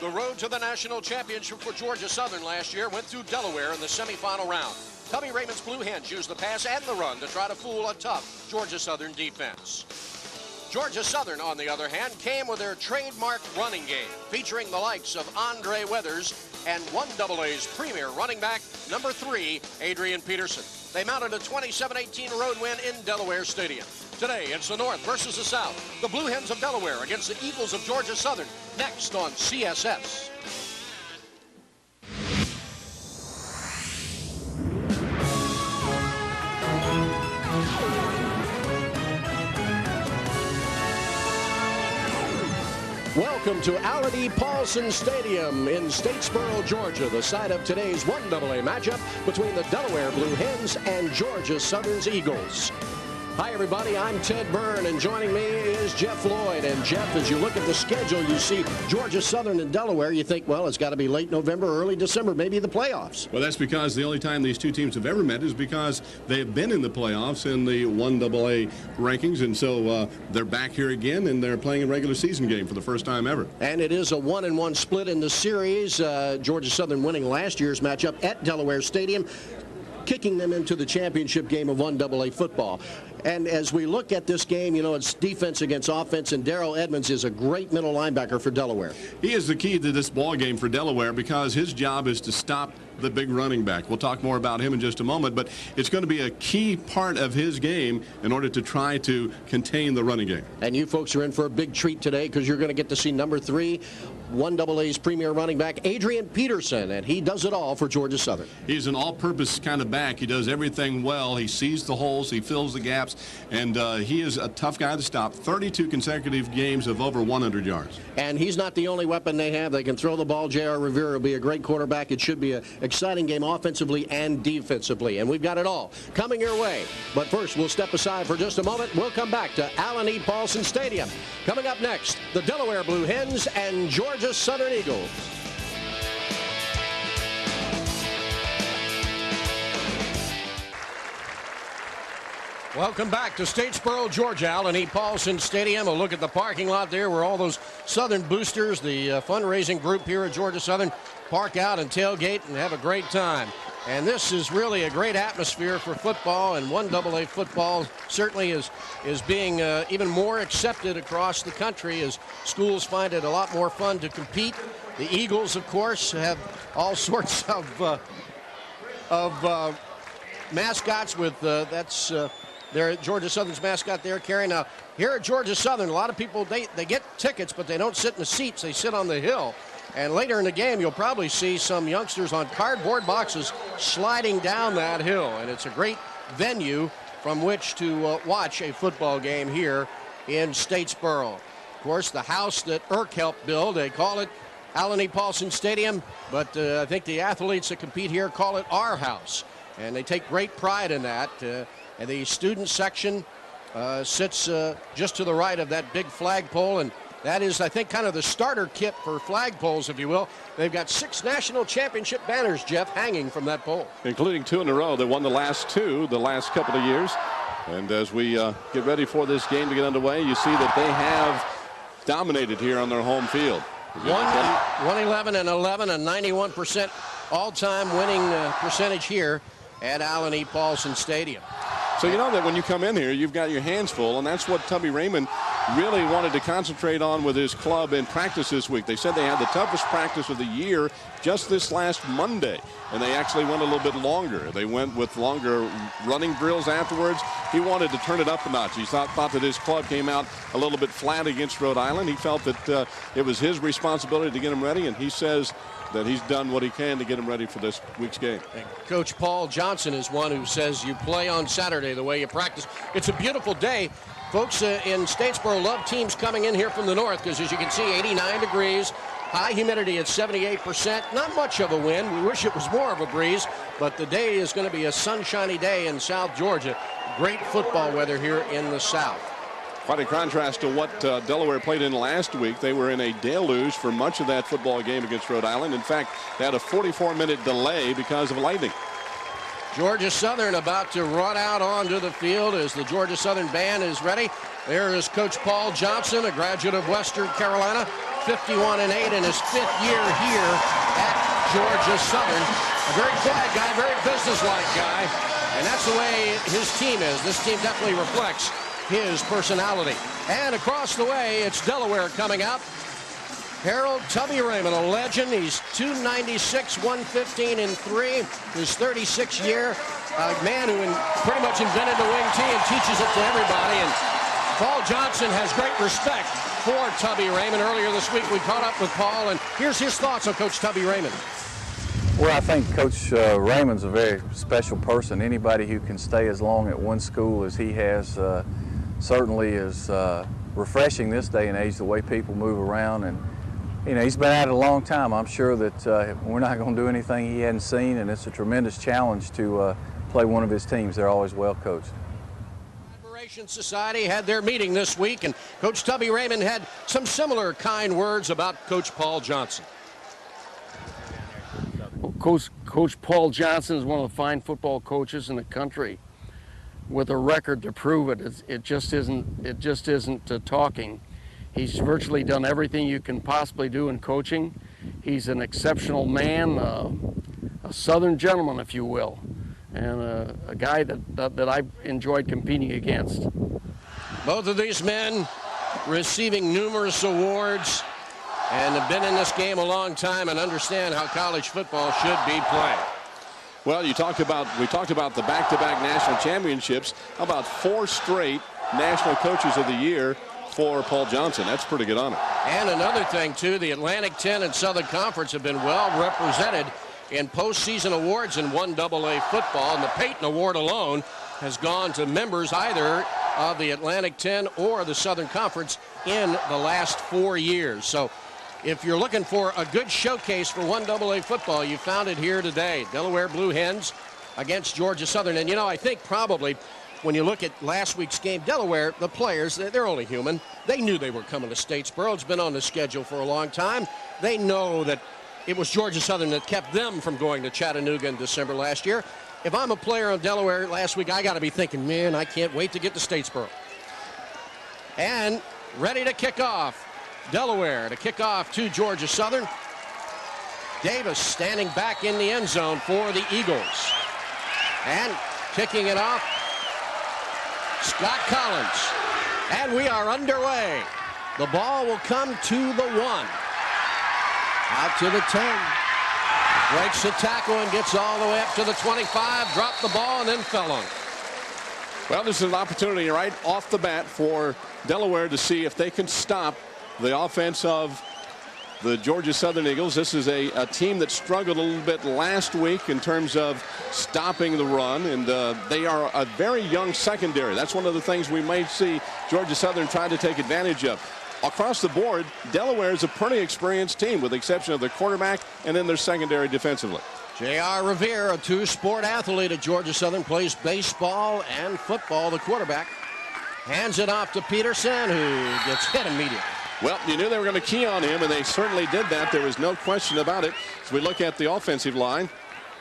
The road to the national championship for Georgia Southern last year went through Delaware in the semifinal round. Tubby Raymond's Blue Hens used the pass and the run to try to fool a tough Georgia Southern defense. Georgia Southern, on the other hand, came with their trademark running game, featuring the likes of Andre Weathers and 1AA's premier running back, number 3, Adrian Peterson. They mounted a 27-18 road win in Delaware Stadium. Today, it's the North versus the South. The Blue Hens of Delaware against the Eagles of Georgia Southern, next on CSS. Welcome to Allen E. Paulson Stadium in Statesboro, Georgia, the site of today's 1AA matchup between the Delaware Blue Hens and Georgia Southern's Eagles. Hi, everybody. I'm Ted Byrne, and joining me is Jeff Lloyd. And, Jeff, as you look at the schedule, you see Georgia Southern and Delaware. You think, well, it's got to be late November, early December, maybe the playoffs. Well, that's because the only time these two teams have ever met is because they have been in the playoffs in the 1AA rankings. And so they're back here again, and they're playing a regular season game for the first time ever. And it is a 1-1 split in the series. Georgia Southern winning last year's matchup at Delaware Stadium, kicking them into the championship game of 1AA football. And as we look at this game, you know, it's defense against offense, and Darrell Edmonds is a great middle linebacker for Delaware. He is the key to this ball game for Delaware because his job is to stop the big running back. We'll talk more about him in just a moment, but it's going to be a key part of his game in order to try to contain the running game. And you folks are in for a big treat today because you're going to get to see number 3, 1AA's premier running back, Adrian Peterson, and he does it all for Georgia Southern. He's an all-purpose kind of back. He does everything well. He sees the holes, he fills the gaps, and he is a tough guy to stop. 32 consecutive games of over 100 yards. And he's not the only weapon they have. They can throw the ball. J.R. Rivera will be a great quarterback. It should be an exciting game offensively and defensively, and we've got it all coming your way. But first, we'll step aside for just a moment. We'll come back to Allen E. Paulson Stadium. Coming up next, the Delaware Blue Hens and Georgia Southern Eagles. Welcome back to Statesboro, Georgia, Allen E. Paulson Stadium. A look at the parking lot there where all those Southern boosters, the fundraising group here at Georgia Southern, park out and tailgate and have a great time. And this is really a great atmosphere for football, and 1AA football certainly is being even more accepted across the country as schools find it a lot more fun to compete. The Eagles, of course, have all sorts of mascots with their Georgia Southern's mascot there carrying. Now, here at Georgia Southern, a lot of people, they get tickets, but they don't sit in the seats. They sit on the hill. And later in the game, you'll probably see some youngsters on cardboard boxes sliding down that hill. And it's a great venue from which to watch a football game here in Statesboro. Of course, the house that Irk helped build, they call it Allen E. Paulson Stadium, but I think the athletes that compete here call it our house. And they take great pride in that. And the student section sits just to the right of that big flagpole, and that is, I think, kind of the starter kit for flagpoles, if you will. They've got 6 national championship banners, Jeff, hanging from that pole. Including 2 in a row. They won the last 2 the last couple of years. And as we get ready for this game to get underway, you see that they have dominated here on their home field. 111 and 11, a 91% all-time winning percentage here at Allen E. Paulson Stadium. So you know that when you come in here, you've got your hands full, and that's what Tubby Raymond really wanted to concentrate on with his club in practice this week. They said they had the toughest practice of the year just this last Monday, and they actually went a little bit longer. They went with longer running drills afterwards. He wanted to turn it up a notch. He thought that his club came out a little bit flat against Rhode Island. He felt that it was his responsibility to get him ready, and he says that he's done what he can to get him ready for this week's game. And Coach Paul Johnson is one who says you play on Saturday the way you practice. It's a beautiful day. Folks in Statesboro love teams coming in here from the north because, as you can see, 89 degrees, high humidity at 78%. Not much of a wind. We wish it was more of a breeze, but the day is going to be a sunshiny day in South Georgia. Great football weather here in the south. Quite a contrast to what Delaware played in last week. They were in a deluge for much of that football game against Rhode Island. In fact, they had a 44-minute delay because of lightning. Georgia Southern about to run out onto the field as the Georgia Southern band is ready. There is Coach Paul Johnson, a graduate of Western Carolina, 51-8 in his 5th year here at Georgia Southern. A very quiet guy, very businesslike guy, and that's the way his team is. This team definitely reflects his personality. And across the way, it's Delaware coming up. Harold Tubby Raymond, a legend. He's 296, 115 and 3. His 36th year, a man who pretty much invented the wing tee and teaches it to everybody. And Paul Johnson has great respect for Tubby Raymond. Earlier this week, we caught up with Paul, and here's his thoughts on Coach Tubby Raymond. Well, I think Coach Raymond's a very special person. Anybody who can stay as long at one school as he has certainly is refreshing this day and age, the way people move around. And you know, he's been at it a long time. I'm sure that we're not going to do anything he hadn't seen, and it's a tremendous challenge to play one of his teams. They're always well coached. Collaboration Society had their meeting this week, and Coach Tubby Raymond had some similar kind words about Coach Paul Johnson. Well, Coach Paul Johnson is one of the fine football coaches in the country, with a record to prove it. It just isn't talking. He's virtually done everything you can possibly do in coaching. He's an exceptional man, a Southern gentleman, if you will, and a guy that I've enjoyed competing against. Both of these men receiving numerous awards and have been in this game a long time and understand how college football should be played. Well, we talked about the back-to-back national championships. How about 4 straight National Coaches of the Year for Paul Johnson? That's pretty good honor. And another thing, too, the Atlantic 10 and Southern Conference have been well represented in postseason awards in 1AA football, and the Peyton Award alone has gone to members either of the Atlantic 10 or the Southern Conference in the last 4 years. So if you're looking for a good showcase for 1AA football, you found it here today. Delaware Blue Hens against Georgia Southern. And, you know, I think probably when you look at last week's game, Delaware, the players, they're only human. They knew they were coming to Statesboro. It's been on the schedule for a long time. They know that it was Georgia Southern that kept them from going to Chattanooga in December last year. If I'm a player on Delaware last week, I got to be thinking, man, I can't wait to get to Statesboro. And ready to kick off. Delaware to kick off to Georgia Southern. Davis standing back in the end zone for the Eagles. And kicking it off, Scott Collins. And we are underway. The ball will come to the 1. Out to the 10. Breaks the tackle and gets all the way up to the 25. Dropped the ball and then fell on it. Well, this is an opportunity right off the bat for Delaware to see if they can stop the offense of the Georgia Southern Eagles. This is a team that struggled a little bit last week in terms of stopping the run, and they are a very young secondary. That's one of the things we may see Georgia Southern try to take advantage of. Across the board, Delaware is a pretty experienced team with the exception of their quarterback and then their secondary defensively. J.R. Revere, a two-sport athlete at Georgia Southern, plays baseball and football, the quarterback. Hands it off to Peterson, who gets hit immediately. Well, you knew they were going to key on him, and they certainly did that. There was no question about it. As we look at the offensive line,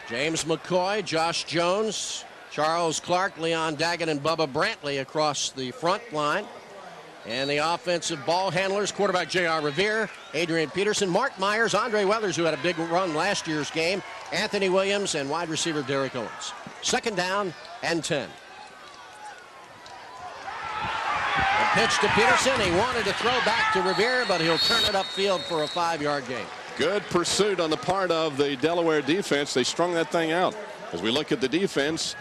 James McCoy, Josh Jones, Charles Clark, Leon Daggett, and Bubba Brantley across the front line. And the offensive ball handlers, quarterback J.R. Revere, Adrian Peterson, Mark Myers, Andre Weathers, who had a big run last year's game, Anthony Williams, and wide receiver Derek Owens. 2nd down and 10. The pitch to Peterson. He wanted to throw back to Revere, but he'll turn it upfield for a 5-yard gain. Good pursuit on the part of the Delaware defense. They strung that thing out. As we look at the defense,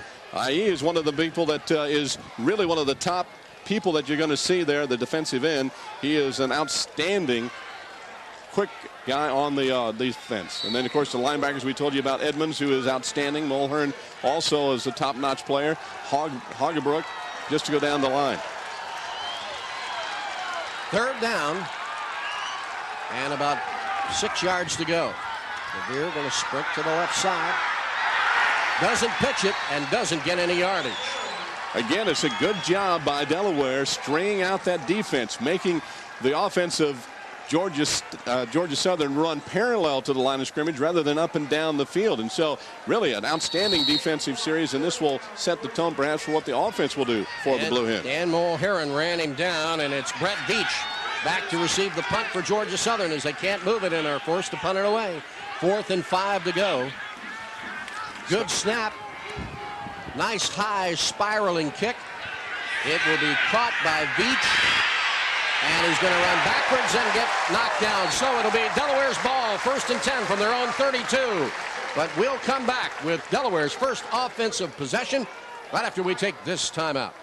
IE is one of the people that is really one of the top people that you're going to see there, the defensive end. He is an outstanding quick guy on the defense. And then, of course, the linebackers we told you about, Edmonds, who is outstanding. Mulhern also is a top-notch player. Hagebrook, just to go down the line. 3rd down and about 6 yards to go. Revere going to sprint to the left side. Doesn't pitch it and doesn't get any yardage. Again, it's a good job by Delaware stringing out that defense, making the offense of Georgia Southern run parallel to the line of scrimmage rather than up and down the field. And so really an outstanding defensive series, and this will set the tone perhaps for what the offense will do for the Blue Hens. Dan Mulheron ran him down, and it's Brett Beach back to receive the punt for Georgia Southern as they can't move it and are forced to punt it away. 4th and 5 to go. Good snap. Nice high spiraling kick. It will be caught by Veach. And he's going to run backwards and get knocked down. So it'll be Delaware's ball, 1st and 10 from their own 32. But we'll come back with Delaware's first offensive possession right after we take this timeout.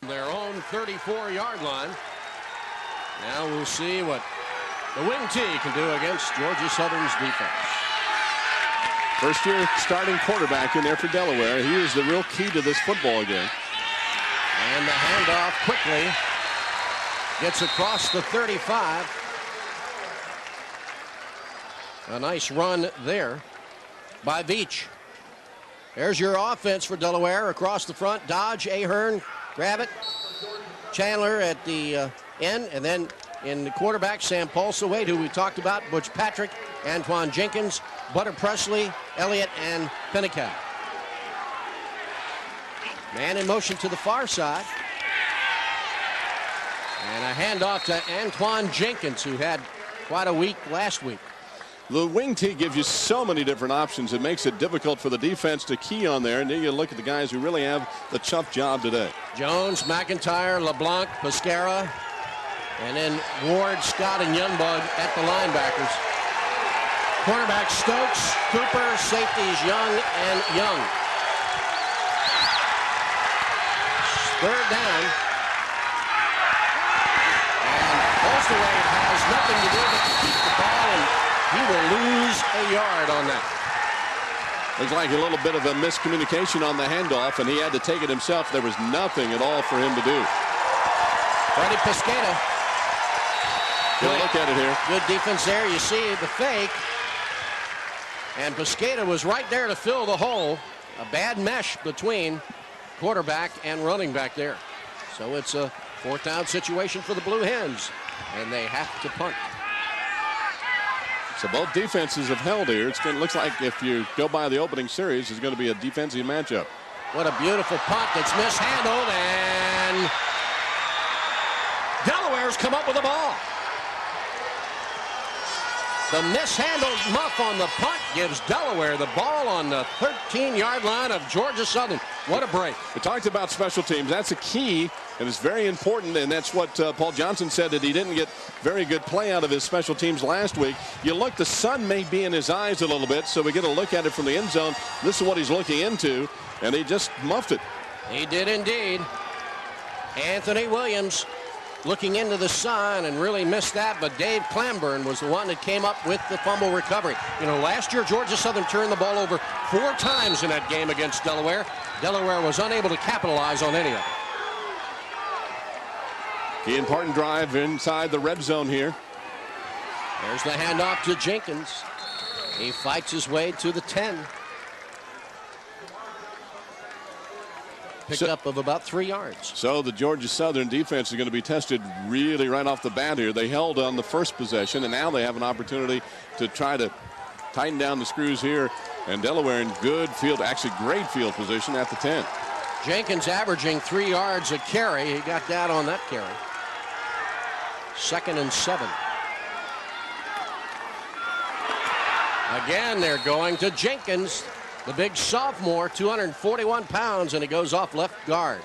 Their own 34-yard line. Now we'll see what the wing T can do against Georgia Southern's defense. First-year starting quarterback in there for Delaware. He is the real key to this football game. And the handoff quickly gets across the 35. A nice run there by Veach. There's your offense for Delaware across the front. Dodge, Ahern, grab it. Chandler at the end, and then in the quarterback, Sam Paulsawade, who we talked about, Butch Patrick, Antoine Jenkins, Butter Presley, Elliott, and Pennicow. Man in motion to the far side. And a handoff to Antoine Jenkins, who had quite a week last week. The wing T gives you so many different options. It makes it difficult for the defense to key on there. And then you look at the guys who really have the tough job today. Jones, McIntyre, LeBlanc, Pescara, and then Ward, Scott, and Youngbug at the linebackers. Cornerback Stokes, Cooper, safeties Young and Young. 3rd down. And Paulsawade has nothing to do but to keep the ball, and he will lose a yard on that. Looks like a little bit of a miscommunication on the handoff, and he had to take it himself. There was nothing at all for him to do. Freddie Pescara. Good look at it here. Good defense there. You see the fake. And Pescara was right there to fill the hole. A bad mesh between quarterback and running back there. So it's a 4th down situation for the Blue Hens. And they have to punt. So both defenses have held here. It looks like if you go by the opening series, it's going to be a defensive matchup. What a beautiful punt that's mishandled, and Delaware's come up with the ball. The mishandled muff on the punt gives Delaware the ball on the 13-yard line of Georgia Southern. What a break. We talked about special teams. That's a key, and it's very important, and that's what Paul Johnson said, that he didn't get very good play out of his special teams last week. You look, the sun may be in his eyes a little bit, so we get a look at it from the end zone. This is what he's looking into, and he just muffed it. He did indeed. Anthony Williams looking into the sun and really missed that, but Dave Clamburn was the one that came up with the fumble recovery. You know, last year Georgia Southern turned the ball over 4 times in that game against Delaware. Delaware was unable to capitalize on any of it. Key and Parton drive inside the red zone here. There's the handoff to Jenkins. He fights his way to the 10. Pickup of about 3 yards. So the Georgia Southern defense is going to be tested really right off the bat here. They held on the first possession, and now they have an opportunity to try to tighten down the screws here. And Delaware in good field, actually great field position at the 10. Jenkins averaging 3 yards a carry. He got that on that carry. 2nd and 7. Again, they're going to Jenkins. The big sophomore, 241 pounds, and he goes off left guard.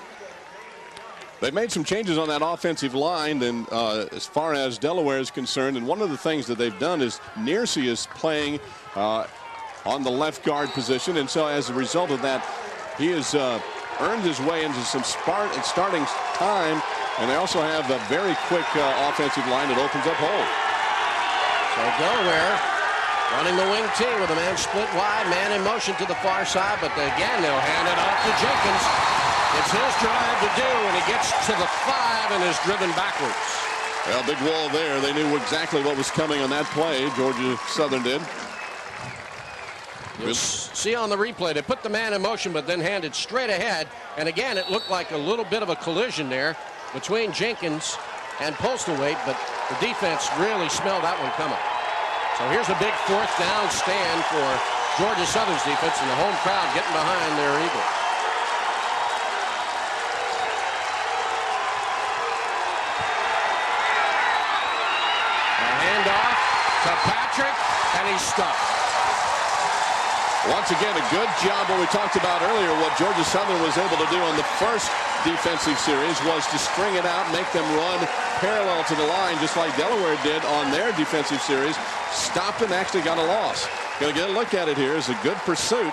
They've made some changes on that offensive line, and as far as Delaware is concerned, and one of the things that they've done is Nearsey is playing on the left guard position, and so as a result of that, he has earned his way into some starting time, and they also have a very quick offensive line that opens up holes. So Delaware running the wing T with a man split wide, man in motion to the far side, but again, they'll hand it off to Jenkins. It's his drive to do, and he gets to the 5 and is driven backwards. Well, big wall there. They knew exactly what was coming on that play. Georgia Southern did. You'll see on the replay, they put the man in motion, but then handed straight ahead. And again, it looked like a little bit of a collision there between Jenkins and Postlethwaite, but the defense really smelled that one coming. So here's a big 4th down stand for Georgia Southern's defense, and the home crowd getting behind their Eagles. A handoff to Patrick, and he's stuffed. Once again, a good job. What we talked about earlier, what Georgia Southern was able to do on the first defensive series was to string it out, make them run parallel to the line, just like Delaware did on their defensive series. Stopped and actually got a loss. Going to get a look at it here. Is a good pursuit.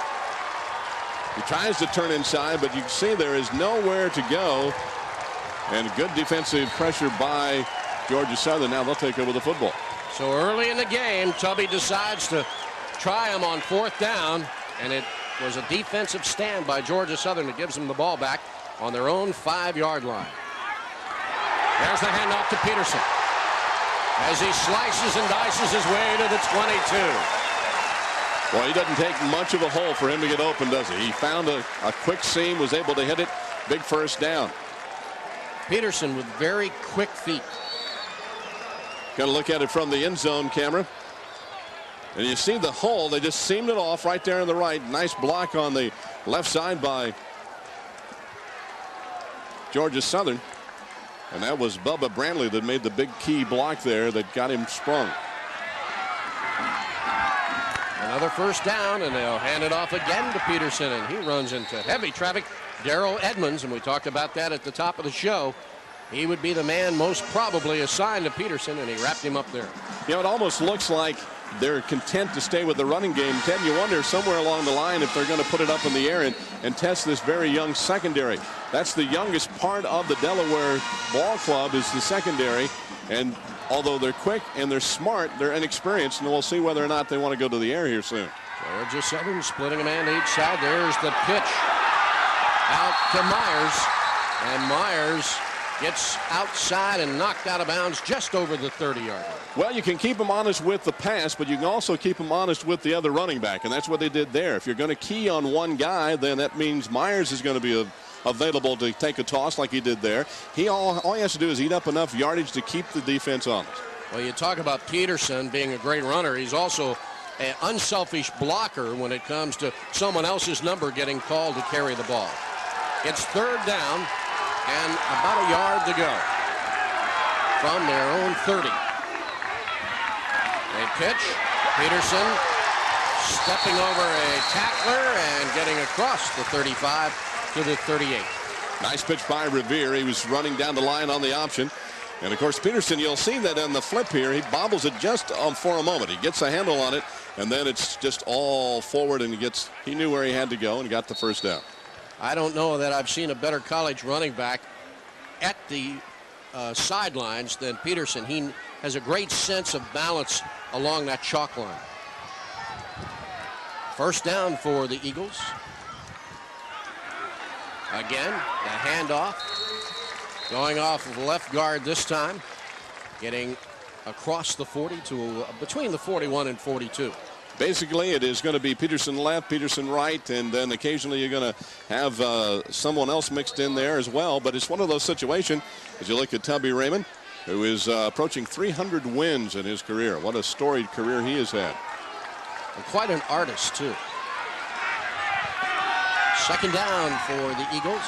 He tries to turn inside, but you can see there is nowhere to go. And good defensive pressure by Georgia Southern. Now they'll take over the football. So early in the game, Tubby decides to try him on 4th down, and it was a defensive stand by Georgia Southern that gives them the ball back on their own 5-yard line. There's the handoff to Peterson as he slices and dices his way to the 22. Well, he doesn't take much of a hole for him to get open, does he? He found a quick seam, was able to hit it. Big 1st down. Peterson with very quick feet. Going to look at it from the end zone camera. And you see the hole. They just seamed it off right there on the right. Nice block on the left side by Georgia Southern. And that was Bubba Brantley that made the big key block there that got him sprung. Another 1st down, and they'll hand it off again to Peterson, and he runs into heavy traffic. Darrell Edmonds, and we talked about that at the top of the show. He would be the man most probably assigned to Peterson, and he wrapped him up there. You know, it almost looks like they're content to stay with the running game. Ted, you wonder somewhere along the line if they're going to put it up in the air and test this very young secondary. That's the youngest part of the Delaware ball club is the secondary. And although they're quick and they're smart, they're inexperienced, and we'll see whether or not they want to go to the air here soon. Georgia Southern splitting a man to each side. There's the pitch out to Myers, and Myers gets outside and knocked out of bounds just over the 30-yard line. Well, you can keep them honest with the pass, but you can also keep them honest with the other running back, and that's what they did there. If you're going to key on one guy, then that means Myers is going to be available to take a toss like he did there. All he has to do is eat up enough yardage to keep the defense honest. Well, you talk about Peterson being a great runner. He's also an unselfish blocker when it comes to someone else's number getting called to carry the ball. It's 3rd down and about a yard to go from their own 30. A pitch. Peterson stepping over a tackler and getting across the 35 to the 38. Nice pitch by Revere. He was running down the line on the option. And, of course, Peterson, you'll see that on the flip here. He bobbles it just for a moment. He gets a handle on it, and then it's just all forward, and he knew where he had to go and got the 1st down. I don't know that I've seen a better college running back at the sidelines than Peterson. He has a great sense of balance along that chalk line. 1st down for the Eagles. Again, the handoff. Going off of left guard this time. Getting across the 40 to between the 41 and 42. Basically, it is going to be Peterson left, Peterson right, and then occasionally you're going to have someone else mixed in there as well. But it's one of those situations, as you look at Tubby Raymond, who is approaching 300 wins in his career. What a storied career he has had. And quite an artist, too. 2nd down for the Eagles.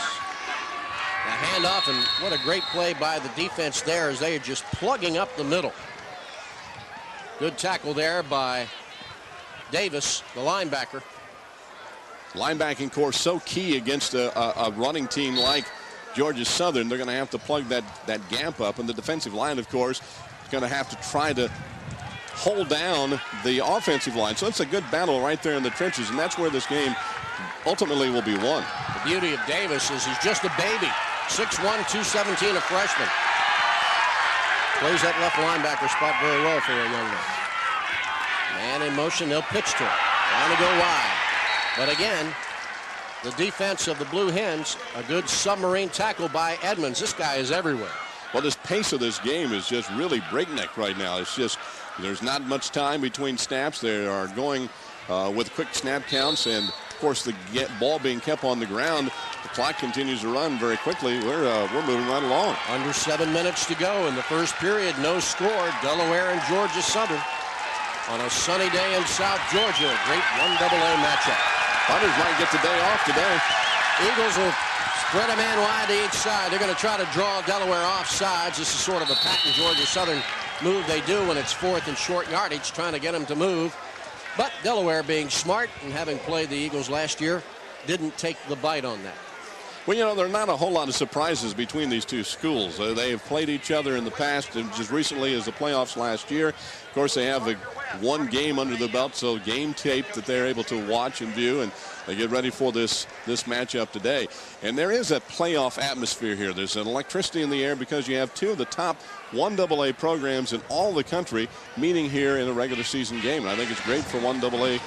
The handoff, and what a great play by the defense there as they are just plugging up the middle. Good tackle there by Davis, the linebacker. Linebacking core so key against a running team like Georgia Southern. They're going to have to plug that gap up, and the defensive line, of course, is going to have to try to hold down the offensive line. So it's a good battle right there in the trenches, and that's where this game ultimately will be won. The beauty of Davis is he's just a baby. 6'1", 217, a freshman. Plays that left linebacker spot very well for a young man. Man in motion, they'll pitch to him. Trying to go wide. But again, the defense of the Blue Hens, a good submarine tackle by Edmonds. This guy is everywhere. Well, this pace of this game is just really breakneck right now. It's just, there's not much time between snaps. They are going with quick snap counts and, of course, the ball being kept on the ground. The clock continues to run very quickly. We're moving right along. Under 7 minutes to go in the first period. No score. Delaware and Georgia Southern on a sunny day in South Georgia. Great 1AA matchup. Hunters might get the day off today. Eagles will spread a man wide to each side. They're going to try to draw Delaware off sides. This is sort of a patent Georgia Southern move they do when it's 4th and short yardage, trying to get them to move. But Delaware, being smart and having played the Eagles last year, didn't take the bite on that. Well, you know, there are not a whole lot of surprises between these two schools. They have played each other in the past, and just recently as the playoffs last year. Of course, they have one game under the belt, so game tape that they're able to watch and view, and they get ready for this matchup today. And there is a playoff atmosphere here. There's an electricity in the air because you have two of the top 1AA programs in all the country meeting here in a regular season game. And I think it's great for 1AA.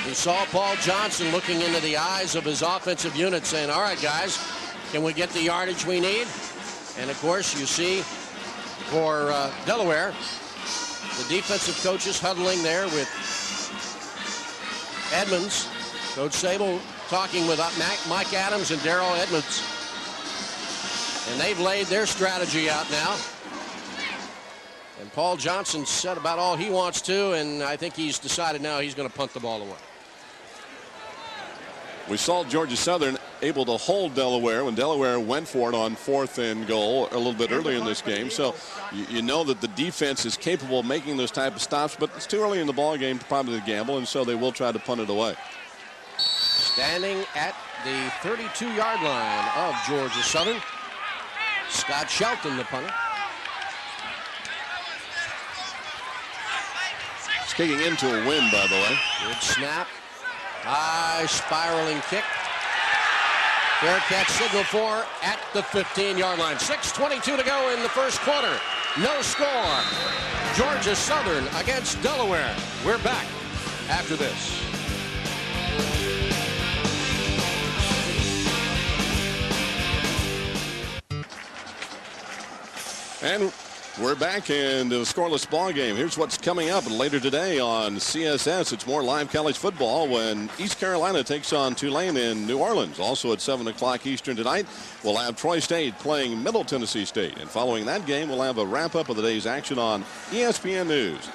We saw Paul Johnson looking into the eyes of his offensive unit saying, all right, guys, can we get the yardage we need? And, of course, you see for Delaware, the defensive coaches huddling there with Edmonds. Coach Sable talking with Mike Adams and Darrell Edmonds. And they've laid their strategy out now. And Paul Johnson said about all he wants to, and I think he's decided now he's going to punt the ball away. We saw Georgia Southern able to hold Delaware when Delaware went for it on 4th and goal a little bit earlier in this game. So you know that the defense is capable of making those type of stops, but it's too early in the ball game to probably gamble, and so they will try to punt it away. Standing at the 32-yard line of Georgia Southern, Scott Shelton, the punter. It's kicking into a win, by the way. Good snap. High spiraling kick. Fair catch signal for at the 15-yard line. 6:22 to go in the first quarter. No score. Georgia Southern against Delaware. We're back after this. And we're back in the scoreless ball game. Here's what's coming up later today on CSS. It's more live college football when East Carolina takes on Tulane in New Orleans. Also at 7 o'clock Eastern tonight, we'll have Troy State playing Middle Tennessee State. And following that game, we'll have a wrap-up of the day's action on ESPN News.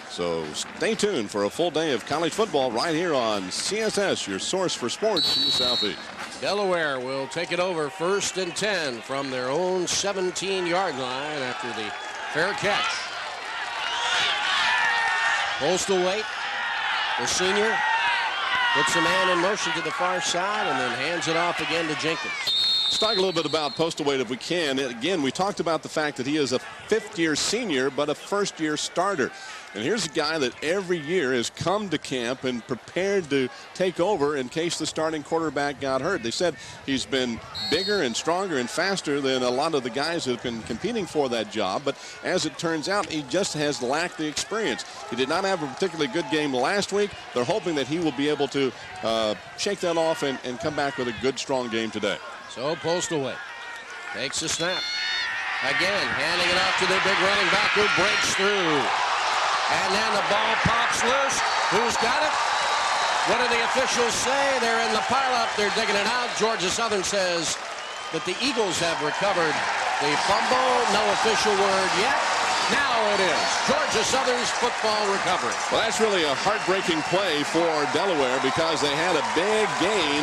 So stay tuned for a full day of college football right here on CSS, your source for sports in the Southeast. Delaware will take it over 1st and 10 from their own 17-yard line after the fair catch. Postal Waite, the senior, puts a man in motion to the far side and then hands it off again to Jenkins. Let's talk a little bit about Postal Waite if we can. Again, we talked about the fact that he is a 5th-year senior but a 1st-year starter. And here's a guy that every year has come to camp and prepared to take over in case the starting quarterback got hurt. They said he's been bigger and stronger and faster than a lot of the guys that have been competing for that job. But as it turns out, he just has lacked the experience. He did not have a particularly good game last week. They're hoping that he will be able to shake that off and come back with a good, strong game today. So Postal Waite takes a snap. Again, handing it off to the big running back who breaks through. And then the ball pops loose. Who's got it? What do the officials say? They're in the pileup. They're digging it out. Georgia Southern says that the Eagles have recovered the fumble. No official word yet. Now it is Georgia Southern's football recovery. Well, that's really a heartbreaking play for Delaware because they had a big gain,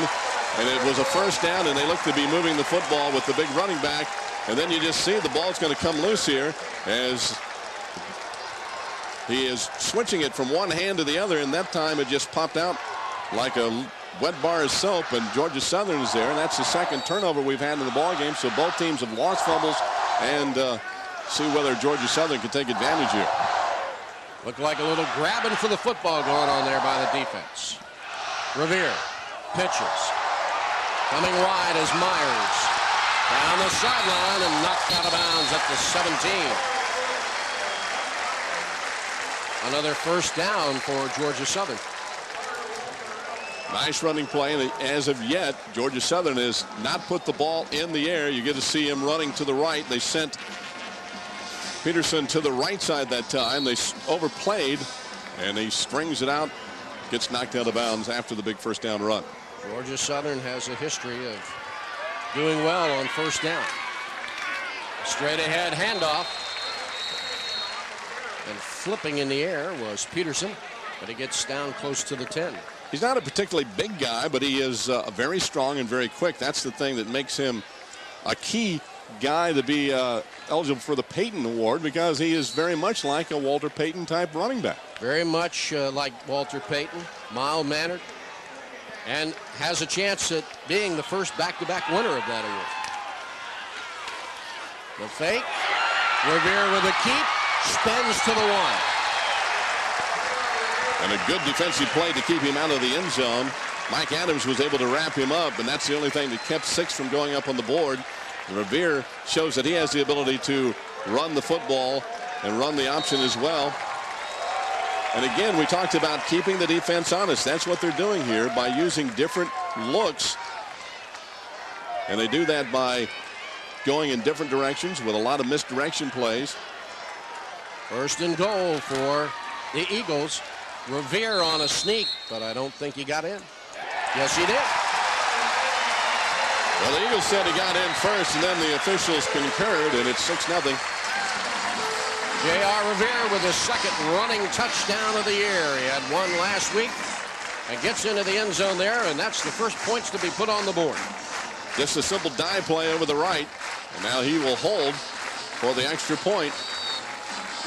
and it was a 1st down, and they looked to be moving the football with the big running back. And then you just see the ball's going to come loose here as he is switching it from one hand to the other, and that time it just popped out like a wet bar of soap, and Georgia Southern is there, and that's the 2nd turnover we've had in the ball game. So both teams have lost fumbles, and see whether Georgia Southern can take advantage here. Looked like a little grabbing for the football going on there by the defense. Revere pitches. Coming wide is Myers. Down the sideline and knocked out of bounds at the 17. Another 1st down for Georgia Southern. Nice running play, and as of yet, Georgia Southern has not put the ball in the air. You get to see him running to the right. They sent Peterson to the right side that time. They overplayed And he strings it out, gets knocked out of bounds after the big first down run. Georgia Southern has a history of doing well on first down. Straight ahead handoff. And flipping in the air was Peterson, but he gets down close to the 10. He's not a particularly big guy, but he is very strong and very quick. That's the thing that makes him a key guy to be eligible for the Payton Award, because he is very much like a Walter Payton type running back. Very much like Walter Payton, mild-mannered, and has a chance at being the first back-to-back winner of that award. The fake, Revere with a keep, spins to the 1. And a good defensive play to keep him out of the end zone. Mike Adams was able to wrap him up, and that's the only thing that kept 6 from going up on the board. Revere shows that he has the ability to run the football and run the option as well. And again, we talked about keeping the defense honest. That's what they're doing here by using different looks. And they do that by going in different directions with a lot of misdirection plays. First and goal for the Eagles. Revere on a sneak, but I don't think he got in. Yes, he did. Well, the Eagles said he got in first, and then the officials concurred, and it's 6-0. J.R. Revere with his second running touchdown of the year. He had one last week and gets into the end zone there, and that's the first points to be put on the board. Just a simple dive play over the right, and now he will hold for the extra point.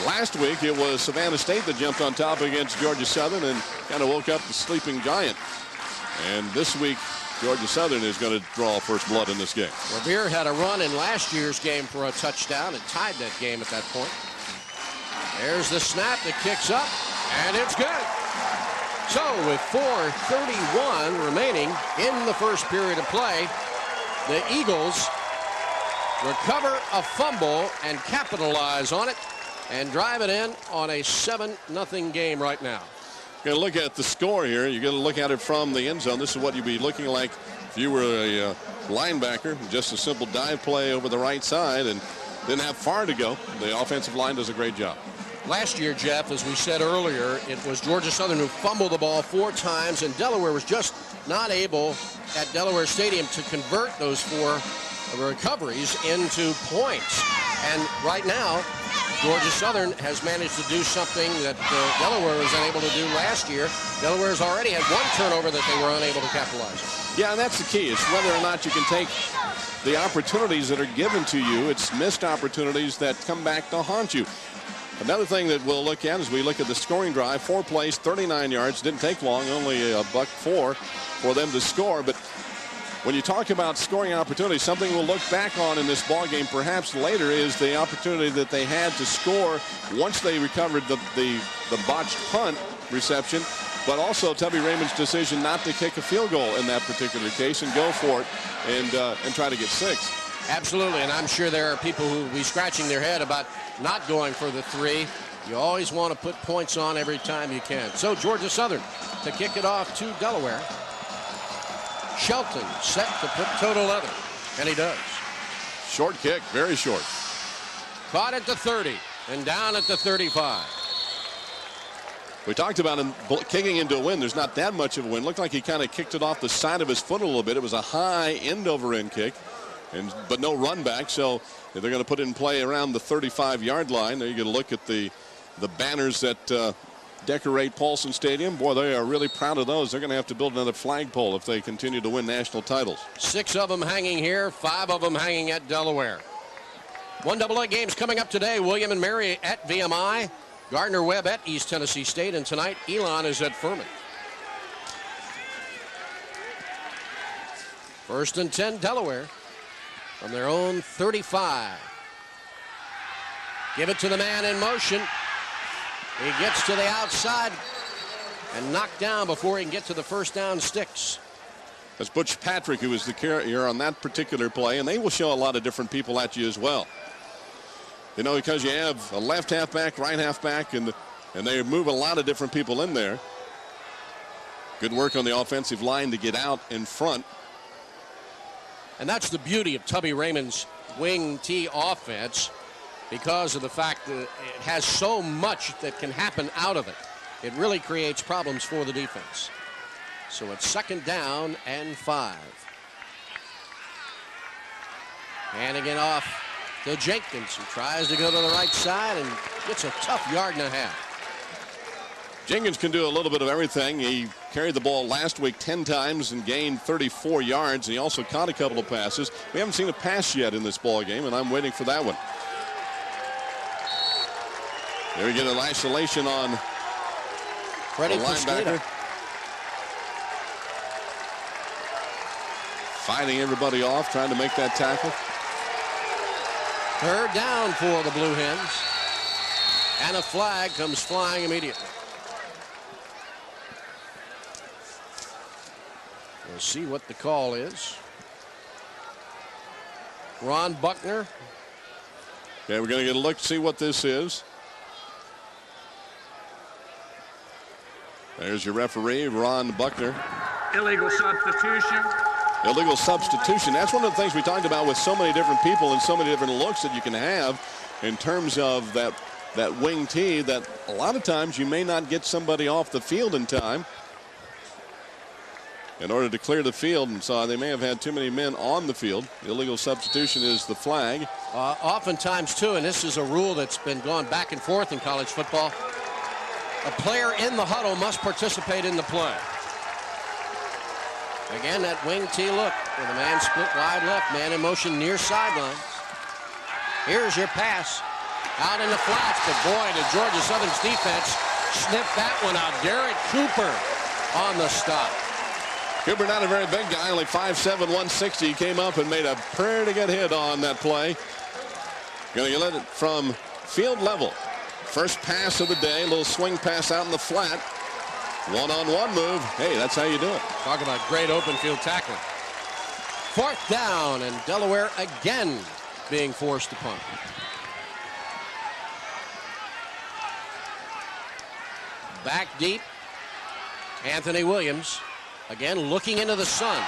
Last week, it was Savannah State that jumped on top against Georgia Southern and kind of woke up the sleeping giant. And this week, Georgia Southern is going to draw first blood in this game. Revere had a run in last year's game for a touchdown and tied that game at that point. There's the snap that kicks up, and it's good. So with 4:31 remaining in the first period of play, the Eagles recover a fumble and capitalize on it and drive it in on a 7-0 game right now. You're going to look at the score here. You're going to look at it from the end zone. This is what you'd be looking like if you were a linebacker. Just a simple dive play over the right side and didn't have far to go. The offensive line does a great job. Last year, Jeff, as we said earlier, it was Georgia Southern who fumbled the ball 4 times, and Delaware was just not able at Delaware Stadium to convert those 4 recoveries into points. And right now, Georgia Southern has managed to do something that Delaware was unable to do last year. Delaware has already had 1 turnover that they were unable to capitalize on. Yeah, and that's the key. It's whether or not you can take the opportunities that are given to you. It's missed opportunities that come back to haunt you. Another thing that we'll look at as we look at the scoring drive, 4 plays, 39 yards. Didn't take long, only $1.04 for them to score. But when you talk about scoring opportunities, something we'll look back on in this ballgame perhaps later is the opportunity that they had to score once they recovered the botched punt reception, but also Tubby Raymond's decision not to kick a field goal in that particular case and go for it and try to get 6. Absolutely, and I'm sure there are people who will be scratching their head about not going for the 3. You always want to put points on every time you can. So Georgia Southern to kick it off to Delaware. Shelton set to put total leather, and he does. Short kick, very short. Caught at the 30 and down at the 35. We talked about him kicking into a wind. There's not that much of a wind. Looked like he kind of kicked it off the side of his foot a little bit. It was a high end-over-end kick, but no run back. So they're going to put it in play around the 35-yard line. There you get a look at the banners that decorate Paulson Stadium. Boy, they are really proud of those. They're going to have to build another flagpole if they continue to win national titles. 6 of them hanging here, 5 of them hanging at Delaware. 1AA games coming up today. William and Mary at VMI. Gardner Webb at East Tennessee State. And tonight, Elon is at Furman. 1st and 10, Delaware from their own 35. Give it to the man in motion. He gets to the outside and knocked down before he can get to the first down sticks. That's Butch Patrick, who was the carrier on that particular play, and they will show a lot of different people at you as well. You know, because you have a left halfback, right halfback, and they move a lot of different people in there. Good work on the offensive line to get out in front. And that's the beauty of Tubby Raymond's wing T offense, because of the fact that it has so much that can happen out of it. it really creates problems for the defense. So it's 2nd down and 5. Handing it off to Jenkins, who tries to go to the right side and gets a tough 1.5 yards. Jenkins can do a little bit of everything. He carried the ball last week 10 times and gained 34 yards. And he also caught a couple of passes. We haven't seen a pass yet in this ball game, and I'm waiting for that one. There we get an isolation on Freddie the linebacker. Fighting everybody off, trying to make that tackle. 3rd down for the Blue Hens. And a flag comes flying immediately. We'll see what the call is. Ron Buckner. Okay, we're going to get a look, see what this is. There's your referee, Ron Buckner. Illegal substitution. Illegal substitution. That's one of the things we talked about with so many different people and so many different looks that you can have in terms of that wing tee, that a lot of times you may not get somebody off the field in time in order to clear the field, and so they may have had too many men on the field. Illegal substitution is the flag. Oftentimes, too, and this is a rule that's been going back and forth in college football, a player in the huddle must participate in the play. Again, that wing tee look with a man split wide left, man in motion near sidelines. Here's your pass out in the flats, but boy, did Georgia Southern's defense sniff that one out. Garrett Cooper on the stop. Cooper, not a very big guy, only 5'7", 160. He came up and made a pretty good hit on that play. Going to get it from field level. First pass of the day, a little swing pass out in the flat. One-on-one move. Hey, that's how you do it. Talk about great open field tackling. 4th down, and Delaware again being forced to punt. Back deep, Anthony Williams. Again, looking into the sun.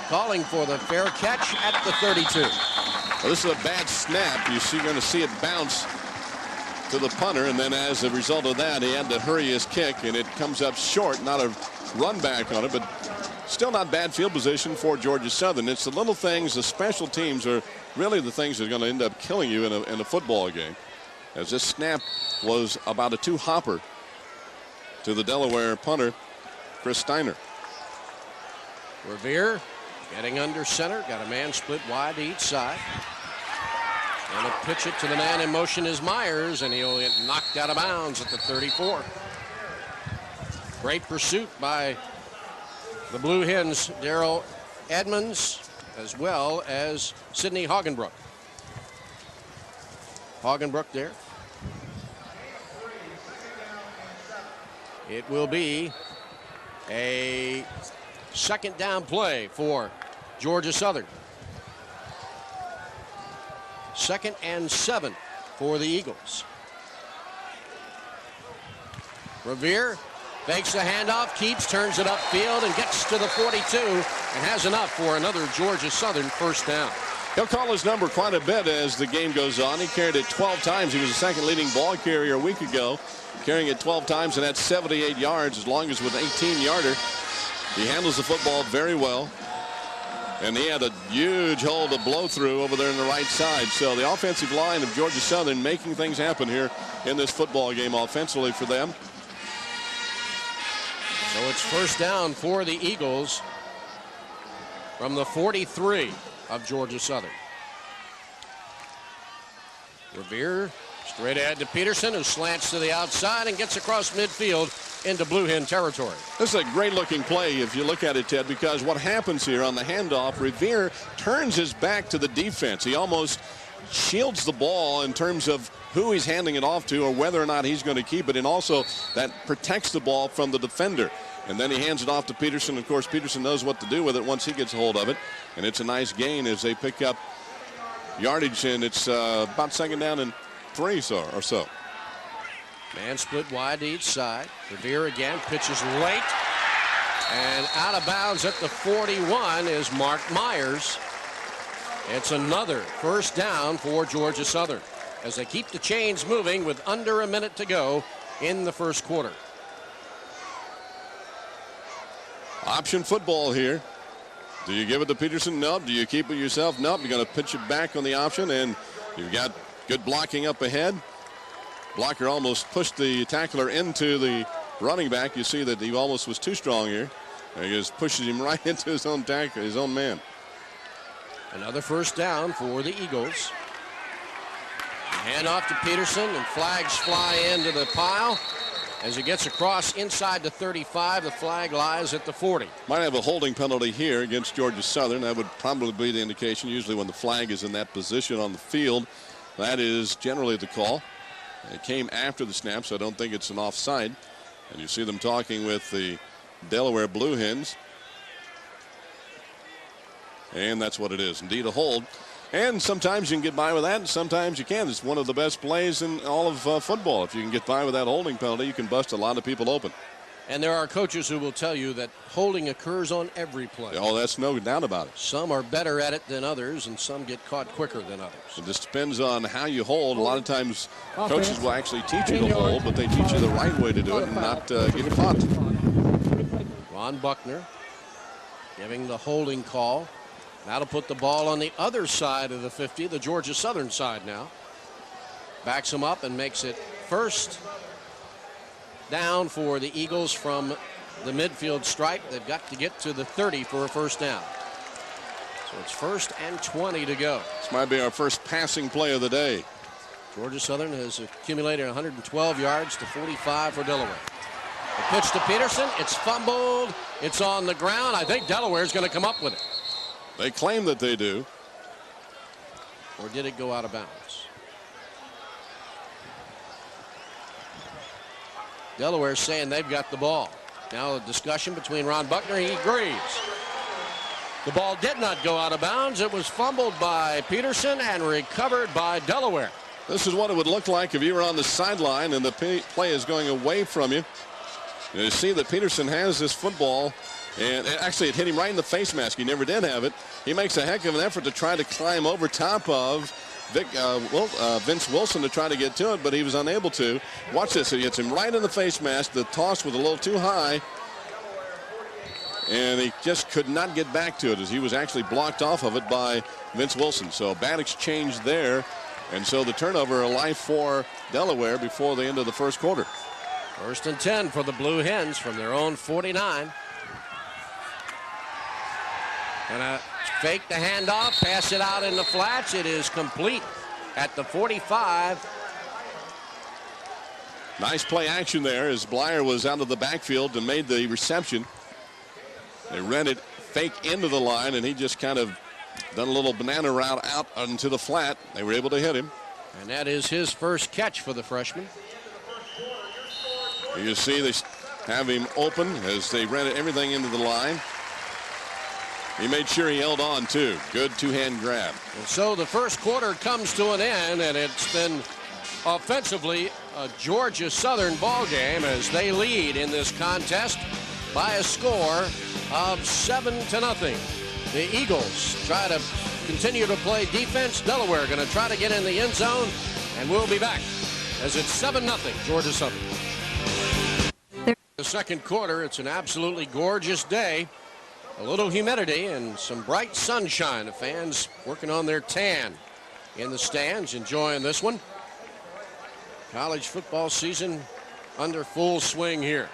Calling for the fair catch at the 32. Well, this is a bad snap. You're going to see it bounce to the punter, and then as a result of that, he had to hurry his kick, and it comes up short. Not a run back on it, but still not bad field position for Georgia Southern. It's the little things, the special teams are really the things that are going to end up killing you in a football game. As this snap was about a 2-hopper to the Delaware punter, Chris Steiner. Revere getting under center, got a man split wide to each side. And a pitch it to the man in motion is Myers, and he'll get knocked out of bounds at the 34. Great pursuit by the Blue Hens, Darrell Edmonds, as well as Sidney Hagenbrook. Hagenbrook there. It will be a 2nd down play for Georgia Southern. 2nd and 7 for the Eagles. Revere fakes the handoff, keeps, turns it upfield, and gets to the 42, and has enough for another Georgia Southern 1st down. He'll call his number quite a bit as the game goes on. He carried it 12 times. He was the 2nd leading ball carrier a week ago, carrying it 12 times, and that's 78 yards, as long as with an 18-yarder. He handles the football very well. And he had a huge hole to blow through over there on the right side. So the offensive line of Georgia Southern making things happen here in this football game offensively for them. So it's 1st down for the Eagles from the 43 of Georgia Southern. Revere straight ahead to Peterson, who slants to the outside and gets across midfield into Blue Hen territory. This is a great looking play if you look at it, Ted, because what happens here on the handoff, Revere turns his back to the defense. He almost shields the ball in terms of who he's handing it off to or whether or not he's going to keep it, and also that protects the ball from the defender. And then he hands it off to Peterson. Of course, Peterson knows what to do with it once he gets a hold of it, and it's a nice gain as they pick up yardage, and it's about 2nd down and 3 or so. Man split wide to each side. Revere again pitches late, and out of bounds at the 41 is Mark Myers. It's another 1st down for Georgia Southern. as they keep the chains moving with under a minute to go in the first quarter. Option football here. Do you give it to Peterson? No. Do you keep it yourself? No. You're going to pitch it back on the option, and you've got good blocking up ahead. Blocker almost pushed the tackler into the running back. You see that he almost was too strong here. He just pushes him right into his own tackle, his own man. Another first down for the Eagles. Hand off to Peterson, and flags fly into the pile. As he gets across inside the 35, the flag lies at the 40. Might have a holding penalty here against Georgia Southern. That would probably be the indication. Usually when the flag is in that position on the field, that is generally the call. It came after the snap, so I don't think it's an offside. And you see them talking with the Delaware Blue Hens. And that's what it is. Indeed, a hold. And sometimes you can get by with that, and sometimes you can't. It's one of the best plays in all of football. If you can get by with that holding penalty, you can bust a lot of people open. And there are coaches who will tell you that holding occurs on every play. Oh, that's no doubt about it. Some are better at it than others, and some get caught quicker than others. It just depends on how you hold. A lot of times coaches will actually teach you to hold, but they teach you the right way to do it and not get caught. Ron Buckner giving the holding call. That'll put the ball on the other side of the 50, the Georgia Southern side now. Backs him up and makes it first down for the Eagles from the midfield stripe. They've got to get to the 30 for a first down. So it's 1st and 20 to go. This might be our first passing play of the day. Georgia Southern has accumulated 112 yards to 45 for Delaware. The pitch to Peterson. It's fumbled. It's on the ground. I think Delaware is going to come up with it. They claim that they do. Or did it go out of bounds? Delaware saying they've got the ball. Now a discussion between Ron Buckner. He agrees. The ball did not go out of bounds. It was fumbled by Peterson and recovered by Delaware. This is what it would look like if you were on the sideline and the play is going away from you. You see that Peterson has this football, and actually it hit him right in the face mask. He never did have it. He makes a heck of an effort to try to climb over top of Vince Wilson to try to get to it, but he was unable to. Watch this. It hits him right in the face mask. The toss was a little too high, and he just could not get back to it as he was actually blocked off of it by Vince Wilson. So a bad exchange there, and so the turnover alive for Delaware before the end of the first quarter. 1st and 10 for the Blue Hens from their own 49. Gonna fake the handoff, pass it out in the flats. It is complete at the 45. Nice play action there as Blyer was out of the backfield and made the reception. They ran it fake into the line, and he just kind of done a little banana route out onto the flat. They were able to hit him. And that is his first catch for the freshman. You see they have him open as they ran everything into the line. He made sure he held on, too. Good two-hand grab. And so the first quarter comes to an end, and it's been offensively a Georgia Southern ball game as they lead in this contest by a score of 7-0. The Eagles try to continue to play defense. Delaware going to try to get in the end zone, and we'll be back as it's 7-0 Georgia Southern. The second quarter, it's an absolutely gorgeous day. A little humidity and some bright sunshine. The fans working on their tan in the stands, enjoying this one. College football season under full swing here.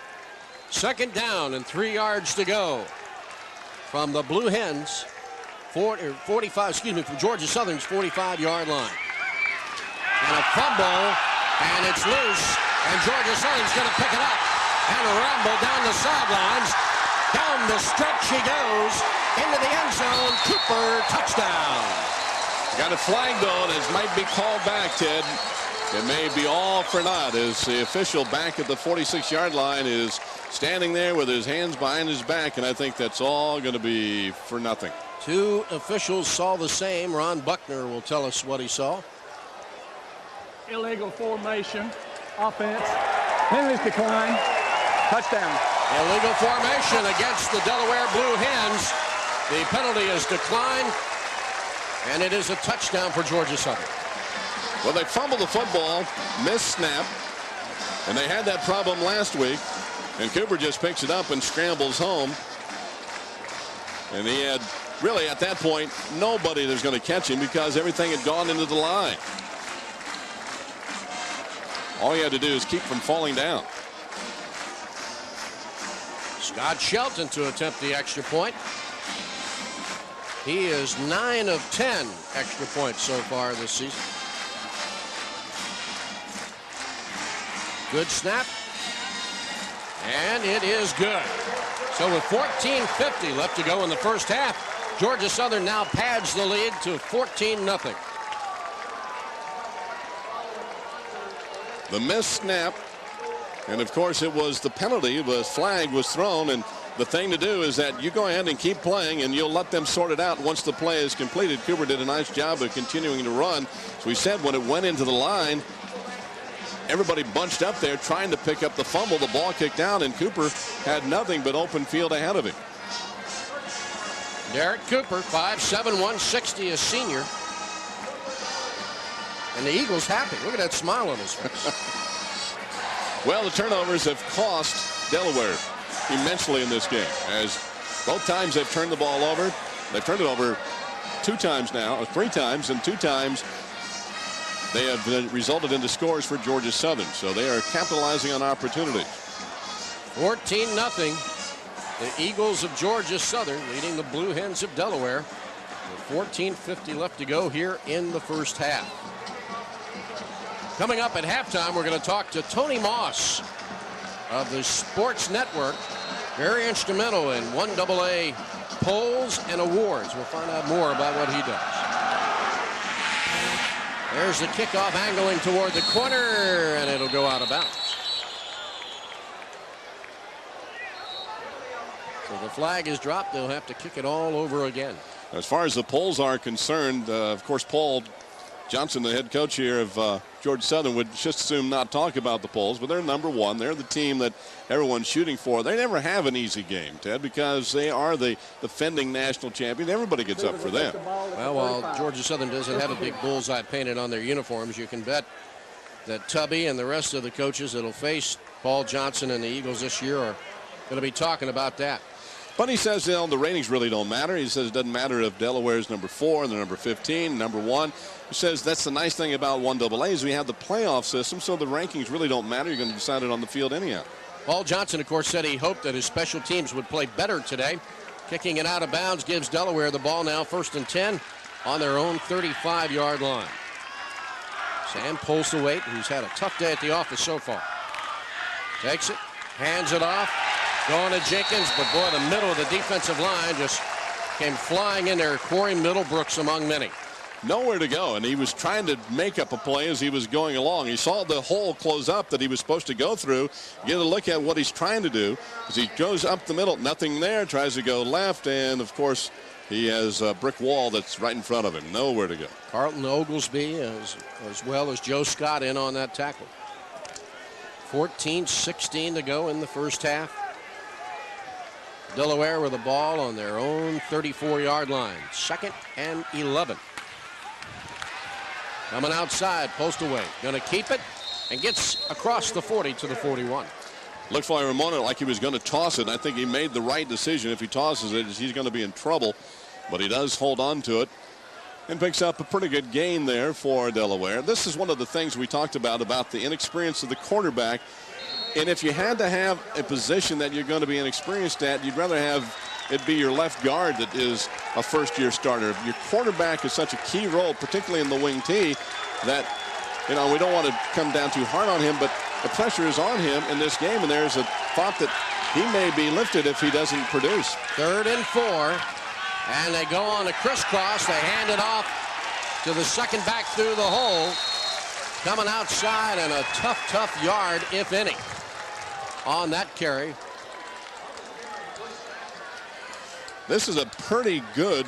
2nd down and 3 yards to go from the Blue Hens, from Georgia Southern's 45-yard line. And a fumble, and it's loose, and Georgia Southern's going to pick it up and rumble down the sidelines. Down the stretch he goes into the end zone. Cooper, touchdown. Got a flag though, and it might be called back, Ted. It may be all for naught as the official back at the 46-yard line is standing there with his hands behind his back, and I think that's all going to be for nothing. 2 officials saw the same. Ron Buckner will tell us what he saw. Illegal formation, offense, penalties decline, touchdown. Illegal formation against the Delaware Blue Hens. The penalty is declined, and it is a touchdown for Georgia Southern. Well, they fumbled the football, missed snap, and they had that problem last week. And Cooper just picks it up and scrambles home. And he had, really, at that point, nobody that was going to catch him because everything had gone into the line. All he had to do is keep from falling down. Scott Shelton to attempt the extra point. He is 9 of 10 extra points so far this season. Good snap. And it is good. So with 14:50 left to go in the first half, Georgia Southern now pads the lead to 14-0. The missed snap, and of course it was the penalty. The flag was thrown, and the thing to do is that you go ahead and keep playing, and you'll let them sort it out once the play is completed. Cooper did a nice job of continuing to run. So we said when it went into the line, everybody bunched up there trying to pick up the fumble. The ball kicked out, and Cooper had nothing but open field ahead of him. Derek Cooper, 5'7", 160, a senior. And the Eagles happy. Look at that smile on his face. Well, the turnovers have cost Delaware immensely in this game, as both times they've turned the ball over. They've turned it over 2 times now, or 3 times, and 2 times they have resulted into scores for Georgia Southern. So they are capitalizing on opportunities. 14-0. The Eagles of Georgia Southern leading the Blue Hens of Delaware. With 14:50 left to go here in the first half. Coming up at halftime, we're going to talk to Tony Moss of the Sports Network. Very instrumental in 1AA polls and awards. We'll find out more about what he does. There's the kickoff angling toward the corner, and it'll go out of bounds. So the flag is dropped. They'll have to kick it all over again. As far as the polls are concerned, of course, Paul Johnson, the head coach here of Georgia Southern, would just assume not talk about the polls, but they're number 1. They're the team that everyone's shooting for. They never have an easy game, Ted, because they are the defending national champion. Everybody gets up for them. Well, while Georgia Southern doesn't have a big bullseye painted on their uniforms, you can bet that Tubby and the rest of the coaches that will face Paul Johnson and the Eagles this year are going to be talking about that. But he says, the ratings really don't matter. He says it doesn't matter if Delaware's number 4 and they're number 15, number 1. He says that's the nice thing about 1AA is we have the playoff system, so the rankings really don't matter. You're going to decide it on the field anyhow. Paul Johnson, of course, said he hoped that his special teams would play better today. Kicking it out of bounds gives Delaware the ball now 1st and 10 on their own 35-yard line. Sam Polsterwaite, who's had a tough day at the office so far, takes it, hands it off. Going to Jenkins, but boy, the middle of the defensive line just came flying in there. Corey Middlebrooks among many. Nowhere to go, and he was trying to make up a play as he was going along. He saw the hole close up that he was supposed to go through. Get a look at what he's trying to do as he goes up the middle. Nothing there, tries to go left, and of course he has a brick wall that's right in front of him. Nowhere to go. Carlton Oglesby as well as Joe Scott in on that tackle. 14-16 to go in the first half. Delaware with the ball on their own 34-yard line. 2nd and 11. Coming outside, Postalway going to keep it and gets across the 40 to the 41. Looked for a moment like he was going to toss it. I think he made the right decision. If he tosses it, he's going to be in trouble. But he does hold on to it and picks up a pretty good gain there for Delaware. This is one of the things we talked about the inexperience of the quarterback. And if you had to have a position that you're going to be inexperienced at, you'd rather have it be your left guard that is a first-year starter. Your quarterback is such a key role, particularly in the wing tee, that, we don't want to come down too hard on him, but the pressure is on him in this game, and there's a thought that he may be lifted if he doesn't produce. 3rd and 4, and they go on a crisscross. They hand it off to the second back through the hole. Coming outside, and a tough yard, if any, on that carry. This is a pretty good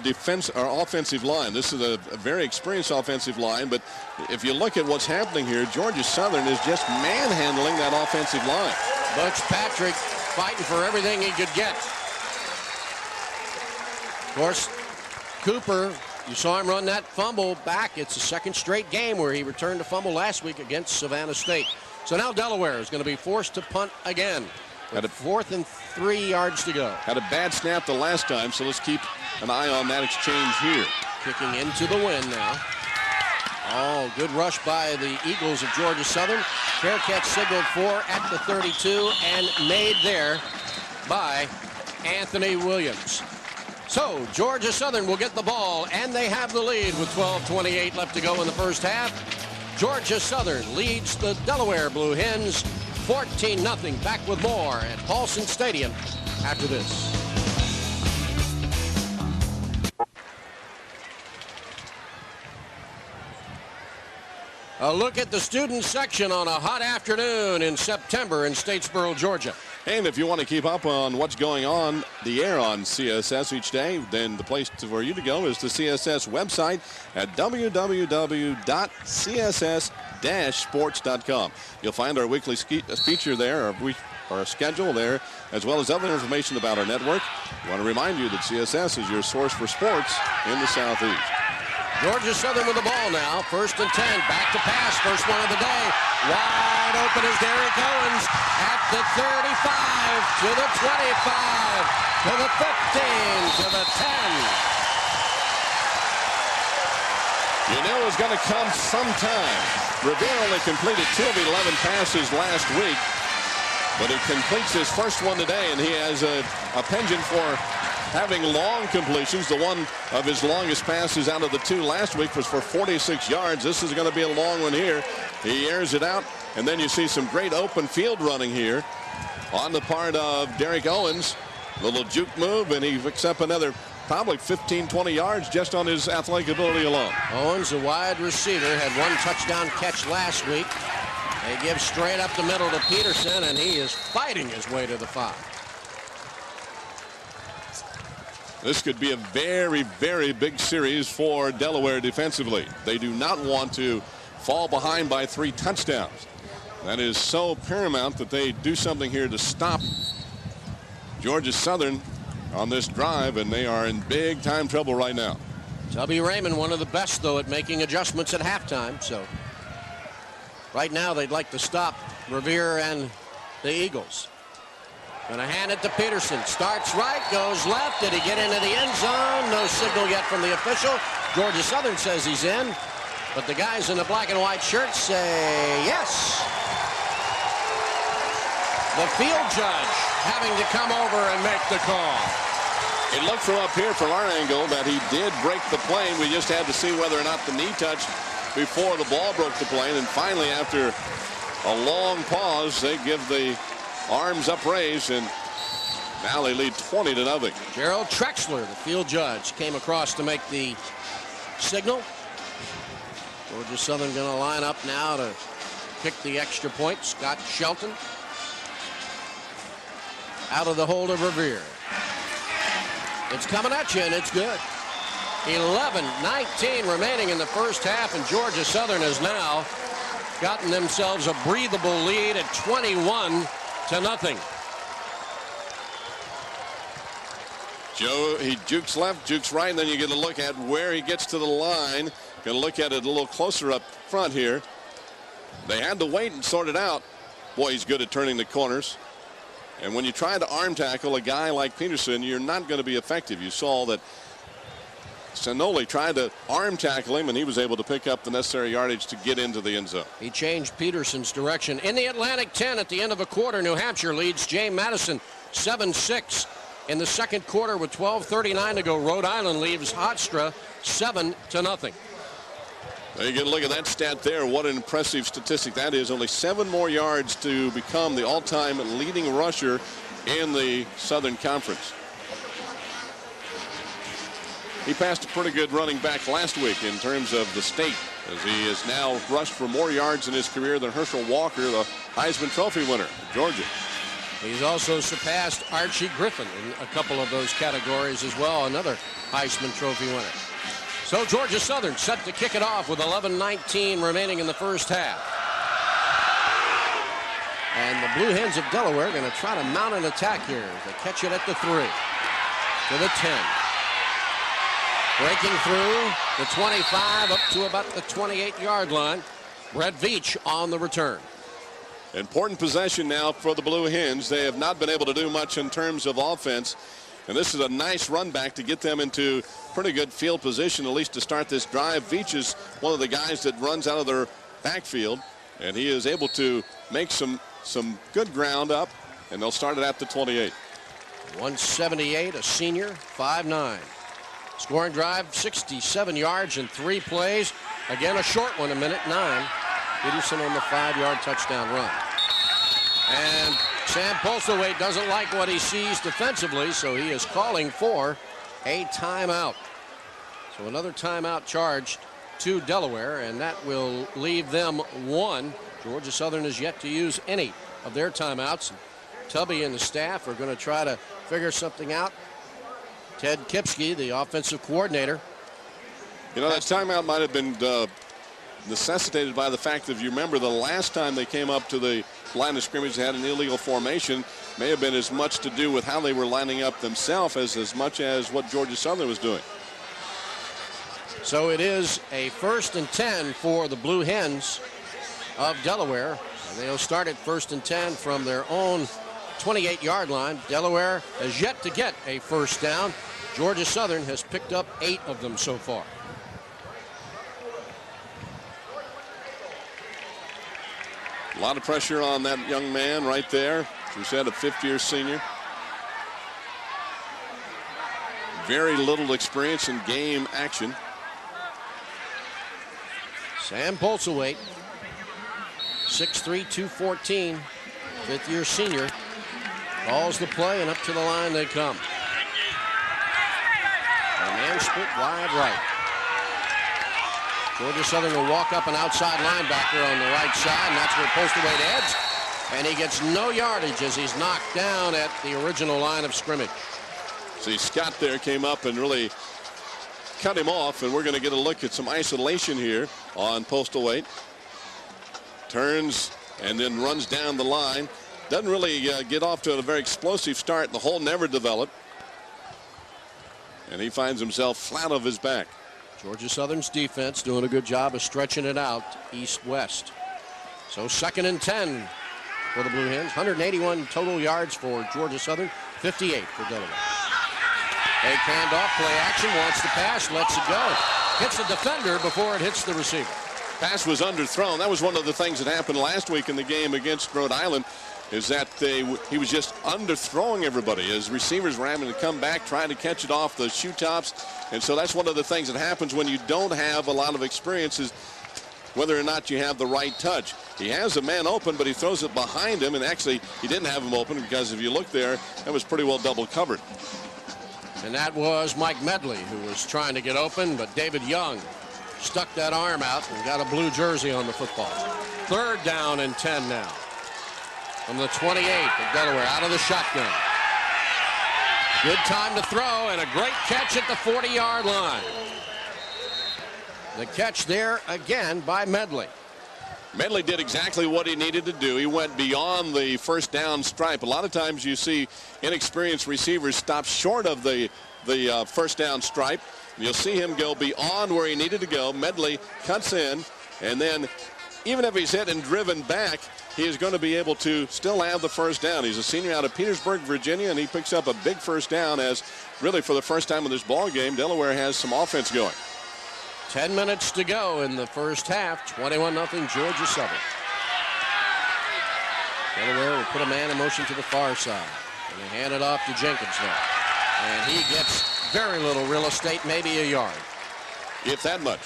offensive line. This is a very experienced offensive line, but if you look at what's happening here, Georgia Southern is just manhandling that offensive line. Butch Patrick fighting for everything he could get. Of course, Cooper You saw him run that fumble back. It's the second straight game where he returned a fumble last week against Savannah State. So now Delaware is going to be forced to punt again. With 4th and 3 yards to go. Had a bad snap the last time, so let's keep an eye on that exchange here. Kicking into the wind now. Oh, good rush by the Eagles of Georgia Southern. Fair catch signaled for at the 32 and made there by Anthony Williams. So Georgia Southern will get the ball, and they have the lead with 12:28 left to go in the first half. Georgia Southern leads the Delaware Blue Hens 14-0. Back with more at Paulson Stadium after this. A look at the student section on a hot afternoon in September in Statesboro, Georgia. And if you want to keep up on what's going on the air on CSS each day, then the place for you to go is the CSS website at www.css-sports.com. You'll find our weekly feature there, our schedule there, as well as other information about our network. We want to remind you that CSS is your source for sports in the Southeast. Georgia Southern with the ball now. 1st and 10. Back to pass. First one of the day. Wide open is Derek Owens at the 35, to the 25, to the 15, to the 10. You knew it was going to come sometime. Revere only completed 2 of 11 passes last week, but he completes his first one today, and he has a penchant for having long completions. The one of his longest passes out of the 2 last week was for 46 yards. This is going to be a long one here. He airs it out, and then you see some great open field running here on the part of Derek Owens. Little juke move, and he picks up another probably 15, 20 yards just on his athletic ability alone. Owens, a wide receiver, had 1 touchdown catch last week. They give straight up the middle to Peterson, and he is fighting his way to the 5. This could be a very, very big series for Delaware defensively. They do not want to fall behind by 3 touchdowns. That is so paramount that they do something here to stop Georgia Southern on this drive, and they are in big time trouble right now. Tubby Raymond, one of the best, though, at making adjustments at halftime. So right now they'd like to stop Revere and the Eagles. Going to hand it to Peterson. Starts right, goes left. Did he get into the end zone? No signal yet from the official. Georgia Southern says he's in, but the guys in the black and white shirts say yes. The field judge having to come over and make the call. It looked from up here from our angle that he did break the plane. We just had to see whether or not the knee touched before the ball broke the plane. And finally, after a long pause, they give the arms upraised, and now they lead 20-0. Gerald Trexler, the field judge, came across to make the signal. Georgia Southern going to line up now to kick the extra point. Scott Shelton out of the hold of Revere. It's coming at you, and it's good. 11:19 remaining in the first half, and Georgia Southern has now gotten themselves a breathable lead at 21-0. Joe, he jukes left, jukes right, and then you get a look at where he gets to the line. Going to look at it a little closer up front here. They had to wait and sort it out. Boy, he's good at turning the corners. And when you try to arm tackle a guy like Peterson, you're not going to be effective. You saw that Sanoli tried to arm tackle him, and he was able to pick up the necessary yardage to get into the end zone. He changed Peterson's direction. In the Atlantic 10 at the end of a quarter, New Hampshire leads James Madison 7-6. In the second quarter with 12:39 to go, Rhode Island leaves Hofstra 7-0. You get a look at that stat there. What an impressive statistic that is. Only 7 more yards to become the all-time leading rusher in the Southern Conference. He passed a pretty good running back last week in terms of the state, as he has now rushed for more yards in his career than Herschel Walker, the Heisman Trophy winner of Georgia. He's also surpassed Archie Griffin in a couple of those categories as well, another Heisman Trophy winner. So Georgia Southern set to kick it off with 11:19 remaining in the first half. And the Blue Hens of Delaware are going to try to mount an attack here. They catch it at the 3, to the 10. Breaking through the 25 up to about the 28-yard line. Brett Veach on the return. Important possession now for the Blue Hens. They have not been able to do much in terms of offense. And this is a nice run back to get them into pretty good field position, at least to start this drive. Veach is one of the guys that runs out of their backfield, and he is able to make some good ground up, and they'll start it at the 28. 178, a senior, 5'9". Scoring drive, 67 yards in 3 plays. Again, a short one, 1:09. Peterson on the 5-yard touchdown run. And Sam Postlethwaite doesn't like what he sees defensively, so he is calling for a timeout. So another timeout charged to Delaware, and that will leave them 1. Georgia Southern has yet to use any of their timeouts. Tubby and the staff are going to try to figure something out. Ted Kipsky, the offensive coordinator. You know, that timeout might have been necessitated by the fact that, if you remember, the last time they came up to the line of scrimmage, they had an illegal formation. May have been as much to do with how they were lining up themselves as much as what Georgia Southern was doing. So it is a 1st and 10 for the Blue Hens of Delaware. And they'll start at 1st and 10 from their own 28-yard line. Delaware has yet to get a first down. Georgia Southern has picked up 8 of them so far. A lot of pressure on that young man right there. As we said, a 5th-year senior. Very little experience in game action. Sam Postlethwaite, 6'3", 214, 5th-year senior. Calls the play, and up to the line they come. And a man split wide right. Georgia Southern will walk up an outside linebacker on the right side, and that's where Postlethwaite heads. And he gets no yardage as he's knocked down at the original line of scrimmage. See, Scott there came up and really cut him off, and we're going to get a look at some isolation here on Postlethwaite. Turns and then runs down the line. Doesn't really get off to a very explosive start. The hole never developed. And he finds himself flat of his back. Georgia Southern's defense doing a good job of stretching it out east-west. So 2nd and 10 for the Blue Hens. 181 total yards for Georgia Southern, 58 for Delaware. Fake handoff, play action, wants to pass, lets it go. Hits the defender before it hits the receiver. Pass was underthrown. That was one of the things that happened last week in the game against Rhode Island, is that he was just underthrowing everybody. His receivers were having to come back, trying to catch it off the shoe tops. And so that's one of the things that happens when you don't have a lot of experience, is whether or not you have the right touch. He has a man open, but he throws it behind him, and actually he didn't have him open, because if you look there, that was pretty well double covered. And that was Mike Medley, who was trying to get open, but David Young stuck that arm out and got a blue jersey on the football. 3rd down and 10 now. From the 28 of Delaware, out of the shotgun. Good time to throw, and a great catch at the 40-yard line. The catch there again by Medley. Medley did exactly what he needed to do. He went beyond the first down stripe. A lot of times you see inexperienced receivers stop short of the first down stripe. You'll see him go beyond where he needed to go. Medley cuts in, and then even if he's hit and driven back, he is going to be able to still have the first down. He's a senior out of Petersburg, Virginia, and he picks up a big first down, as really for the first time in this ball game, Delaware has some offense going. 10 minutes to go in the first half. 21-0 Georgia Southern. Delaware will put a man in motion to the far side. And they hand it off to Jenkins now. And he gets very little real estate, maybe a yard. If that much.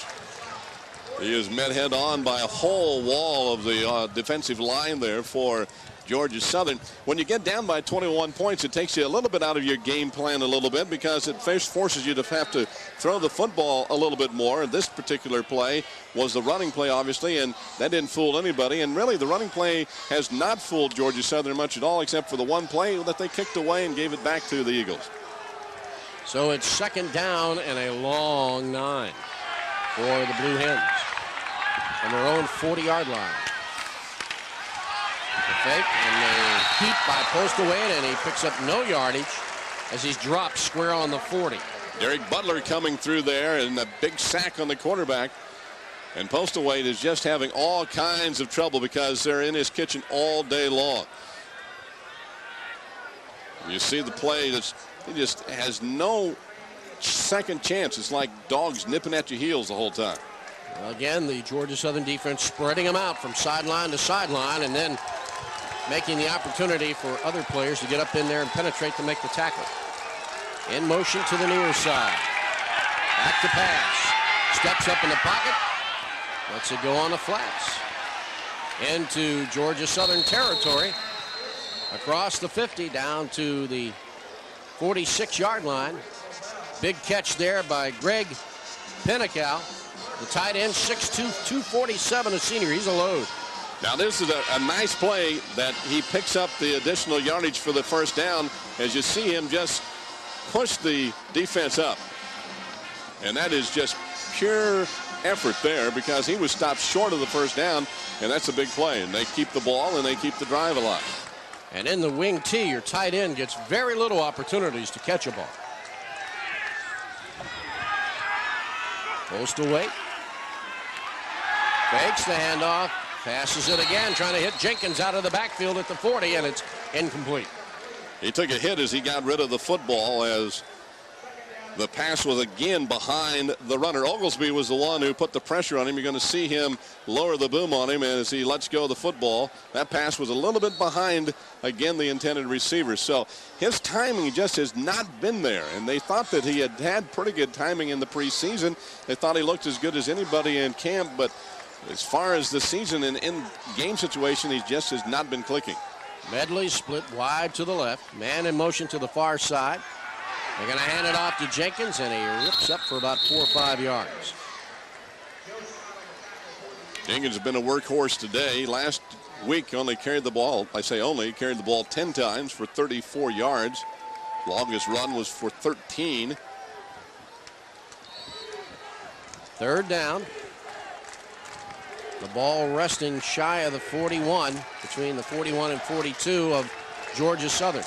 He is met head on by a whole wall of the defensive line there for Georgia Southern. When you get down by 21 points, it takes you a little bit out of your game plan a little bit, because it first forces you to have to throw the football a little bit more. And this particular play was the running play, obviously, and that didn't fool anybody. And really, the running play has not fooled Georgia Southern much at all, except for the one play that they kicked away and gave it back to the Eagles. So it's 2nd down and a long 9 for the Blue Hens on their own 40-yard line. The fake, and they keep by Postlethwaite, and he picks up no yardage as he's dropped square on the 40. Derek Butler coming through there, and a big sack on the quarterback. And Postlethwaite is just having all kinds of trouble because they're in his kitchen all day long. You see the play, he just has no second chance. It's like dogs nipping at your heels the whole time. Well, again, the Georgia Southern defense spreading them out from sideline to sideline and then making the opportunity for other players to get up in there and penetrate to make the tackle. In motion to the near side. Back to pass. Steps up in the pocket. Lets it go on the flats. Into Georgia Southern territory. Across the 50 down to the 46-yard line. Big catch there by Greg Pinnacow. The tight end, 6'2", 247, a senior. He's a load. Now this is a nice play that he picks up the additional yardage for the first down as you see him just push the defense up. And that is just pure effort there because he was stopped short of the first down, and that's a big play. And they keep the ball and they keep the drive alive. And in the wing T, your tight end gets very little opportunities to catch a ball. Postlethwaite. Fakes the handoff. Passes it again, trying to hit Jenkins out of the backfield at the 40, and it's incomplete. He took a hit as he got rid of the football as the pass was again behind the runner. Oglesby was the one who put the pressure on him. You're going to see him lower the boom on him as he lets go of the football. That pass was a little bit behind, again, the intended receiver. So his timing just has not been there. And they thought that he had pretty good timing in the preseason. They thought he looked as good as anybody in camp. But as far as the season and in-game situation, he just has not been clicking. Medley split wide to the left. Man in motion to the far side. They're going to hand it off to Jenkins, and he rips up for about 4 or 5 yards. Jenkins has been a workhorse today. Last week only carried the ball. I say only, carried the ball 10 times for 34 yards. Longest run was for 13. Third down. The ball resting shy of the 41, between the 41 and 42 of Georgia Southern.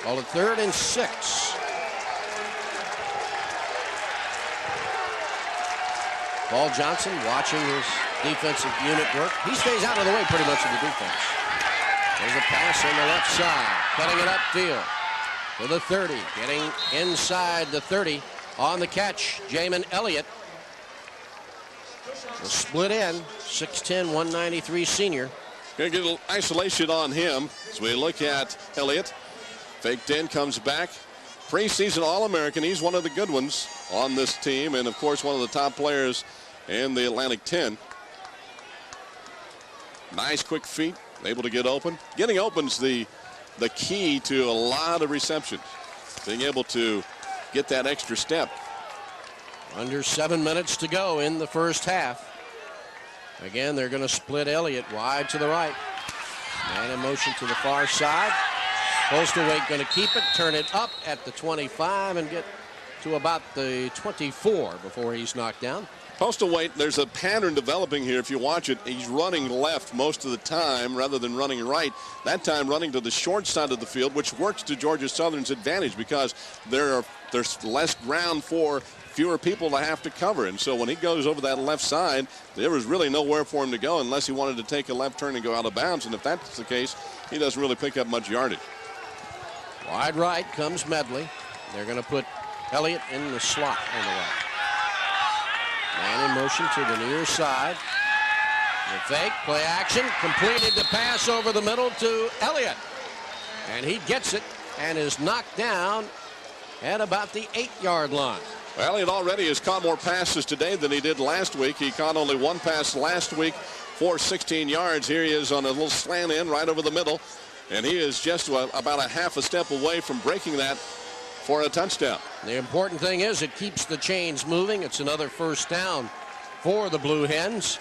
Call it 3rd and 6. Paul Johnson watching his defensive unit work. He stays out of the way pretty much of the defense. There's a pass on the left side, cutting it upfield to the 30, getting inside the 30 on the catch. Jamin Elliott. The split in, 6'10", 193 senior. Going to get a little isolation on him as we look at Elliott. Faked in, comes back. Preseason All-American. He's one of the good ones on this team, and of course one of the top players in the Atlantic 10. Nice quick feet, able to get open. Getting open's the key to a lot of receptions. Being able to get that extra step. Under 7 minutes to go in the first half. Again, they're going to split Elliott wide to the right. Man in motion to the far side. Postlethwaite going to keep it, turn it up at the 25 and get to about the 24 before he's knocked down. Postlethwaite, there's a pattern developing here. If you watch it, he's running left most of the time rather than running right. That time running to the short side of the field, which works to Georgia Southern's advantage because there's less ground for fewer people to have to cover. And so when he goes over that left side, there was really nowhere for him to go unless he wanted to take a left turn and go out of bounds. And if that's the case, he doesn't really pick up much yardage. Wide right comes Medley. They're going to put Elliott in the slot on the right. Man in motion to the near side. The fake, play action, completed the pass over the middle to Elliott. And he gets it and is knocked down at about the 8-yard line. Well, Elliott already has caught more passes today than he did last week. He caught only one pass last week for 16 yards. Here he is on a little slant in right over the middle. And he is just about a half a step away from breaking that for a touchdown. The important thing is it keeps the chains moving. It's another first down for the Blue Hens.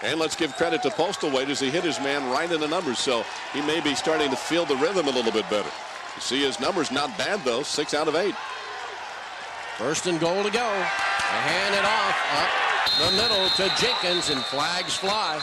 And let's give credit to Postlethwaite as he hit his man right in the numbers. So he may be starting to feel the rhythm a little bit better. You see his numbers not bad, though, 6 out of 8. First and goal to go. They hand it off up the middle to Jenkins, and flags fly.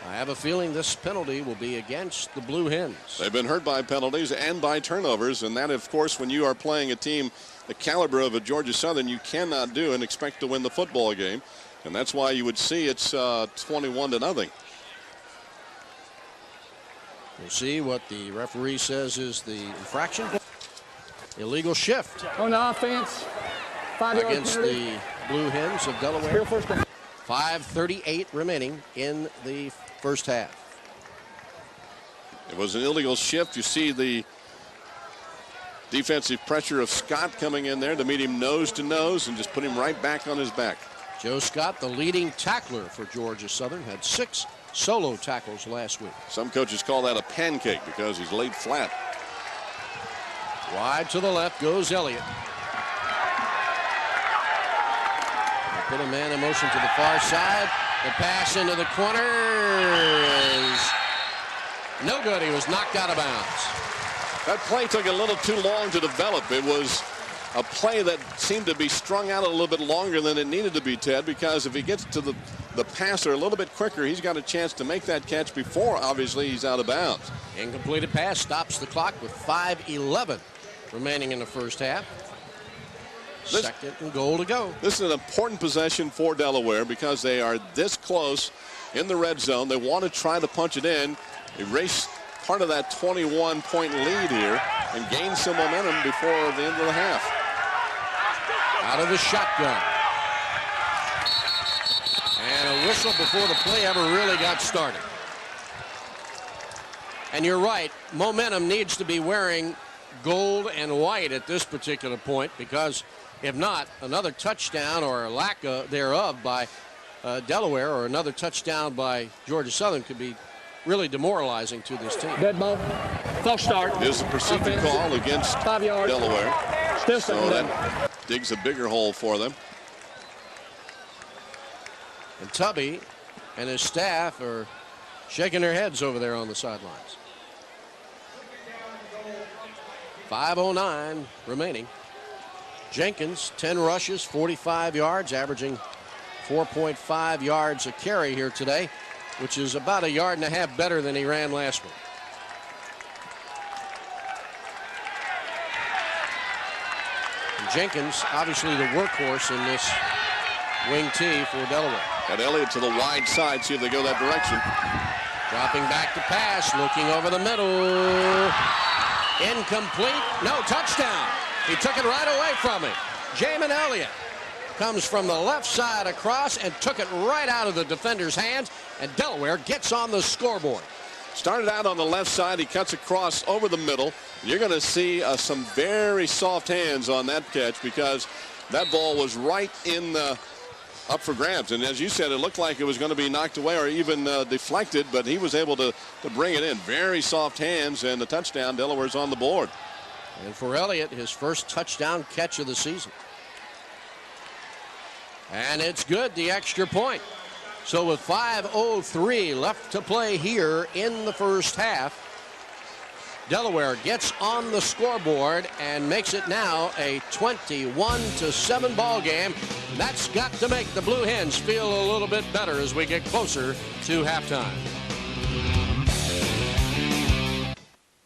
I have a feeling this penalty will be against the Blue Hens. They've been hurt by penalties and by turnovers, and that, of course, when you are playing a team the caliber of a Georgia Southern, you cannot do and expect to win the football game, and that's why you would see it's 21-0. We'll see what the referee says is the infraction. Illegal shift On the offense, 5-yard against penalty. the Blue Hens of Delaware. Field first down. 5:38 remaining in the first half. It was an illegal shift. You see the defensive pressure of Scott coming in there to meet him nose to nose and just put him right back on his back. Joe Scott, the leading tackler for Georgia Southern, had 6 solo tackles last week. Some coaches call that a pancake because he's laid flat. Wide to the left goes Elliott. They put a man in motion to the far side. The pass into the corner is no good. He was knocked out of bounds. That play took a little too long to develop. It was a play that seemed to be strung out a little bit longer than it needed to be, Ted, because if he gets to the passer a little bit quicker, he's got a chance to make that catch before, obviously, he's out of bounds. Incompleted pass stops the clock with 5:11 remaining in the first half. Second and goal to go. This is an important possession for Delaware because they are this close in the red zone. They want to try to punch it in, erase part of that 21-point lead here, and gain some momentum before the end of the half. Out of the shotgun. And a whistle before the play ever really got started. And you're right, momentum needs to be wearing gold and white at this particular point, because if not, another touchdown or a lack thereof by Delaware or another touchdown by Georgia Southern could be really demoralizing to this team. Dead ball. False start. It is a procedure call against 5 yards. Delaware. Still So second down. that digs a bigger hole for them. And Tubby and his staff are shaking their heads over there on the sidelines. 5:09 remaining. Jenkins, 10 rushes, 45 yards, averaging 4.5 yards a carry here today, which is about 1.5 yards better than he ran last week. And Jenkins, obviously the workhorse in this wing T for Delaware. Got Elliott to the wide side, see if they go that direction. Dropping back to pass, looking over the middle. Incomplete, no, touchdown. He took it right away from him. Jamin Elliott comes from the left side across and took it right out of the defender's hands, and Delaware gets on the scoreboard. Started out on the left side, he cuts across over the middle. You're going to see some very soft hands on that catch, because that ball was right in the up for grabs. And as you said, it looked like it was going to be knocked away or even deflected, but he was able to bring it in. Very soft hands, and the touchdown. Delaware's on the board. And for Elliott, his first touchdown catch of the season. And it's good, the extra point. So with 5:03 left to play here in the first half, Delaware gets on the scoreboard and makes it now a 21-7 ball game. That's got to make the Blue Hens feel a little bit better as we get closer to halftime.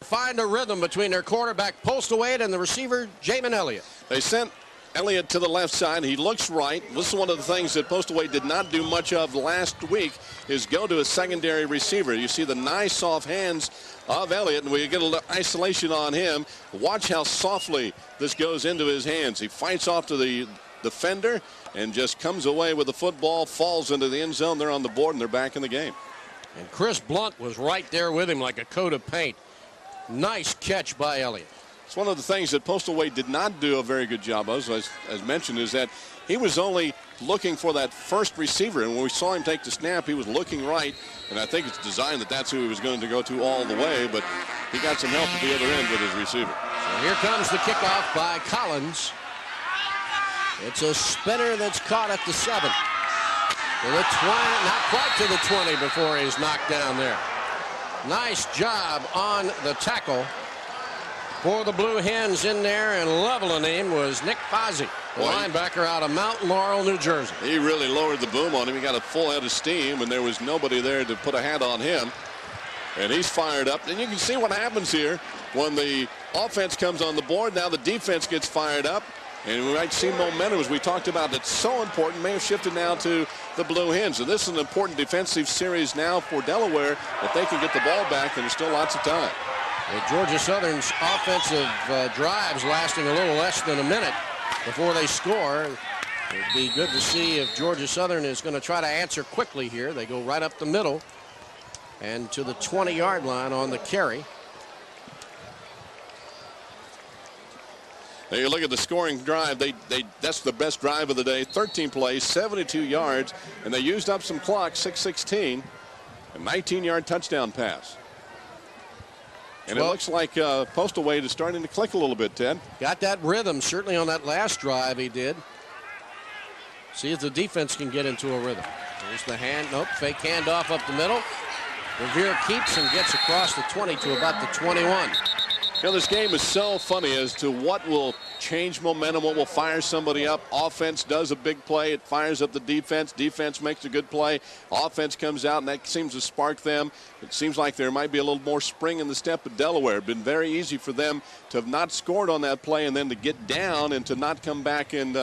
Find a rhythm between their quarterback Postlewaite and the receiver Jamin Elliott. They sent Elliott to the left side. He looks right. This is one of the things that Postlewaite did not do much of last week, is go to a secondary receiver. You see the nice soft hands of Elliott, and we get a little isolation on him. Watch how softly this goes into his hands. He fights off to the defender and just comes away with the football, falls into the end zone. They're on the board, and they're back in the game. And Chris Blunt was right there with him like a coat of paint. Nice catch by Elliott. It's one of the things that Postlewaite did not do a very good job of, as mentioned, is that he was only looking for that first receiver. And when we saw him take the snap, he was looking right. And I think it's designed that that's who he was going to go to all the way. But he got some help at the other end with his receiver. So here comes the kickoff by Collins. It's a spinner that's caught at the 7. To the 20, not quite to the 20 before he's knocked down there. Nice job on the tackle For the Blue Hens in there and leveling him was Nick Fozzie, the linebacker out of Mount Laurel, New Jersey. He really lowered the boom on him. He got a full head of steam, and there was nobody there to put a hat on him. And he's fired up. And you can see what happens here when the offense comes on the board. Now the defense gets fired up. And we might see momentum, as we talked about, that's so important. May have shifted now to the Blue Hens. And this is an important defensive series now for Delaware, if they can get the ball back, and there's still lots of time. Well, Georgia Southern's offensive drives lasting a little less than a minute before they score. It'd be good to see if Georgia Southern is going to try to answer quickly here. They go right up the middle and to the 20-yard line on the carry. Now you look at the scoring drive. That's the best drive of the day. 13 plays, 72 yards, and they used up some clock. 6:16, a 19-yard touchdown pass. And it looks like Postal Wade is starting to click a little bit, Ted. Got that rhythm, certainly on that last drive he did. See if the defense can get into a rhythm. There's the hand, nope, fake handoff up the middle. Revere keeps and gets across the 20 to about the 21. You know, this game is so funny as to what will change momentum, what will fire somebody up. Offense does a big play. It fires up the defense. Defense makes a good play. Offense comes out, and that seems to spark them. It seems like there might be a little more spring in the step of Delaware. It's been very easy for them to have not scored on that play and then to get down and to not come back and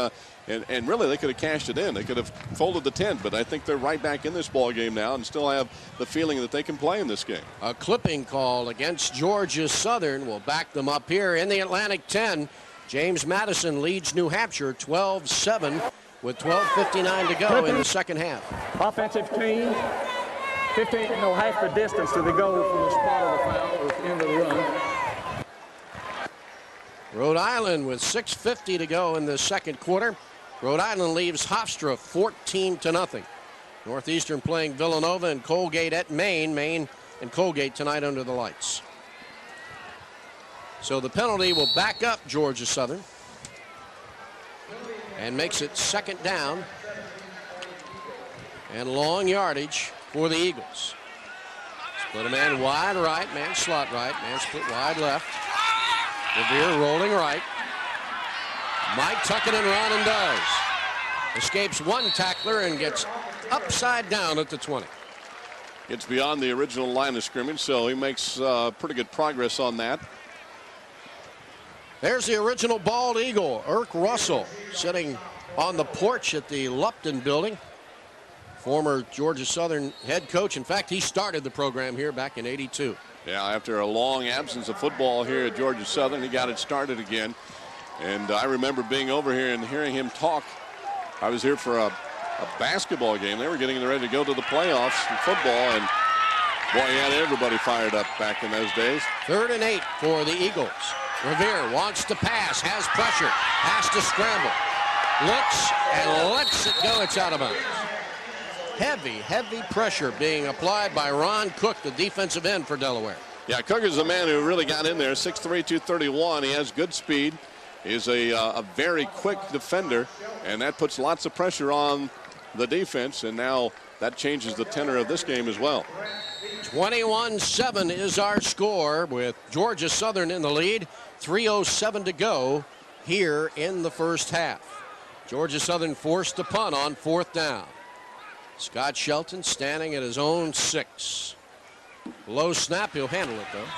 really they could have cashed it in. They could have folded the tent, but I think they're right back in this ball game now and still have the feeling that they can play in this game. A clipping call against Georgia Southern will back them up here in the Atlantic 10. James Madison leads New Hampshire 12-7 with 12:59 to go in the second half. Offensive team, 15, half the distance to the goal from the spot of the foul or end of the run. Rhode Island with 6:50 to go in the second quarter. Rhode Island leaves Hofstra 14-0. Northeastern playing Villanova and Colgate at Maine. Maine and Colgate tonight under the lights. So the penalty will back up Georgia Southern and makes it second down and long yardage for the Eagles. Split a man wide right, man slot right, man split wide left. Revere rolling right. Mike tucking and run and does. Escapes one tackler and gets upside down at the 20. It's beyond the original line of scrimmage, so he makes pretty good progress on that. There's the original bald eagle, Irk Russell, sitting on the porch at the Lupton building. Former Georgia Southern head coach. In fact, he started the program here back in '82. Yeah, after a long absence of football here at Georgia Southern, he got it started again. And I remember being over here and hearing him talk. I was here for a basketball game. They were getting ready to go to the playoffs in football, and boy, he had everybody fired up back in those days. 3rd and 8 for the Eagles. Revere wants to pass, has pressure, has to scramble, looks and lets it go. It's out of bounds. Heavy pressure being applied by Ron Cook, the defensive end for Delaware. Yeah, Cook is a man who really got in there. 6'3", 231. He has good speed. He's a very quick defender, and that puts lots of pressure on the defense, and now that changes the tenor of this game as well. 21-7 is our score with Georgia Southern in the lead. 3:07 to go here in the first half. Georgia Southern forced to punt on 4th down. Scott Shelton standing at his own 6. Low snap, he'll handle it though.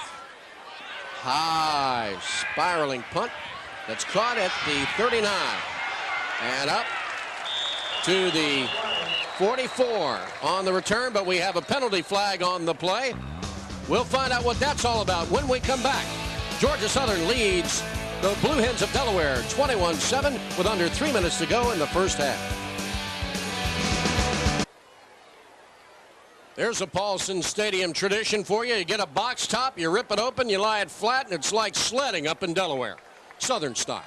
High spiraling punt that's caught at the 39 and up to the 44 on the return, but we have a penalty flag on the play. We'll find out what that's all about when we come back. Georgia Southern leads the Blue Hens of Delaware 21-7 with under 3 minutes to go in the first half. There's a Paulson Stadium tradition for you. You get a box top, you rip it open, you lie it flat, and it's like sledding up in Delaware. Southern style.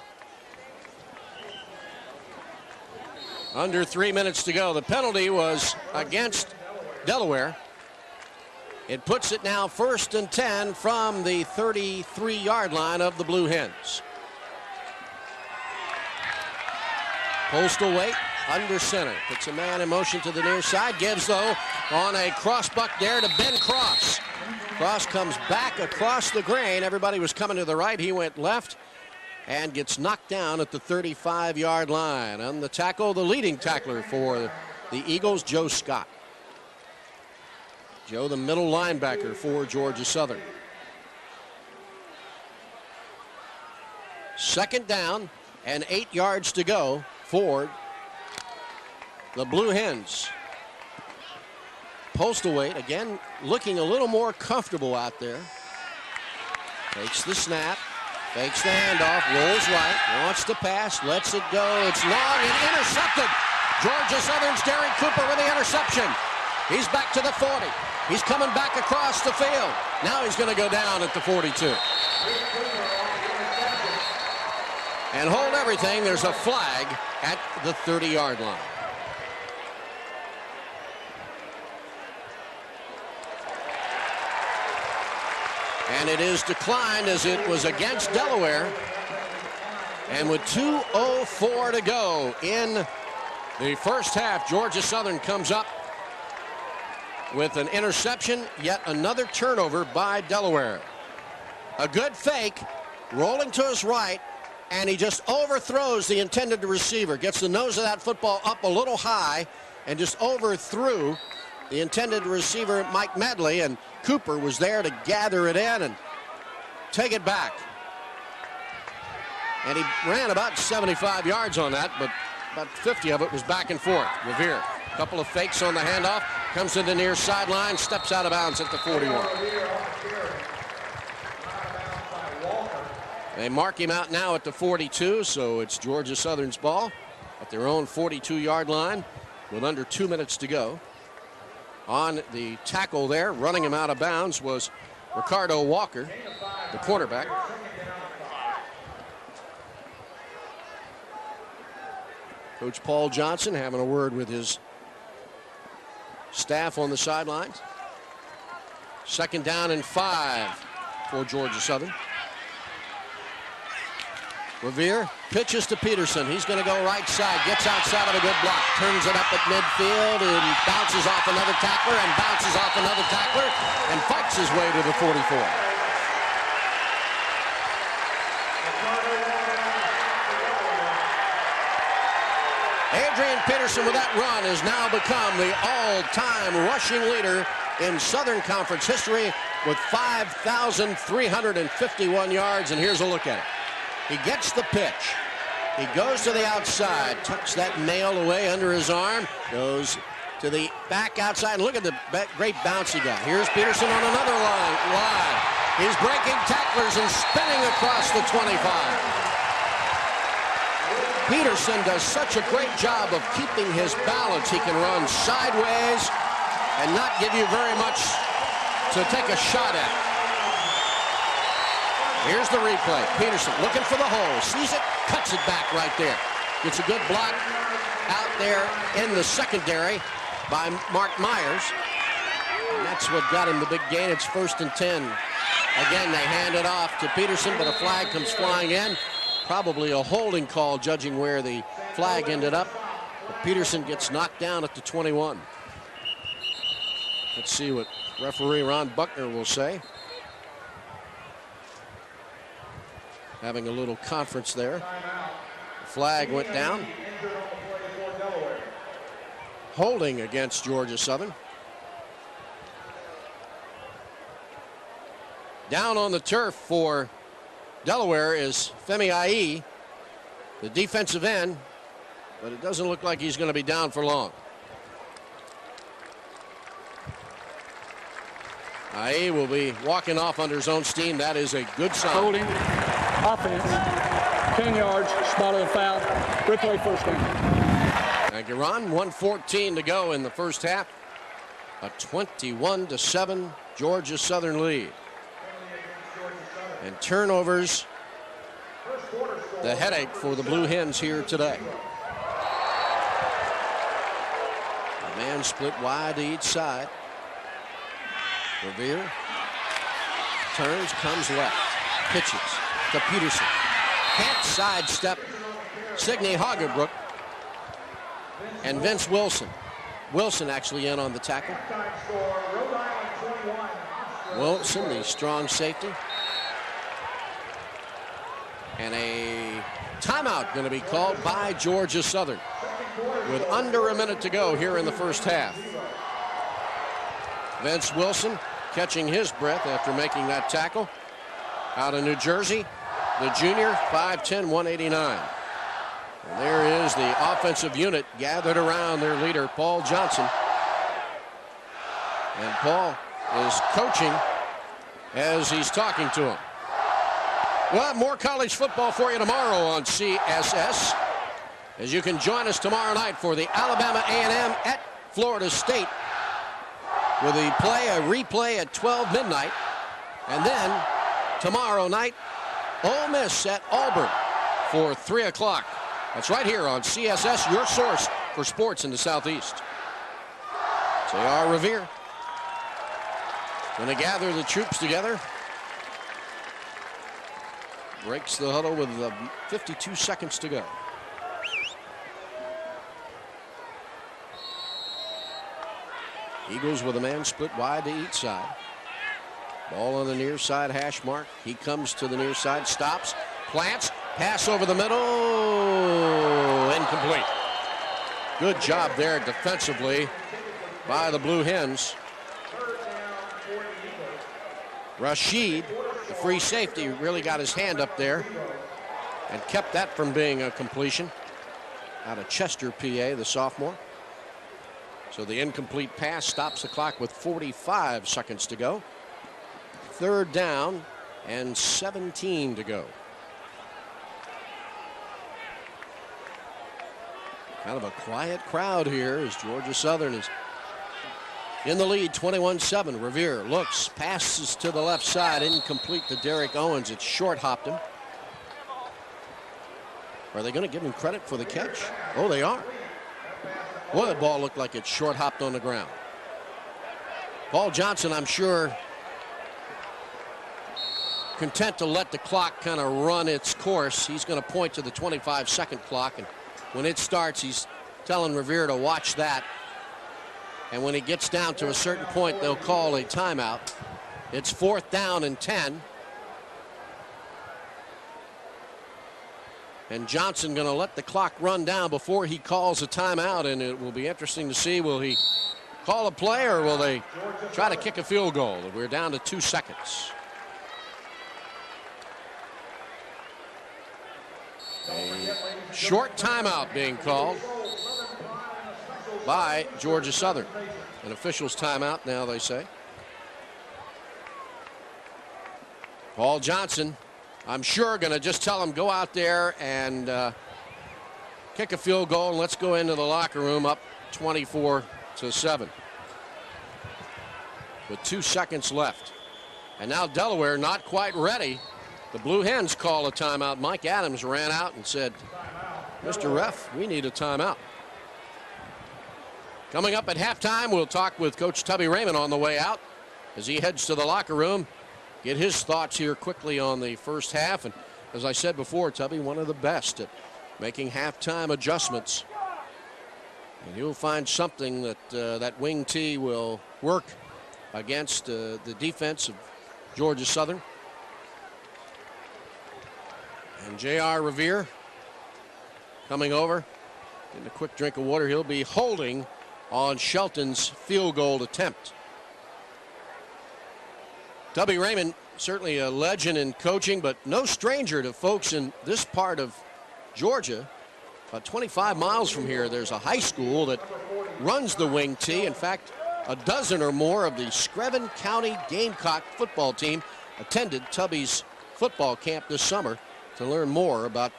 Under 3 minutes to go. The penalty was against Delaware. It puts it now 1st and 10 from the 33-yard line of the Blue Hens. Postal Wade under center. Puts a man in motion to the near side. Gives, though, on a crossbuck there to Ben Cross. Cross comes back across the grain. Everybody was coming to the right. He went left and gets knocked down at the 35-yard line. On the tackle, the leading tackler for the Eagles, Joe Scott. Joe, the middle linebacker for Georgia Southern. Second down and 8 yards to go for the Blue Hens. Postlethwaite again looking a little more comfortable out there. Takes the snap, fakes the handoff, rolls right, wants to pass, lets it go. It's long and intercepted. Georgia Southern's Derek Cooper with the interception. He's back to the 40. He's coming back across the field. Now he's going to go down at the 42. And hold everything, there's a flag at the 30-yard line. And it is declined as it was against Delaware. And with 2:04 to go in the first half, Georgia Southern comes up with an interception, yet another turnover by Delaware. A good fake, rolling to his right, and he just overthrows the intended receiver. Gets the nose of that football up a little high and just overthrew the intended receiver, Mike Medley, and Cooper was there to gather it in and take it back. And he ran about 75 yards on that, but about 50 of it was back and forth. Revere, a couple of fakes on the handoff, comes to the near sideline, steps out of bounds at the 41. They mark him out now at the 42, so it's Georgia Southern's ball at their own 42-yard line with under 2 minutes to go. On the tackle there, running him out of bounds, was Ricardo Walker, the quarterback. Coach Paul Johnson having a word with his staff on the sidelines. Second down and 5 for Georgia Southern. Revere pitches to Peterson. He's going to go right side, gets outside of a good block, turns it up at midfield and bounces off another tackler and bounces off another tackler and fights his way to the 44. Adrian Peterson with that run has now become the all-time rushing leader in Southern Conference history with 5,351 yards, and here's a look at it. He gets the pitch. He goes to the outside, tucks that nail away under his arm, goes to the back outside. And look at the great bounce he got. Here's Peterson on another line. He's breaking tacklers and spinning across the 25. Peterson does such a great job of keeping his balance. He can run sideways and not give you very much to take a shot at. Here's the replay. Peterson looking for the hole. Sees it, cuts it back right there. Gets a good block out there in the secondary by Mark Myers. And that's what got him the big gain. It's 1st and 10. Again, they hand it off to Peterson, but a flag comes flying in. Probably a holding call, judging where the flag ended up. But Peterson gets knocked down at the 21. Let's see what referee Ron Buckner will say. Having a little conference there. The flag went down. Holding against Georgia Southern. Down on the turf for Delaware is Femi Aye, the defensive end, but it doesn't look like he's going to be down for long. Aye will be walking off under his own steam. That is a good sign. Holding, offense, 10 yards, spot of the foul, replay first down. Thank you, Ron. 1:14 to go in the first half. A 21-7 Georgia Southern lead. And turnovers, the headache for the Blue Hens here today. A man split wide to each side. Revere turns, comes left, pitches to Peterson. Can't sidestep Signe Hagerbrook and Vince Wilson. Wilson actually in on the tackle. Wilson, the strong safety. And a timeout going to be called by Georgia Southern with under a minute to go here in the first half. Vince Wilson catching his breath after making that tackle out of New Jersey. The junior, 5'10", 189. And there is the offensive unit gathered around their leader, Paul Johnson. And Paul is coaching as he's talking to him. We'll have more college football for you tomorrow on CSS, as you can join us tomorrow night for the Alabama A&M at Florida State with a replay at 12 midnight. And then tomorrow night, Ole Miss at Auburn for 3 o'clock. That's right here on CSS, your source for sports in the Southeast. J.R. Revere going to gather the troops together. Breaks the huddle with 52 seconds to go. Eagles with a man split wide to each side. Ball on the near side hash mark. He comes to the near side, stops, plants, pass over the middle, incomplete. Good job there defensively by the Blue Hens. Rashid, the free safety, really got his hand up there and kept that from being a completion out of Chester, PA, the sophomore. So the incomplete pass stops the clock with 45 seconds to go. 3rd down and 17 to go. Kind of a quiet crowd here as Georgia Southern is in the lead, 21-7. Revere looks, passes to the left side, incomplete to Derek Owens. It's short hopped him. Are they going to give him credit for the catch? Oh, they are. Boy, the ball looked like it short hopped on the ground. Paul Johnson, I'm sure, content to let the clock kind of run its course. He's going to point to the 25-second clock, and when it starts, he's telling Revere to watch that. And when he gets down to a certain point, they'll call a timeout. It's 4th down and 10. And Johnson going to let the clock run down before he calls a timeout, and it will be interesting to see, will he call a play or will they try to kick a field goal? We're down to 2 seconds. A short timeout being called by Georgia Southern. An official's timeout now, they say. Paul Johnson, I'm sure, going to just tell him go out there and kick a field goal, and let's go into the locker room up 24-7 with 2 seconds left. And now Delaware not quite ready. The Blue Hens call a timeout. Mike Adams ran out and said, Mr. Ref, we need a timeout. Coming up at halftime, we'll talk with Coach Tubby Raymond on the way out as he heads to the locker room. Get his thoughts here quickly on the first half. And as I said before, Tubby, one of the best at making halftime adjustments. And he'll find something that that wing T will work against the defense of Georgia Southern. And J.R. Revere coming over, getting a quick drink of water. He'll be holding on Shelton's field goal attempt. Tubby Raymond, certainly a legend in coaching, but no stranger to folks in this part of Georgia. About 25 miles from here, there's a high school that runs the wing T. In fact, a dozen or more of the Screven County Gamecock football team attended Tubby's football camp this summer to learn more about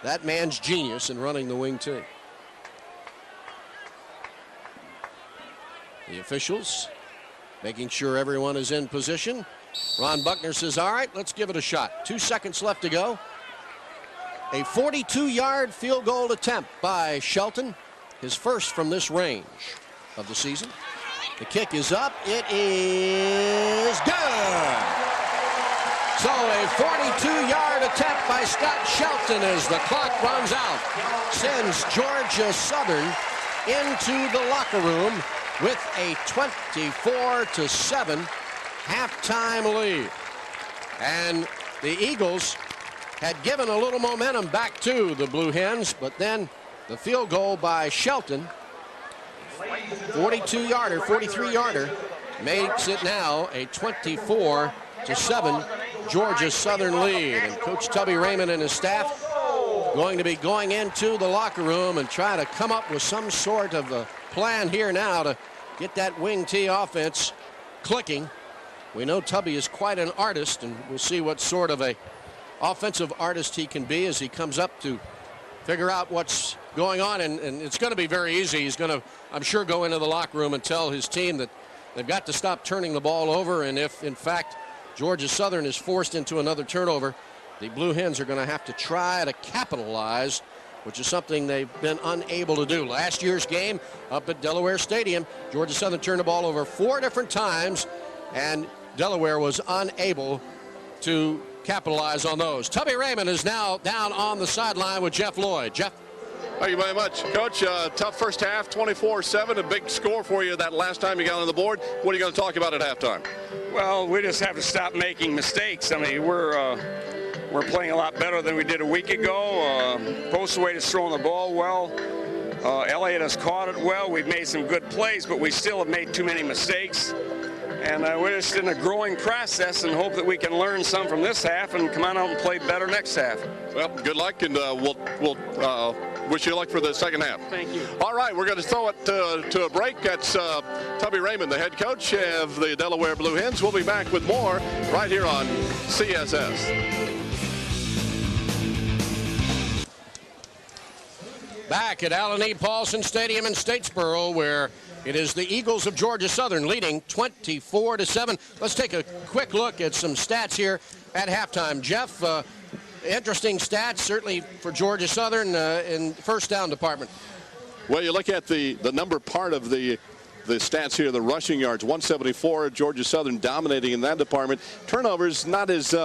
that man's genius in running the wing T. The officials making sure everyone is in position. Ron Buckner says, all right, let's give it a shot. 2 seconds left to go. A 42-yard field goal attempt by Shelton, his first from this range of the season. The kick is up. It is good. So a 42-yard attempt by Scott Shelton as the clock runs out sends Georgia Southern into the locker room with a 24-7 halftime lead. And the Eagles had given a little momentum back to the Blue Hens, but then the field goal by Shelton, 42-yarder, 43-yarder, makes it now a 24-7 Georgia Southern lead. And Coach Tubby Raymond and his staff going to be going into the locker room and try to come up with some sort of a plan here now to get that wing T offense clicking. We know Tubby is quite an artist, and we'll see what sort of a offensive artist he can be as he comes up to figure out what's going on. And it's going to be very easy. He's going to, I'm sure, go into the locker room and tell his team that they've got to stop turning the ball over. And if, in fact, Georgia Southern is forced into another turnover, the Blue Hens are going to have to try to capitalize, which is something they've been unable to do. Last year's game up at Delaware Stadium, Georgia Southern turned the ball over 4 different times, and Delaware was unable to capitalize on those. Tubby Raymond is now down on the sideline with Jeff Lloyd. Jeff? Thank you very much, Coach. Tough first half, 24-7, a big score for you that last time you got on the board. What are you going to talk about at halftime? Well, we just have to stop making mistakes. I mean, we're playing a lot better than we did a week ago. Postwaite is throwing the ball well. Elliott has caught it well. We've made some good plays, but we still have made too many mistakes. And we're just in a growing process and hope that we can learn some from this half and come on out and play better next half. Well, good luck, and we'll wish you luck for the second half. Thank you. All right, we're going to throw it to a break. That's Tubby Raymond, the head coach of the Delaware Blue Hens. We'll be back with more right here on CSS. Back at Allen E. Paulson Stadium in Statesboro, where it is the Eagles of Georgia Southern leading 24-7. Let's take a quick look at some stats here at halftime. Jeff, interesting stats, certainly for Georgia Southern in first down department. Well, you look at the number part of the stats here, the rushing yards, 174, Georgia Southern dominating in that department. Turnovers, not as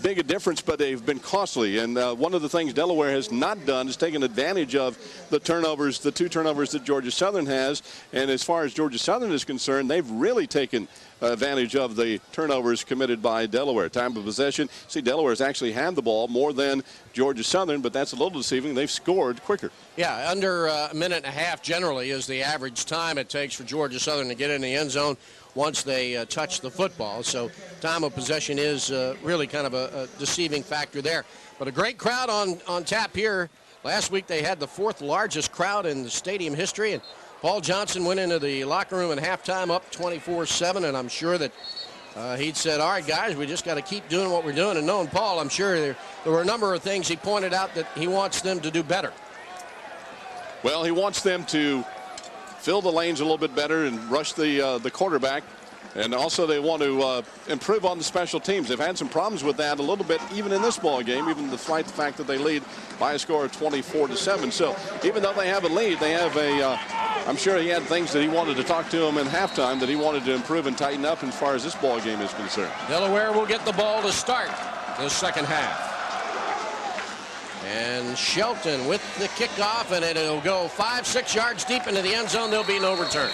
big a difference, but they've been costly. And one of the things Delaware has not done is taken advantage of the turnovers, the 2 turnovers that Georgia Southern has. And as far as Georgia Southern is concerned, they've really taken advantage of the turnovers committed by Delaware. Time of possession, see, Delaware's actually had the ball more than Georgia Southern, but that's a little deceiving. They've scored quicker. Yeah, under a minute and a half generally is the average time it takes for Georgia Southern to get in the end zone once they touch the football. So time of possession is really kind of a deceiving factor there. But a great crowd on tap here. Last week they had the 4th largest crowd in the stadium history, and Paul Johnson went into the locker room at halftime up 24-7, and I'm sure that he'd said, all right, guys, we just got to keep doing what we're doing. And knowing Paul, I'm sure there were a number of things he pointed out that he wants them to do better. Well, he wants them to fill the lanes a little bit better and rush the quarterback. And also they want to improve on the special teams. They've had some problems with that a little bit, even in this ball game, even despite the fact that they lead by a score of 24-7. So even though they have a lead, they have I'm sure he had things that he wanted to talk to them in halftime that he wanted to improve and tighten up as far as this ball game is concerned. Delaware will get the ball to start the second half. And Shelton with the kickoff, and it'll go 5-6 yards deep into the end zone. There'll be no return.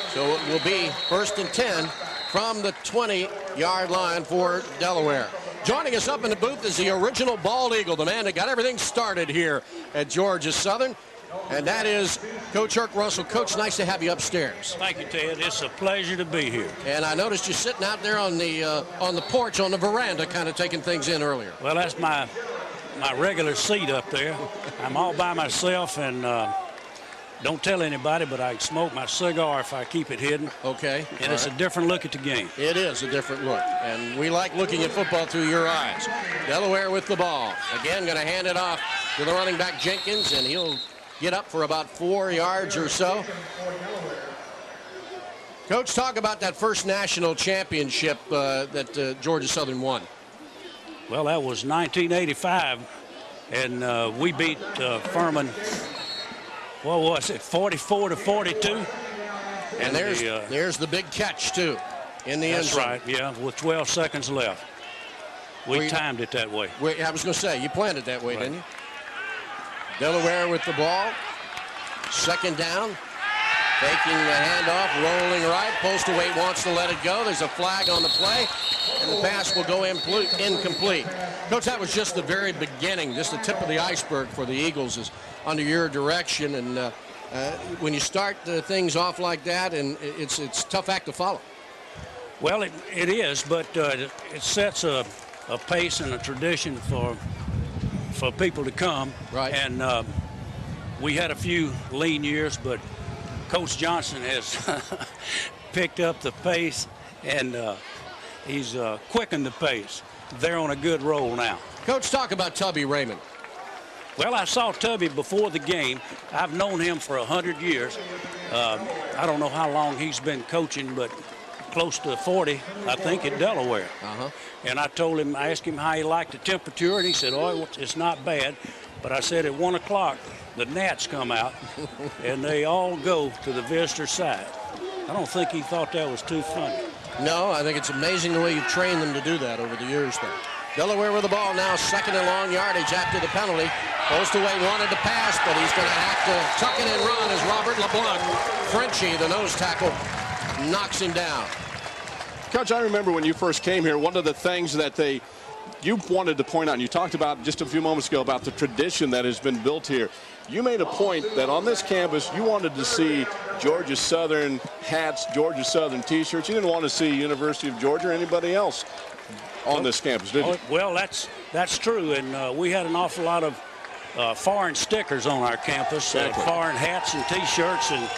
So it will be 1st and 10 from the 20-yard line for Delaware. Joining us up in the booth is the original bald eagle, the man that got everything started here at Georgia Southern, and that is Coach Herc Russell. Coach, nice to have you upstairs. Thank you, Ted. It's a pleasure to be here. And I noticed you sitting out there on the porch, on the veranda, kind of taking things in earlier. Well, that's my regular seat up there. I'm all by myself, and don't tell anybody, but I smoke my cigar if I keep it hidden. Okay. And it's a different look at the game. It is a different look, and we like looking at football through your eyes. Delaware with the ball. Again, going to hand it off to the running back Jenkins, and he'll get up for about 4 yards or so. Coach, talk about that first national championship that Georgia Southern won. Well, that was 1985, and we beat Furman, what was it, 44-42? And there's the big catch, too, in the end zone. That's right, yeah, with 12 seconds left. We timed it that way. I was going to say, you planned it that way, Right. didn't you? Delaware with the ball. Second down. Faking the handoff, rolling right. Postal Weight wants to let it go. There's a flag on the play, and the pass will go incomplete. Coach, that was just the very beginning, just the tip of the iceberg for the Eagles is under your direction. And when you start things off like that, and it's a tough act to follow. Well, it is, but it sets a pace and a tradition for people to come. Right. And we had a few lean years, but Coach Johnson has picked up the pace, and he's quickened the pace. They're on a good roll now. Coach, talk about Tubby Raymond. Well, I saw Tubby before the game. I've known him for 100 years. I don't know how long he's been coaching, but close to 40, I think, at Delaware. And I asked him how he liked the temperature, and he said, oh, it's not bad. But I said at 1 o'clock, the gnats come out, and they all go to the visitor side. I don't think he thought that was too funny. No, I think it's amazing the way you've trained them to do that over the years, though. Delaware with the ball now, second and long yardage after the penalty. Postal Weight wanted to pass, but he's going to have to tuck it and run as Robert LeBlanc, Frenchie, the nose tackle, knocks him down. Coach, I remember when you first came here, one of the things that you wanted to point out, and you talked about just a few moments ago about the tradition that has been built here. You made a point that on this campus, you wanted to see Georgia Southern hats, Georgia Southern T-shirts. You didn't want to see University of Georgia or anybody else on this campus, did you? Well, that's true, and we had an awful lot of foreign stickers on our campus, foreign hats and T-shirts, and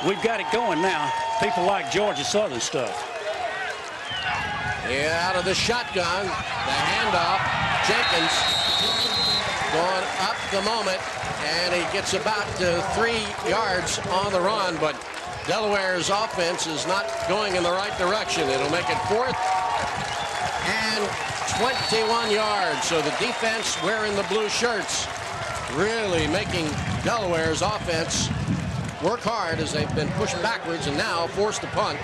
we've got it going now. People like Georgia Southern stuff. Yeah, out of the shotgun, the handoff, Jenkins going up the moment, and he gets about 3 yards on the run, but Delaware's offense is not going in the right direction. It'll make it 4th and 21 yards. So the defense wearing the blue shirts really making Delaware's offense work hard as they've been pushed backwards and now forced to punt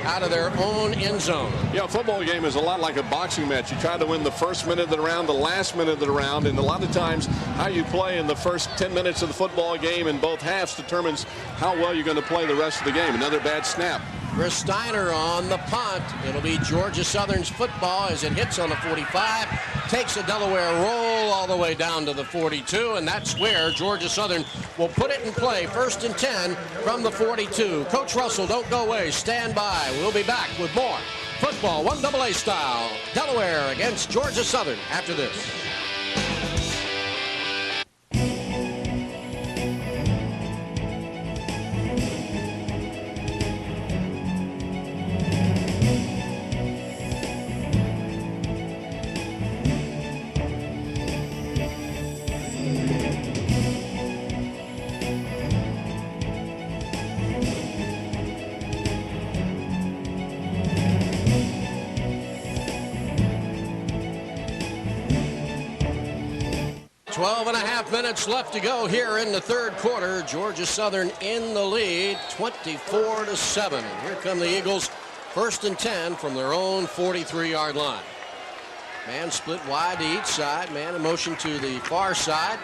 out of their own end zone. Yeah, a football game is a lot like a boxing match. You try to win the first minute of the round, the last minute of the round, and a lot of times how you play in the first 10 minutes of the football game in both halves determines how well you're going to play the rest of the game. Another bad snap. Chris Steiner on the punt. It'll be Georgia Southern's football as it hits on the 45, takes a Delaware roll all the way down to the 42, and that's where Georgia Southern will put it in play. 1st and 10 from the 42. Coach Russell, don't go away. Stand by. We'll be back with more football, 1AA style. Delaware against Georgia Southern after this. Minutes left to go here in the 3rd quarter. Georgia Southern in the lead, 24-7. And here come the Eagles, 1st and 10 from their own 43-yard line. Man split wide to each side. Man in motion to the far side.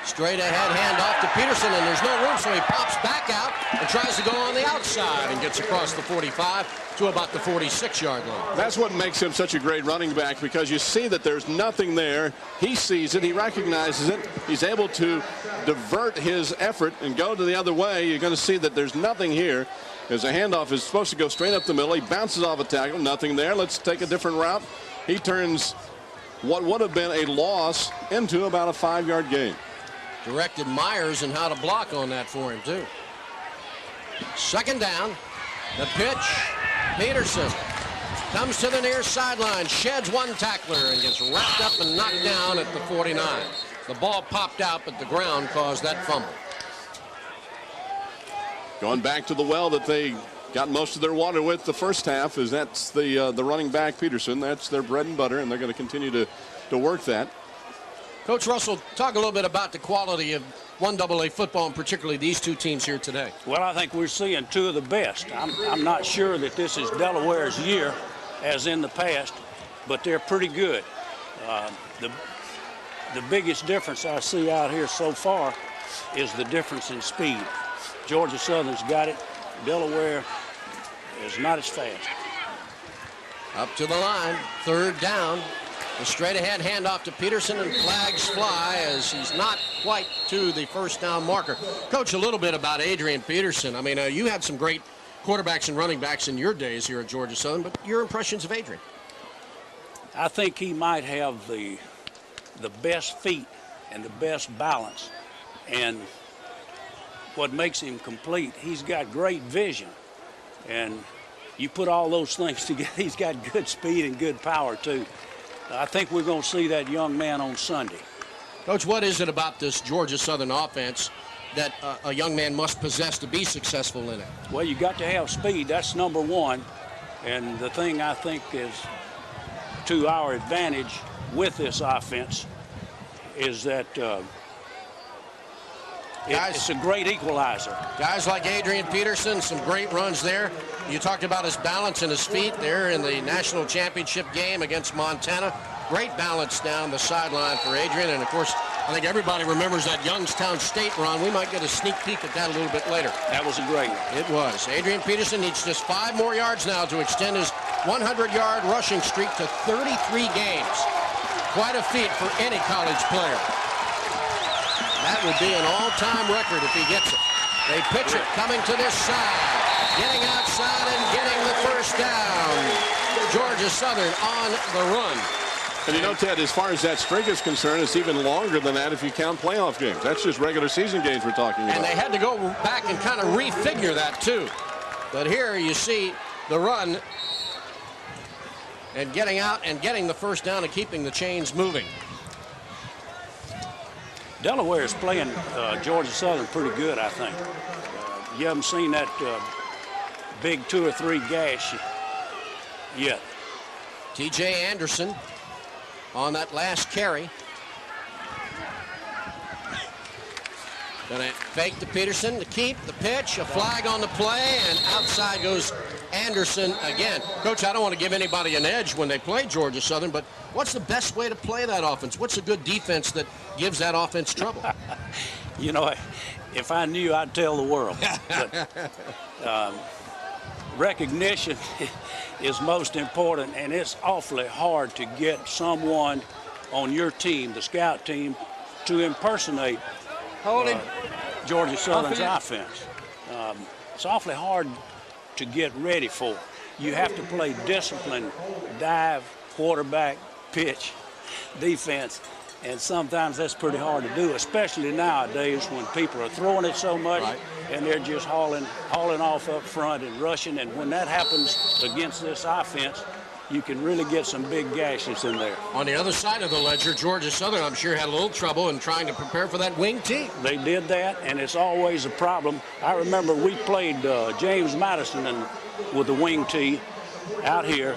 Straight ahead handoff to Peterson, and there's no room, so he pops back out and tries to go on the outside and gets across the 45 to about the 46-yard line. That's what makes him such a great running back, because you see that there's nothing there. He sees it. He recognizes it. He's able to divert his effort and go to the other way. You're going to see that there's nothing here. As a handoff is supposed to go straight up the middle. He bounces off a tackle. Nothing there. Let's take a different route. He turns what would have been a loss into about a 5-yard gain. Directed Myers and how to block on that for him, too. 2nd down. The pitch. Peterson comes to the near sideline, sheds one tackler, and gets wrapped up and knocked down at the 49. The ball popped out, but the ground caused that fumble. Going back to the well that they got most of their water with the first half, is that's the running back Peterson. That's their bread and butter, and they're going to continue to work that. Coach Russell, talk a little bit about the quality of 1AA football, and particularly these two teams here today. Well, I think we're seeing two of the best. I'm not sure that this is Delaware's year as in the past, but they're pretty good. The biggest difference I see out here so far is the difference in speed. Georgia Southern's got it. Delaware is not as fast. Up to the line, 3rd down. The straight ahead handoff to Peterson, and flags fly as he's not quite to the 1st down marker. Coach, a little bit about Adrian Peterson. I mean, you had some great quarterbacks and running backs in your days here at Georgia Southern, but your impressions of Adrian? I think he might have the best feet and the best balance. And what makes him complete, he's got great vision. And you put all those things together, he's got good speed and good power, too. I think we're going to see that young man on Sunday. Coach, what is it about this Georgia Southern offense that a young man must possess to be successful in it? Well, you got to have speed. That's number one. And the thing I think is to our advantage with this offense is that it's a great equalizer. Guys like Adrian Peterson, some great runs there. You talked about his balance and his feet there in the national championship game against Montana. Great balance down the sideline for Adrian. And, of course, I think everybody remembers that Youngstown State run. We might get a sneak peek at that a little bit later. That was a great one. It was. Adrian Peterson needs just 5 more yards now to extend his 100-yard rushing streak to 33 games. Quite a feat for any college player. That would be an all-time record if he gets it. They pitch it coming to this side. Getting outside and getting the 1st down. Georgia Southern on the run. And you know, Ted, as far as that streak is concerned, it's even longer than that if you count playoff games. That's just regular season games we're talking about. And they had to go back and kind of refigure that, too. But here you see the run and getting out and getting the 1st down and keeping the chains moving. Delaware is playing Georgia Southern pretty good, I think. You haven't seen that big 2 or 3 gash yet. T.J. Anderson on that last carry. Gonna fake to Peterson to keep the pitch, a flag on the play, and outside goes Anderson again. Coach, I don't want to give anybody an edge when they play Georgia Southern, but what's the best way to play that offense? What's a good defense that gives that offense trouble? You know, if I knew, I'd tell the world. But, recognition is most important, and it's awfully hard to get someone on your team, the scout team, to impersonate Georgia Southern's offense. It's awfully hard to get ready for. You have to play discipline, dive, quarterback, pitch, defense, and sometimes that's pretty hard to do, especially nowadays when people are throwing it so much and they're just hauling off up front and rushing. And when that happens against this offense, you can really get some big gashes in there. On the other side of the ledger, Georgia Southern, I'm sure, had a little trouble in trying to prepare for that wing T. They did that, and it's always a problem. I remember we played James Madison with the wing T out here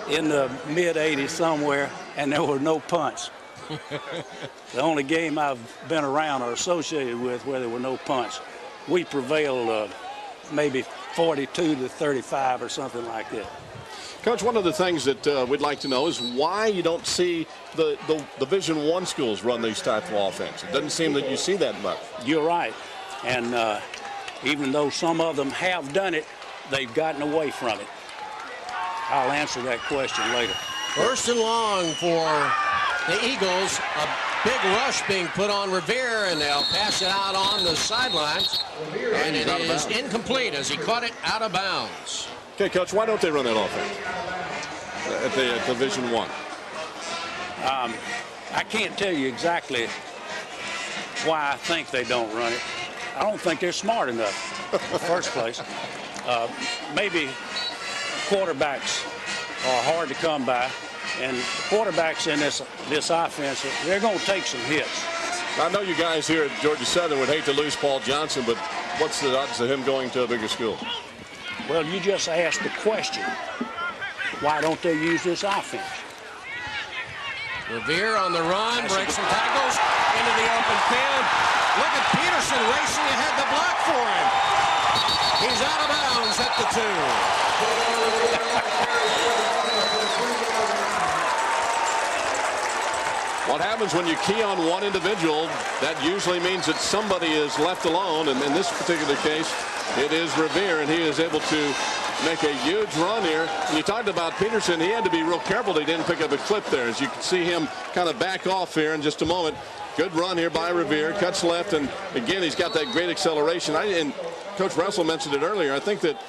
in the mid-'80s somewhere, and there were no punts. The only game I've been around or associated with where there were no punts. We prevailed maybe 42-35 or something like that. Coach, one of the things that we'd like to know is why you don't see the Division I schools run these type of offense. It doesn't seem that you see that much. You're right. And even though some of them have done it, they've gotten away from it. I'll answer that question later. 1st and long for the Eagles. A big rush being put on Revere, and they'll pass it out on the sidelines. And it is incomplete as he caught it out of bounds. Okay, Coach, why don't they run that offense at the Division I? I can't tell you exactly why I think they don't run it. I don't think they're smart enough in the first place. Maybe quarterbacks are hard to come by, and quarterbacks in this offense, they're going to take some hits. I know you guys here at Georgia Southern would hate to lose Paul Johnson, but what's the odds of him going to a bigger school? Well, you just asked the question. Why don't they use this offense? Revere on the run, breaks some tackles into the open field. Look at Peterson racing ahead to block for him. He's out of bounds at the 2. What happens when you key on one individual, that usually means that somebody is left alone. And in this particular case, it is Revere, and he is able to make a huge run here. And you talked about Peterson. He had to be real careful that he didn't pick up a clip there. As you can see him kind of back off here in just a moment. Good run here by Revere. Cuts left, and again, he's got that great acceleration. And Coach Russell mentioned it earlier. I think that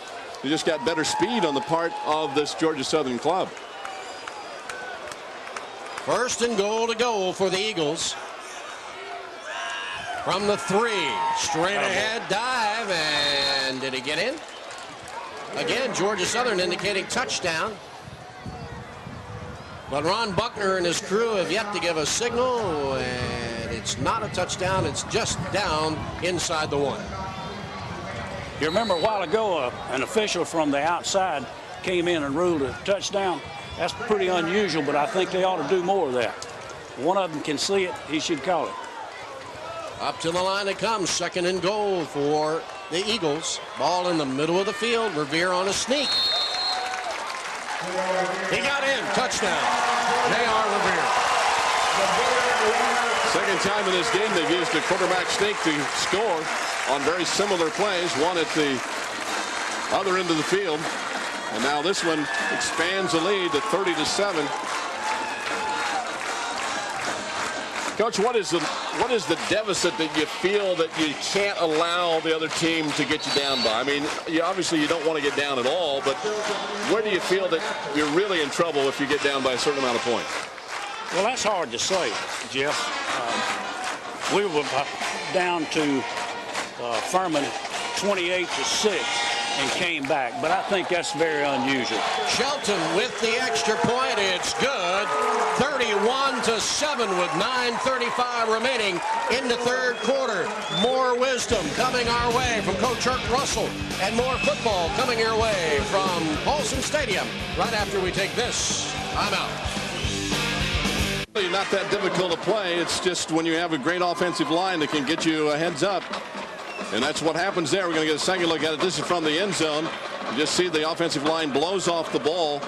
he just got better speed on the part of this Georgia Southern club. First and goal to go for the Eagles. From the 3, straight ahead dive, and did he get in? Again, Georgia Southern indicating touchdown. But Ron Buckner and his crew have yet to give a signal, and it's not a touchdown. It's just down inside the 1. You remember a while ago, an official from the outside came in and ruled a touchdown. That's pretty unusual, but I think they ought to do more of that. One of them can see it, he should call it. Up to the line it comes, second and goal for the Eagles. Ball in the middle of the field, Revere on a sneak. He got in, touchdown, J.R. Revere. Second time in this game they've used a quarterback sneak to score on very similar plays, one at the other end of the field. And now this one expands the lead to 30-7. Coach, what is the deficit that you feel that you can't allow the other team to get you down by? I mean, obviously you don't want to get down at all, but where do you feel that you're really in trouble if you get down by a certain amount of points? Well, that's hard to say, Jeff. We were down to Furman 28-6. And came back, but I think that's very unusual. Shelton with the extra point. It's good. 31-7 with 9:35 remaining in the third quarter. More wisdom coming our way from Coach Herc Russell, and more football coming your way from Paulson Stadium right after we take this. I'm out. Not that difficult to play. It's just when you have a great offensive line that can get you a heads up. And that's what happens there. We're going to get a second look at it. This is from the end zone. You just see the offensive line blows off the ball.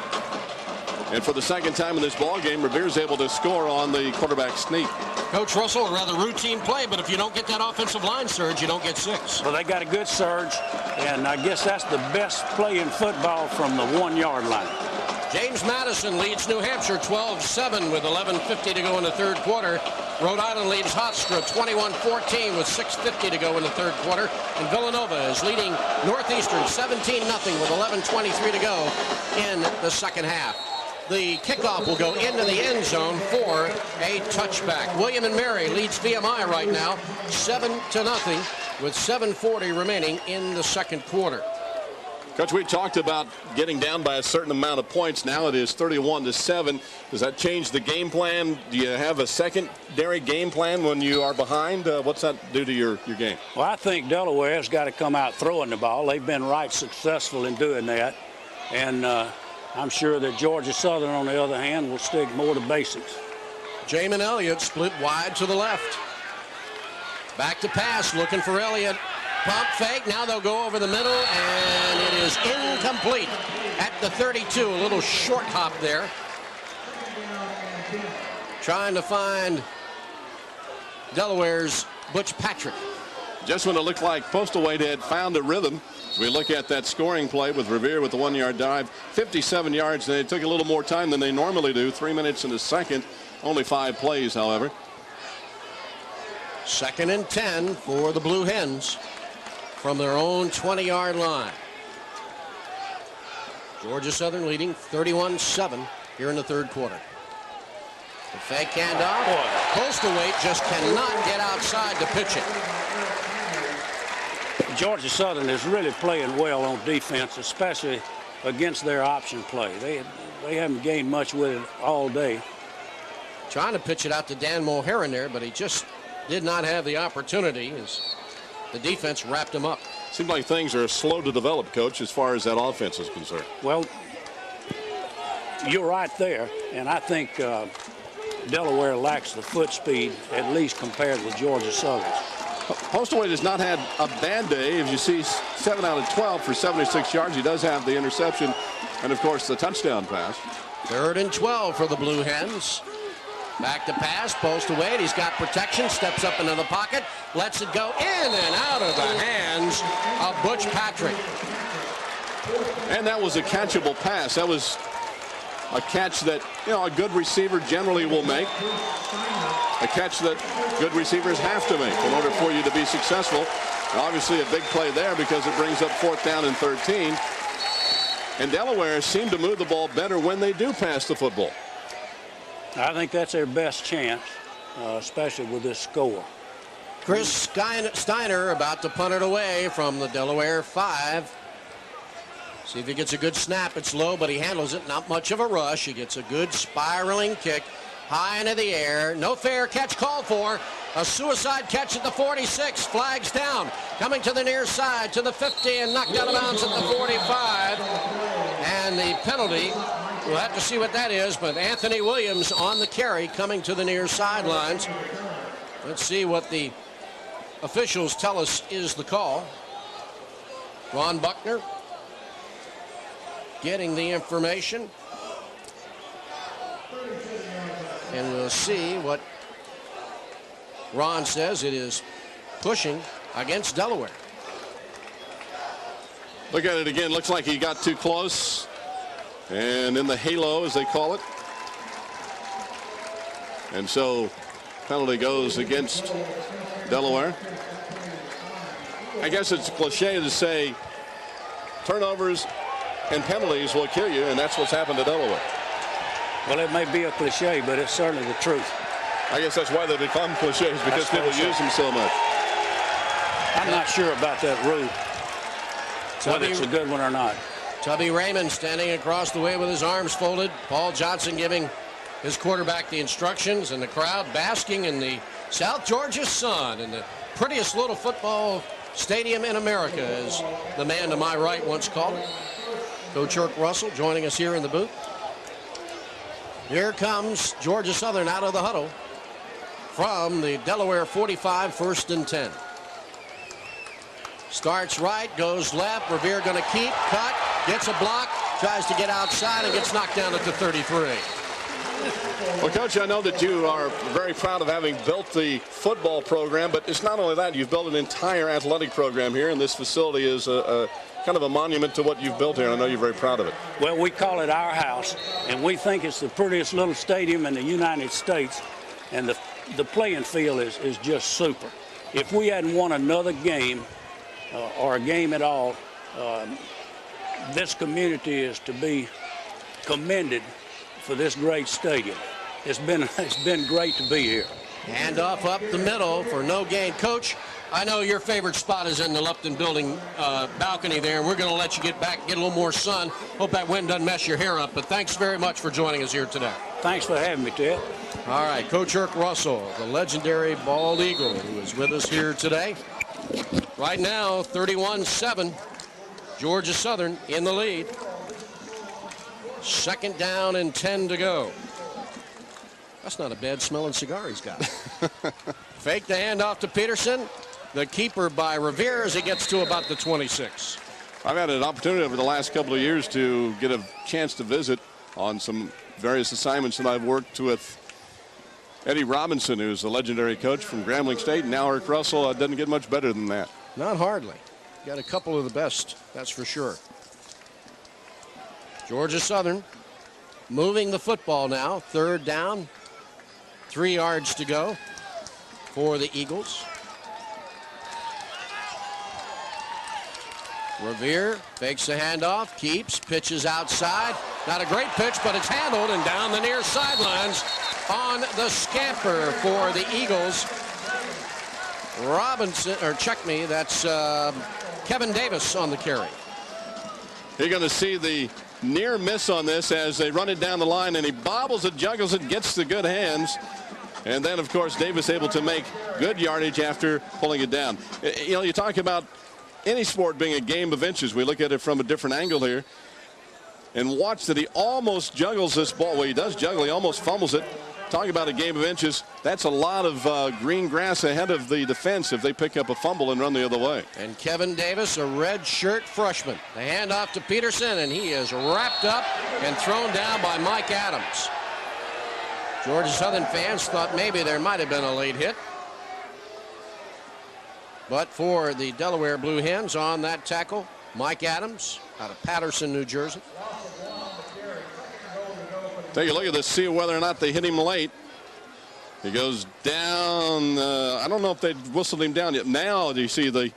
And for the second time in this ball game, Revere's able to score on the quarterback sneak. Coach Russell, a rather routine play, but if you don't get that offensive line surge, you don't get 6. Well, they got a good surge, and I guess that's the best play in football from the 1-yard line. James Madison leads New Hampshire 12-7 with 11:50 to go in the third quarter. Rhode Island leads Hofstra 21-14 with 6:50 to go in the third quarter. And Villanova is leading Northeastern 17-0 with 11:23 to go in the second half. The kickoff will go into the end zone for a touchback. William and Mary leads VMI right now 7-0 with 7:40 remaining in the second quarter. Coach, we talked about getting down by a certain amount of points. Now it is 31-7. Does that change the game plan? Do you have a secondary game plan when you are behind? What's that do to your game? Well, I think Delaware has got to come out throwing the ball. They've been right successful in doing that. And I'm sure that Georgia Southern, on the other hand, will stick more to basics. Jamin Elliott split wide to the left. Back to pass, looking for Elliott. Pump fake, now they'll go over the middle, and it is incomplete at the 32. A little short hop there. Trying to find Delaware's Butch Patrick. Just when it looked like Postal Wade had found a rhythm, as we look at that scoring play with Revere with the 1-yard dive, 57 yards. They took a little more time than they normally do, 3 minutes in the second, only 5 plays, however. 2nd and 10 for the Blue Hens from their own 20-yard line. Georgia Southern leading 31-7 here in the third quarter. The fake handoff. Postal Wade just cannot get outside to pitch it. Georgia Southern is really playing well on defense, especially against their option play. They haven't gained much with it all day. Trying to pitch it out to Dan Mulheron there, but he just did not have the opportunity as the defense wrapped him up. Seems like things are slow to develop, Coach, as far as that offense is concerned. Well, you're right there, and I think Delaware lacks the foot speed, at least compared with Georgia Southern. Postal Wade has not had a bad day. As you see, 7 out of 12 for 76 yards. He does have the interception and, of course, the touchdown pass. 3rd and 12 for the Blue Hens. Back to pass, post away. He's got protection, steps up into the pocket, lets it go in and out of the hands of Butch Patrick. And that was a catchable pass. That was a catch that, a good receiver generally will make. A catch that good receivers have to make in order for you to be successful. And obviously a big play there because it brings up 4th down and 13. And Delaware seemed to move the ball better when they do pass the football. I think that's their best chance, especially with this score. Chris Steiner about to punt it away from the Delaware 5. See if he gets a good snap. It's low, but he handles it. Not much of a rush. He gets a good spiraling kick high into the air. No fair catch called for. A suicide catch at the 46. Flags down. Coming to the near side to the 50 and knocked out of bounds at the 45. And the penalty, we'll have to see what that is, but Anthony Williams on the carry coming to the near sidelines. Let's see what the officials tell us is the call. Ron Buckner getting the information. And we'll see what Ron says. It is pushing against Delaware. Look at it again. Looks like he got too close. And in the halo, as they call it. And so penalty goes against Delaware. I guess it's a cliche to say turnovers and penalties will kill you, and that's what's happened to Delaware. Well, it may be a cliche, but it's certainly the truth. I guess that's why they become cliches, because people use them so much. I'm not sure about that rule, whether it's a good one or not. Tubby Raymond standing across the way with his arms folded. Paul Johnson giving his quarterback the instructions, and the crowd basking in the South Georgia sun in the prettiest little football stadium in America, as the man to my right once called it. Coach Irk Russell joining us here in the booth. Here comes Georgia Southern out of the huddle from the Delaware 45, 1st and 10. Starts right, goes left. Revere going to keep, cut, gets a block, tries to get outside and gets knocked down at the 33. Well, Coach, I know that you are very proud of having built the football program, but it's not only that. You've built an entire athletic program here, and this facility is a kind of a monument to what you've built here, and I know you're very proud of it. Well, we call it our house, and we think it's the prettiest little stadium in the United States, and the playing field is just super. If we hadn't won another game or a game at all, this community is to be commended for this great stadium. It's been great to be here. Handoff up the middle for no gain. Coach, I know your favorite spot is in the Lupton building balcony there, and we're going to let you get back and get a little more sun. Hope that wind doesn't mess your hair up, but thanks very much for joining us here today. Thanks for having me, Ted. All right, Coach Irk Russell, the legendary bald eagle, who is with us here today. Right now, 31-7, Georgia Southern in the lead. 2nd down and 10 to go. That's not a bad smelling cigar he's got. Fake the handoff to Peterson. The keeper by Revere as he gets to about the 26. I've had an opportunity over the last couple of years to get a chance to visit on some various assignments that I've worked with Eddie Robinson, who's a legendary coach from Grambling State, and now Irk Russell. Doesn't get much better than that. Not hardly. Got a couple of the best, that's for sure. Georgia Southern moving the football now. 3rd down. 3 yards to go for the Eagles. Revere fakes the handoff, keeps, pitches outside. Not a great pitch, but it's handled and down the near sidelines on the scamper for the Eagles. Robinson, or check me, that's Kevin Davis on the carry. You're going to see the near miss on this as they run it down the line, and he bobbles it, juggles it, gets the good hands. And then, of course, Davis able to make good yardage after pulling it down. You know, you talk about any sport being a game of inches. We look at it from a different angle here. And watch that he almost juggles this ball. Well, he does juggle. He almost fumbles it. Talking about a game of inches, that's a lot of green grass ahead of the defense if they pick up a fumble and run the other way. And Kevin Davis, a red shirt freshman. The handoff to Peterson, and he is wrapped up and thrown down by Mike Adams. Georgia Southern fans thought maybe there might have been a late hit. But for the Delaware Blue Hens on that tackle, Mike Adams out of Patterson, New Jersey. Take a look at this, see whether or not they hit him late. He goes down. I don't know if they whistled him down yet. Now you see the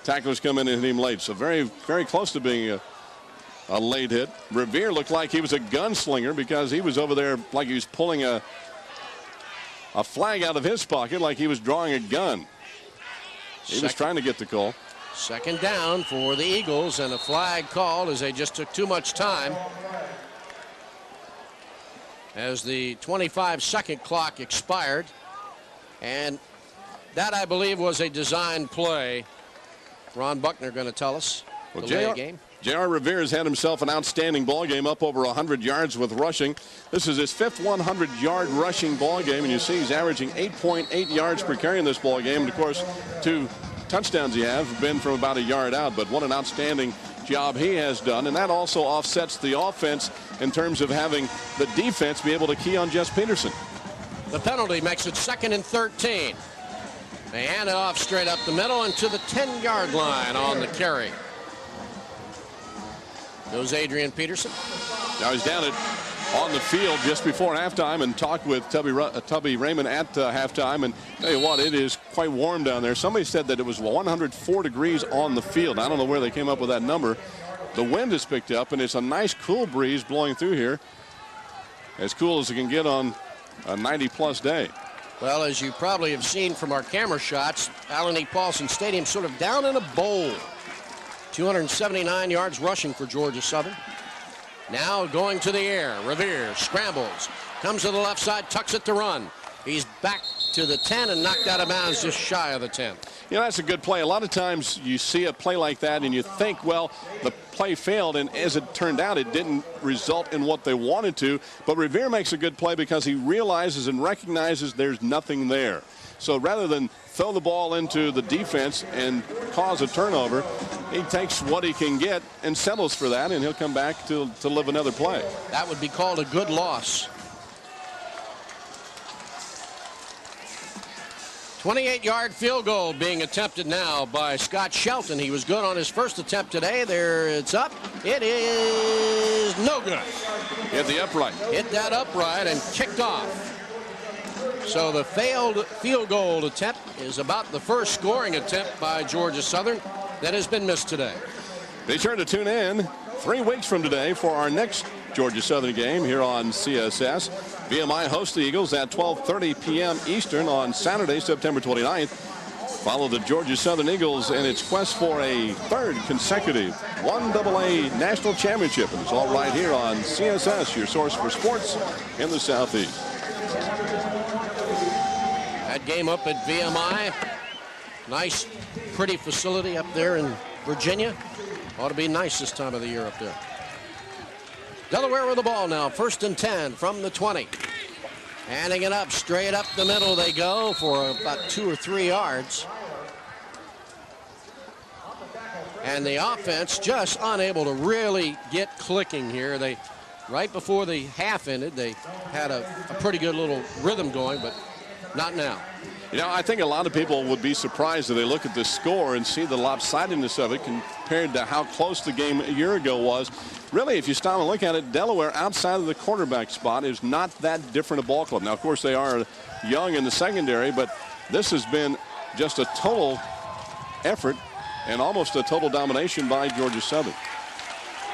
tacklers come in and hit him late. So very, very close to being a late hit. Revere looked like he was a gunslinger because he was over there like he was pulling a flag out of his pocket like he was drawing a gun. He was trying to get the call. Second down for the Eagles, and a flag called as they just took too much time. As the 25-second clock expired. And that, I believe, was a designed play. Ron Buckner going to tell us. Well, the game. J.R. Revere has had himself an outstanding ball game, up over 100 yards with rushing. This is his fifth 100-yard rushing ball game, and you see he's averaging 8.8 yards per carry in this ball game. And of course, 2 touchdowns he have been from about a yard out, but what an outstanding job he has done. And that also offsets the offense in terms of having the defense be able to key on Jess Peterson. The penalty makes it 2nd and 13. They hand it off straight up the middle and to the 10-yard line on the carry. Goes Adrian Peterson. Now he's down on the field just before halftime and talked with Tubby Raymond at halftime. And tell you what, it is quite warm down there. Somebody said that it was 104 degrees on the field. I don't know where they came up with that number. The wind has picked up, and it's a nice cool breeze blowing through here. As cool as it can get on a 90-plus day. Well, as you probably have seen from our camera shots, Allen E. Paulson Stadium sort of down in a bowl. 279 yards rushing for Georgia Southern. Now going to the air. Revere scrambles, comes to the left side, tucks it to run. He's back to the 10 and knocked out of bounds just shy of the 10. You know, that's a good play. A lot of times you see a play like that and you think, well, the play failed, and as it turned out, it didn't result in what they wanted to. But Revere makes a good play because he realizes and recognizes there's nothing there. So rather than throw the ball into the defense and cause a turnover, he takes what he can get and settles for that, and he'll come back to live another play. That would be called a good loss. 28-yard field goal being attempted now by Scott Shelton. He was good on his first attempt today. There, it's up. It is no good. Hit the upright. Hit that upright and kicked off. So the failed field goal attempt is about the first scoring attempt by Georgia Southern that has been missed today. Be sure to tune in 3 weeks from today for our next Georgia Southern game here on CSS. VMI hosts the Eagles at 12:30 p.m. Eastern on Saturday, September 29th. Follow the Georgia Southern Eagles in its quest for a 3rd consecutive 1AA national championship. And it's all right here on CSS, your source for sports in the Southeast. That game up at VMI. Nice, pretty facility up there in Virginia. Ought to be nice this time of the year up there. Delaware with the ball now. 1st and 10 from the 20. Handing it up, straight up the middle they go for about 2 or 3 yards. And the offense just unable to really get clicking here. They, right before the half ended, they had a pretty good little rhythm going, but not now. You know, I think a lot of people would be surprised if they look at this score and see the lopsidedness of it compared to how close the game a year ago was. Really, if you stop and look at it, Delaware outside of the quarterback spot is not that different a ball club. Now, of course, they are young in the secondary, but this has been just a total effort and almost a total domination by Georgia Southern.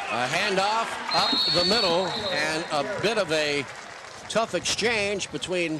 A handoff up the middle and a bit of a tough exchange between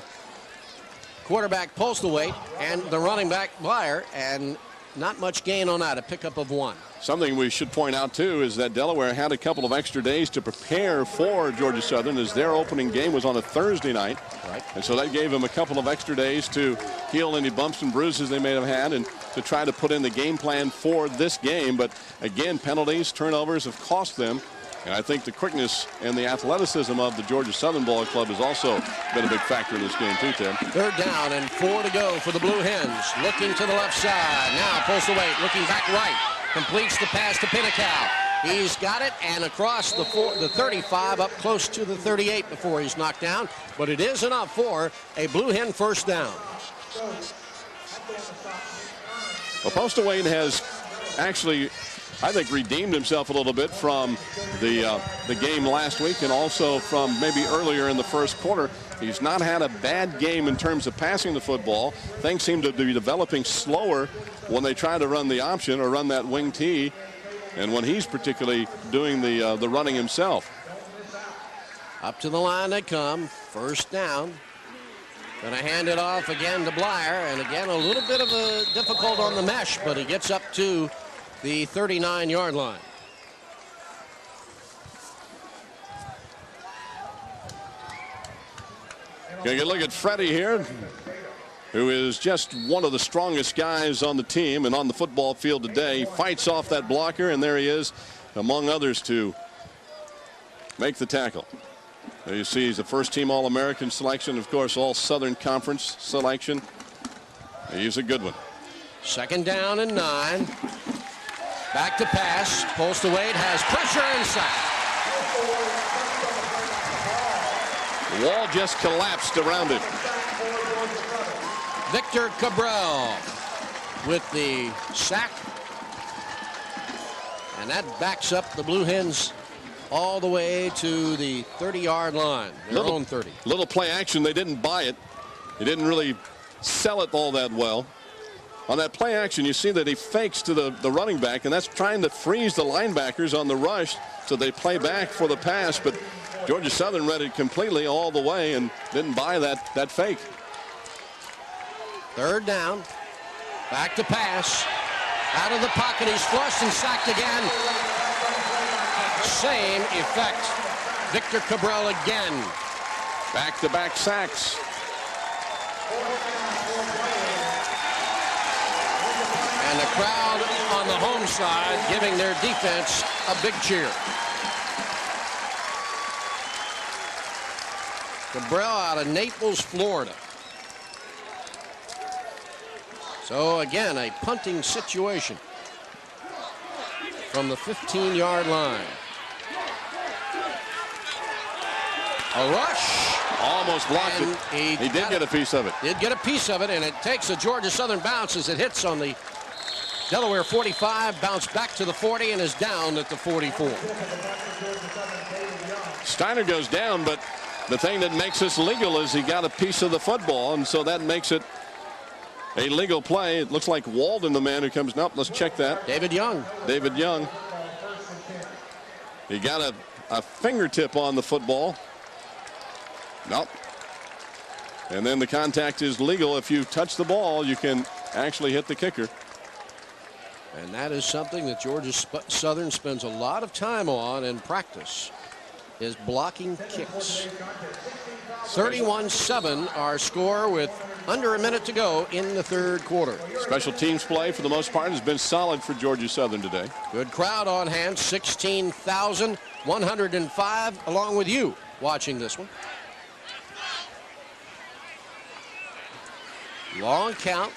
quarterback Postlethwaite and the running back Blyer, and not much gain on that, a pickup of 1. Something we should point out, too, is that Delaware had a couple of extra days to prepare for Georgia Southern, as their opening game was on a Thursday night. Right. And so that gave them a couple of extra days to heal any bumps and bruises they may have had and to try to put in the game plan for this game. But, again, penalties, turnovers have cost them. And I think the quickness and the athleticism of the Georgia Southern Ball Club has also been a big factor in this game, too, Tim. 3rd down and 4 to go for the Blue Hens. Looking to the left side. Now Postlethwaite looking back right. Completes the pass to Pinnacow. He's got it, and across the 35, up close to the 38 before he's knocked down. But it is enough for a Blue Hen first down. Well, Postaway has actually, I think, redeemed himself a little bit from the game last week and also from maybe earlier in the first quarter. He's not had a bad game in terms of passing the football. Things seem to be developing slower when they try to run the option or run that wing T, and when he's particularly doing the running himself. Up to the line they come. First down. Going to hand it off again to Blyer, and again a little bit of a difficult on the mesh, but he gets up to the 39-yard line. Going to look at Freddie here, who is just one of the strongest guys on the team and on the football field today. Fights off that blocker, and there he is, among others, to make the tackle. There you see he's a first-team All-American selection, of course, all Southern Conference selection. He's a good one. Second down and 9. Back to pass. Postaway has pressure inside. The wall just collapsed around him. Victor Cabral with the sack. And that backs up the Blue Hens all the way to the 30-yard line, their own 30. Little play action. They didn't buy it. They didn't really sell it all that well. On that play action, you see that he fakes to the running back, and that's trying to freeze the linebackers on the rush so they play back for the pass. But Georgia Southern read it completely all the way and didn't buy that fake. Third down. Back to pass. Out of the pocket. He's flushed and sacked again. Same effect. Victor Cabral again. Back-to-back sacks. And the crowd on the home side giving their defense a big cheer. Cabral out of Naples, Florida. So again, a punting situation from the 15-yard line. A rush. Almost blocked it. He did get a piece of it. Did get a piece of it, and it takes a Georgia Southern bounce as it hits on the Delaware 45, bounced back to the 40, and is down at the 44. Steiner goes down, but the thing that makes this legal is he got a piece of the football, and so that makes it a legal play. It looks like Walden, the man who comes. Nope, let's check that. David Young. David Young. He got a fingertip on the football. Nope. And then the contact is legal. If you touch the ball, you can actually hit the kicker. And that is something that Georgia Southern spends a lot of time on in practice, is blocking kicks. 31-7 our score with under a minute to go in the third quarter. Special teams play for the most part has been solid for Georgia Southern today. Good crowd on hand, 16,105 along with you watching this one. Long count.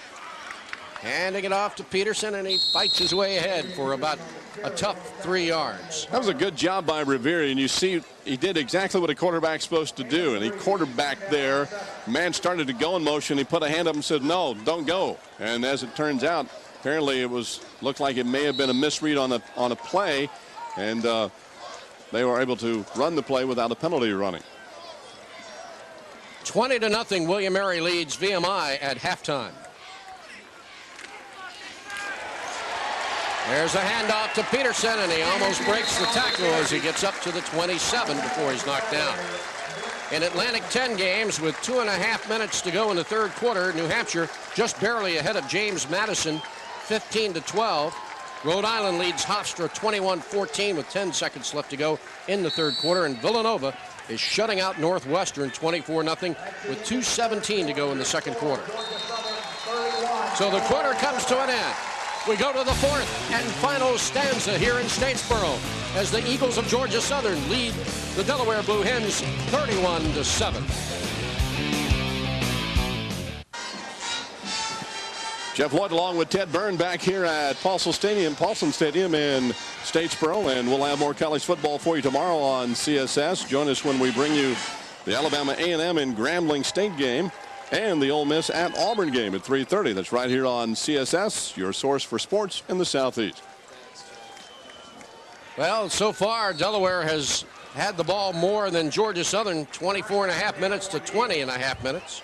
Handing it off to Peterson, and he fights his way ahead for about a tough 3 yards. That was a good job by Rivera, and you see he did exactly what a quarterback's supposed to do, and he quarterbacked there. Man started to go in motion. He put a hand up and said, no, don't go. And as it turns out, apparently it looked like it may have been a misread on a play, and they were able to run the play without a penalty running. 20-0, William Mary leads VMI at halftime. There's a handoff to Peterson, and he almost breaks the tackle as he gets up to the 27 before he's knocked down. In Atlantic 10 games with 2.5 minutes to go in the third quarter, New Hampshire just barely ahead of James Madison, 15-12. Rhode Island leads Hofstra 21-14 with 10 seconds left to go in the third quarter, and Villanova is shutting out Northwestern 24-0 with 2:17 to go in the second quarter. So the quarter comes to an end. We go to the fourth and final stanza here in Statesboro as the Eagles of Georgia Southern lead the Delaware Blue Hens 31-7. Jeff Lloyd along with Ted Byrne back here at Paulson Stadium in Statesboro, and we'll have more college football for you tomorrow on CSS. Join us when we bring you the Alabama A&M and Grambling State game and the Ole Miss at Auburn game at 3:30. That's right here on CSS, your source for sports in the Southeast. Well, so far Delaware has had the ball more than Georgia Southern, 24.5 minutes to 20.5 minutes.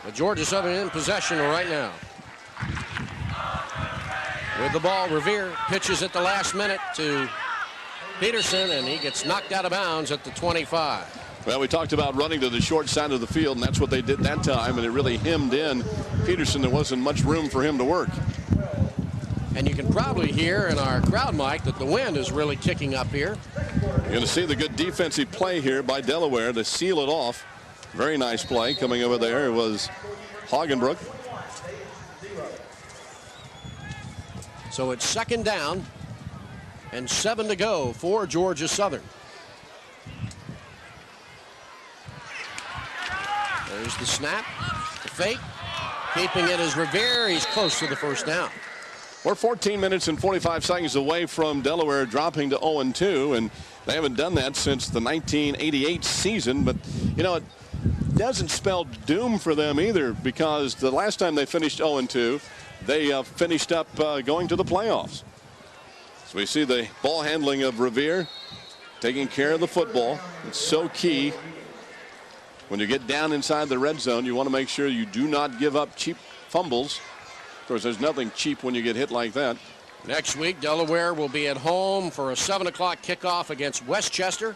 But Georgia Southern in possession right now. With the ball, Revere pitches at the last minute to Peterson, and he gets knocked out of bounds at the 25. Well, we talked about running to the short side of the field, and that's what they did that time, and it really hemmed in Peterson. There wasn't much room for him to work. And you can probably hear in our crowd mic that the wind is really kicking up here. You're going to see the good defensive play here by Delaware to seal it off. Very nice play coming over there. It was Hagenbrook. So it's 2nd down and 7 to go for Georgia Southern. There's the snap, the fake. Keeping it is Revere. He's close to the 1st down. We're 14 minutes and 45 seconds away from Delaware dropping to 0-2, and they haven't done that since the 1988 season. But, you know, it doesn't spell doom for them either, because the last time they finished 0-2, they finished up going to the playoffs. So we see the ball handling of Revere, taking care of the football. It's so key. When you get down inside the red zone, you want to make sure you do not give up cheap fumbles. Of course, there's nothing cheap when you get hit like that. Next week, Delaware will be at home for a 7 o'clock kickoff against Westchester.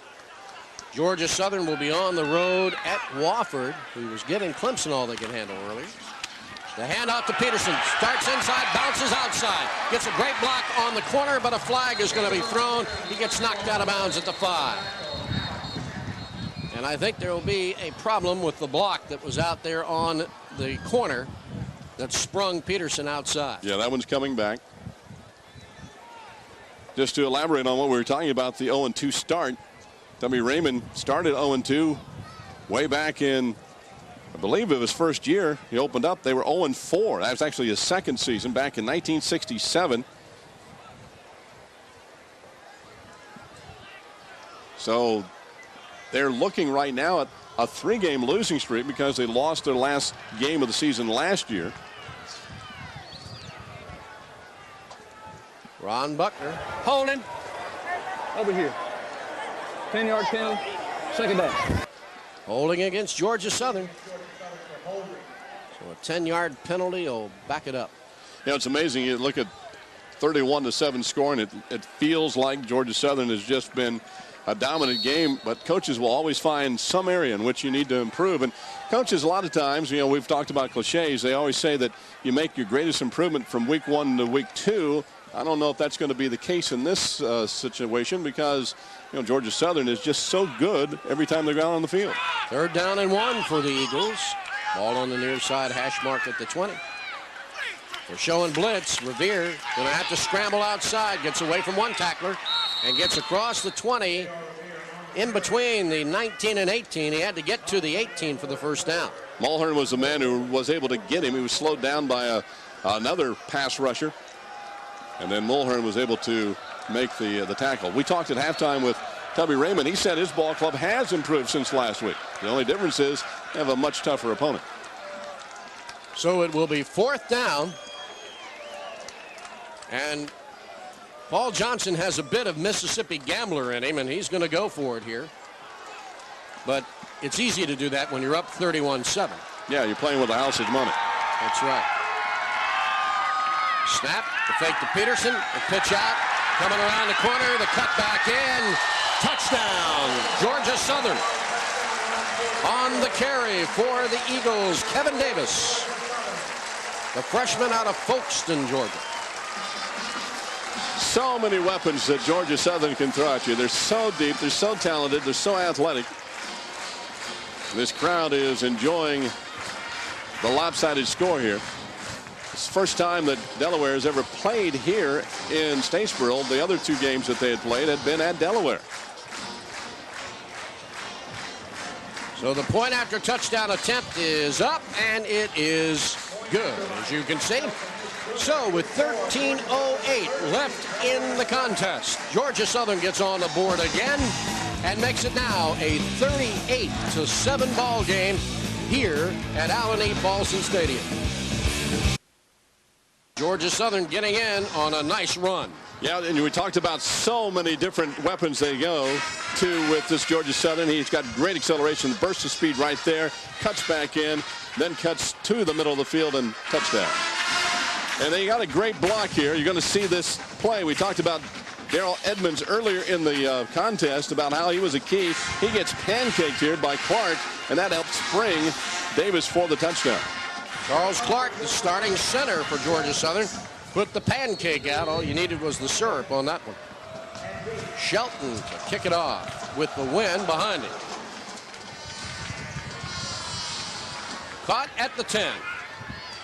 Georgia Southern will be on the road at Wofford, who was giving Clemson all they could handle earlier. The handout to Peterson. Starts inside, bounces outside. Gets a great block on the corner, but a flag is going to be thrown. He gets knocked out of bounds at the 5. And I think there will be a problem with the block that was out there on the corner that sprung Peterson outside. Yeah, that one's coming back. Just to elaborate on what we were talking about, the 0-2 start. Tommy Raymond started 0-2 way back in, I believe it was first year. He opened up. They were 0-4. That was actually his 2nd season back in 1967. So they're looking right now at a 3-game losing streak because they lost their last game of the season last year. Ron Buckner. Holding. Over here. 10-yard penalty. 2nd down. Holding against Georgia Southern. So a 10-yard penalty will back it up. Yeah, it's amazing. You look at 31-7 scoring. It feels like Georgia Southern has just been a dominant game, but coaches will always find some area in which you need to improve. And coaches, a lot of times, you know, we've talked about cliches. They always say that you make your greatest improvement from week 1 to week 2. I don't know if that's going to be the case in this situation, because, you know, Georgia Southern is just so good every time they're out on the field. 3rd down and 1 for the Eagles. Ball on the near side, hash mark at the 20. They're showing blitz. Revere going to have to scramble outside. Gets away from one tackler and gets across the 20. In between the 19 and 18, he had to get to the 18 for the 1st down. Mulhern was the man who was able to get him. He was slowed down by another pass rusher. And then Mulhern was able to make the tackle. We talked at halftime with Tubby Raymond. He said his ball club has improved since last week. The only difference is they have a much tougher opponent. So it will be 4th down. And Paul Johnson has a bit of Mississippi gambler in him, and he's going to go for it here. But it's easy to do that when you're up 31-7. Yeah, you're playing with the house's money. That's right. Snap, the fake to Peterson, the pitch out, coming around the corner, the cut back in, touchdown, Georgia Southern. On the carry for the Eagles, Kevin Davis, the freshman out of Folkestone, Georgia. So many weapons that Georgia Southern can throw at you. They're so deep, they're so talented, they're so athletic. This crowd is enjoying the lopsided score here. It's the first time that Delaware has ever played here in Statesboro. The other 2 games that they had played had been at Delaware. So the point after touchdown attempt is up, and it is good, as you can see. So with 13:08 left in the contest, Georgia Southern gets on the board again and makes it now a 38-7 ball game here at Allen E. Paulson Stadium. Georgia Southern getting in on a nice run. Yeah, and we talked about so many different weapons they go to with this Georgia Southern. He's got great acceleration, burst of speed right there, cuts back in, then cuts to the middle of the field and touchdown. And they got a great block here. You're going to see this play. We talked about Darrell Edmonds earlier in the contest about how he was a key. He gets pancaked here by Clark, and that helps spring Davis for the touchdown. Charles Clark, the starting center for Georgia Southern, put the pancake out. All you needed was the syrup on that one. Shelton to kick it off with the wind behind him. Caught at the 10.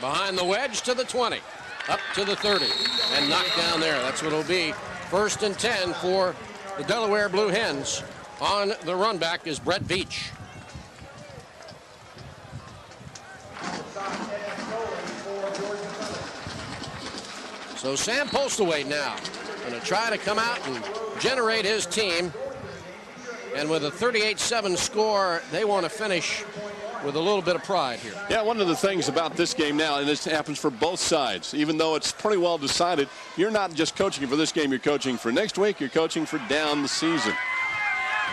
Behind the wedge to the 20. Up to the 30. And knocked down there. That's what it'll be. 1st and 10 for the Delaware Blue Hens. On the run back is Brett Veach. So Sam Postlewaite now going to try to come out and generate his team. And with a 38-7 score, they want to finish with a little bit of pride here. Yeah, one of the things about this game now, and this happens for both sides, even though it's pretty well decided, you're not just coaching for this game, you're coaching for next week, you're coaching for down the season.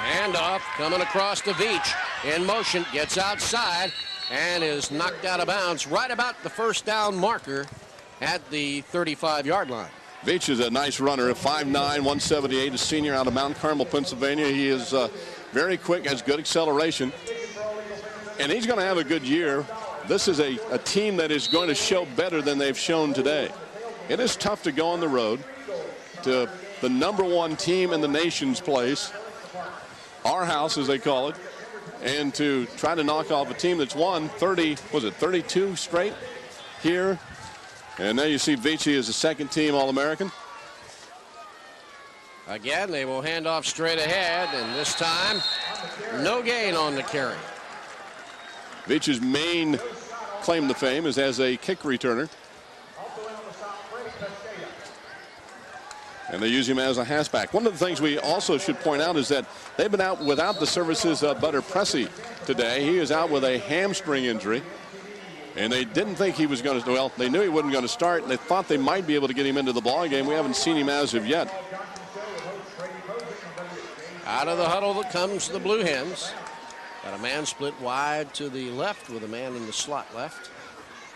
Handoff coming across to Veach. In motion, gets outside, and is knocked out of bounds right about the first down marker at the 35-yard line. Veach is a nice runner, 5'9", 178, a senior out of Mount Carmel, Pennsylvania. He is very quick, has good acceleration, and he's going to have a good year. This is a team that is going to show better than they've shown today. It is tough to go on the road to the #1 team in the nation's place, our house as they call it, and to try to knock off a team that's won 32 straight here. And now you see Veach as a second-team All-American. Again, they will hand off straight ahead, and this time, no gain on the carry. Veach's main claim to fame is as a kick returner. And they use him as a halfback. One of the things we also should point out is that they've been out without the services of Butter Pressey today. He is out with a hamstring injury. And they didn't think he was going to, well, they knew he wasn't going to start, and they thought they might be able to get him into the ball game. We haven't seen him as of yet. Out of the huddle that comes the Blue Hens. Got a man split wide to the left with a man in the slot left.